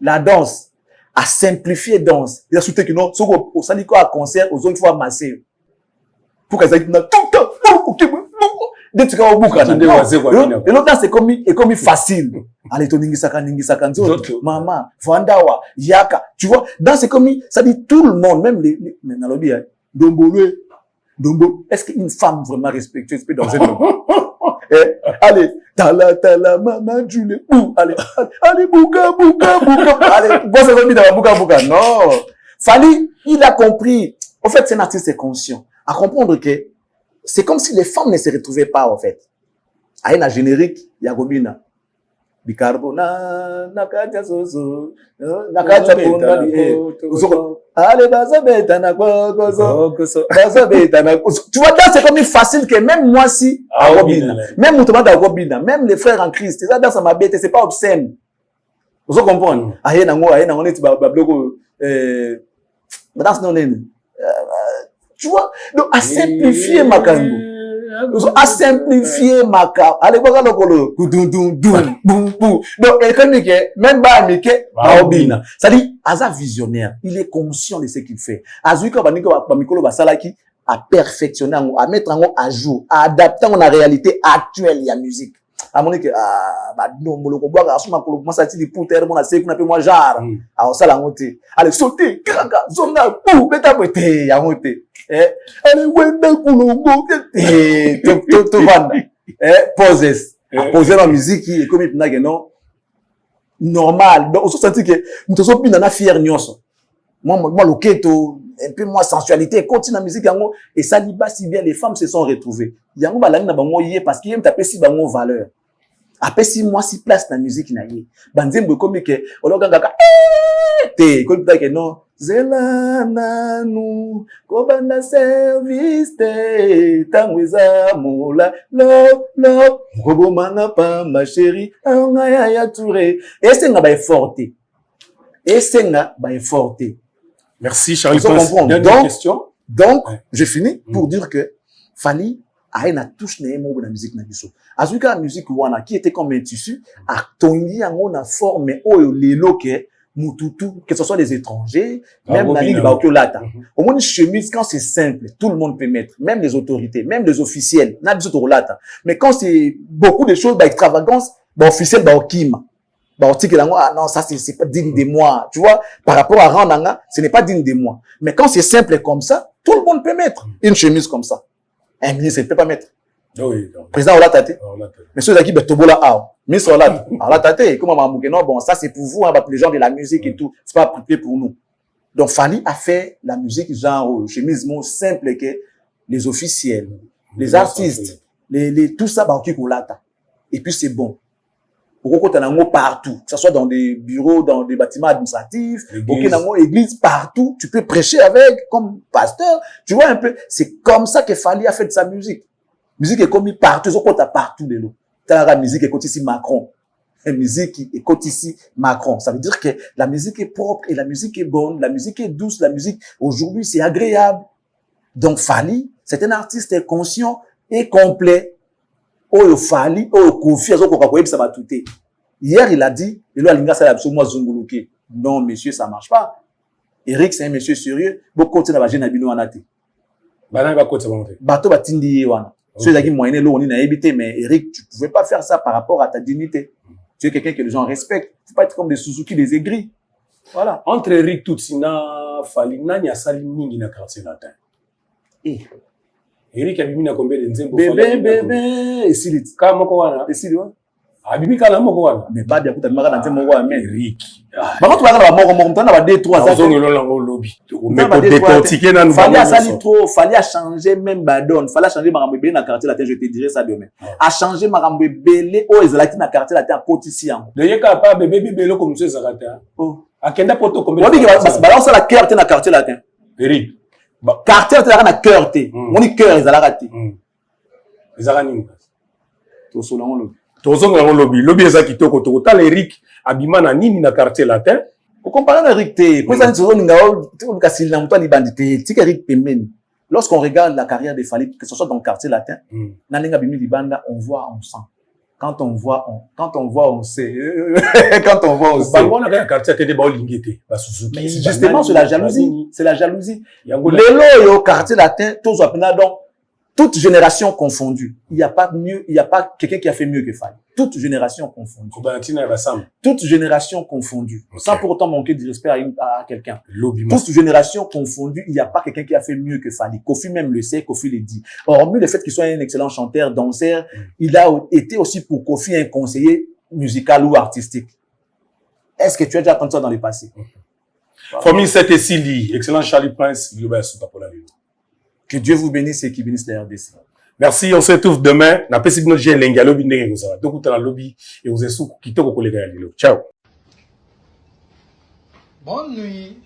La danse a simplifié la danse. Il a soutenu que non, au syndicat à concert, aux autres fois masser. Pour qu'ils aient tout le temps. Dès que tu vas au bout, et l'autre c'est comme facile. Allez, ton ningisaka, maman, Vandawa, Yaka. Tu vois, dans c'est comme, ça dit tout le monde, même les, Dombo, est-ce qu'une femme vraiment respectueuse peut danser Dombo? Allez, tala, maman, Julie, allez, bouka, allez, bon, c'est comme dans bouka, non. Fali, il a compris. En fait, c'est un artiste conscient. À comprendre que, c'est comme si les femmes ne se retrouvaient pas, en fait. À une générique, il y a Gobina. Bicarbo, nakatia soso, nakatia pona di, allez, bazabeta na kokoso, bazabeta na kokoso. Tu vois, là, c'est comme facile que même moi, si, à Gobina, même Moutouma da Gobina, même les frères en Christ, ça, dans sa mabete, c'est pas obscène. Vous comprenez? Aïe, nango, net, babloko, dans ce nom, tu vois, donc, à simplifier ma kango. À simplifier ma kango. Allez, voilà le colo. Donc, même pas Mike, Baobina. Ça dit, Aza visionnaire. Il est conscient de ce qu'il fait. Azuika, Bamikolo, Basalaki, à perfectionner, à mettre en à jour, à adapter à la réalité actuelle, il y a musique. À mon équipe, non, moloko boaga, asuma kolo, moi, ça dit, pour terre, mon assez, qu'on appelle moi, genre. Alors, ça, la montée. Allez, sauter, kraka, zonga, beta, bete, ya montée. Allez, wenda, koulongo, tout vendre. Poses. Poser la musique, qui est comme il n'a non. Normal. Donc, on se sentit que, nous te sommes plus dans la fière nyonso. Moi, le keto, un peu moins sensualité, continue la musique, et ça dit pas si bien les femmes se sont retrouvées. Yango, balangi na bango yé, parce qu'il aime taper si bango valeur. Après 6 mois, 6 places dans la musique, Banzembo comme que, ologanga, te, comme que non, zela nanu, kobanda service te, tangweza mola, lo, kobomanga pa, ma chérie, aonga ya touré. Et c'est nga ba forte. Merci, Charlie. Dernière question. Donc, je finis pour dire que Fally a une touche dans la musique na biso. Azuka la musique wana qui était comme un tissu a tongi en na forme o lelo que mututu que ce soit des étrangers même la ligue ba okolata. Au moins une chemise quand c'est simple, tout le monde peut mettre, même les autorités, même les officiels, na biso to lata. Mais quand c'est beaucoup de choses ba extravagance, ba officiel ba okima. Bah, non, ça, c'est pas digne de moi. Tu vois, par rapport à Randanga, ce n'est pas digne de moi. Mais quand c'est simple comme ça, tout le monde peut mettre une chemise comme ça. Un ministre ne peut pas mettre. Oui, président Olatate. Monsieur Zaki Betobola, ministre Olatate. Comment non, bon, ça, c'est pour vous, hein, les gens de la musique et tout. C'est pas approprié pour nous. Donc, Fally a fait la musique genre, chemise simple que les officiels, les artistes, tout ça, bah, ok, Olata. Et puis, c'est bon. Pourquoi tu as partout, que ce soit dans des bureaux, dans des bâtiments administratifs, église, partout, tu peux prêcher avec, comme pasteur, tu vois un peu, c'est comme ça que Fally a fait de sa musique. Musique est commise partout, tu as partout de l'eau. Tu as la musique écoute ici Macron. La musique écoute ici Macron. Ça veut dire que la musique est propre et la musique est bonne, la musique est douce, la musique, aujourd'hui, c'est agréable. Donc Fally, c'est un artiste conscient et complet. Oh, Fally, oh, Kofi, ça va tout. Hier, il a dit, non, monsieur, ça marche pas. Eric, c'est un monsieur sérieux. Beaucoup de gens n'ont pas de bateau batindi wana. Ceux qui moyennent l'eau, on a évité, mais Eric, tu pouvais pas faire ça par rapport à ta dignité. Tu es quelqu'un que les gens respectent. Faut pas être comme des Suzuki, des aigris. Voilà. Entre Eric Tutsina, Fally, nani a sali mingi na quartier latin. Eric a bimi na combien de nzembo bébé et silit ka moko wana et silit wa abimi kala moko wana mais pas bien kuta maka na nzembo wa mais Eric ba ko tuaka na moko mtana ba 2-3 ans zongo longo lobby mais pour décortiquer na nous Fally a sali trop, Fally a changé même badon, Fally a changé makambo belé na quartier latin, je te dirai ça demain. A changé makambo belé o ezalaki na quartier latin a kotisi yango de yeka pa bébé belé comme monsieur zakata oh akenda poto combien on dit que ba ça la quartier na quartier latin Eric quartier latin na cœur té on dit cœur ezalaka té ezalaka nini to solongo lo tozonga ngo lobby eza kitoko to tala Eric abima na nini na quartier latin ko comparer na Eric té pour ça nzo ninga o kasi na muto ni bandité tika Eric pemeni. Lorsqu'on regarde la carrière de Fally, que ce soit dans le quartier latin, naninga bimi libanda, on voit, on sent. Quand on voit, on sait. Quand on voit, on sait. Justement, c'est la jalousie. C'est la jalousie. Les lots au quartier latin, tous donc, toute génération confondue. Il n'y a pas mieux, il n'y a pas quelqu'un qui a fait mieux que Fally. Toute génération confondue. Toute génération confondue. Okay. Sans pour autant manquer de respect à quelqu'un. Toute génération confondue, il n'y a pas quelqu'un qui a fait mieux que Fally. Kofi même le sait, Kofi le dit. Hormis le fait qu'il soit un excellent chanteur, danseur, il a été aussi pour Kofi un conseiller musical ou artistique. Est-ce que tu as déjà entendu ça dans le passé? Famille 7 et Sili, excellent Charlie Prince, Global Super. Que Dieu vous bénisse et qui bénisse la RDC. Merci, on se retrouve demain. Na pesi bino j'ai lenga lobby ndenge ngozala. Donc la lobby et vous esu kitoko kolega ya lilo. Ciao. Bonne nuit.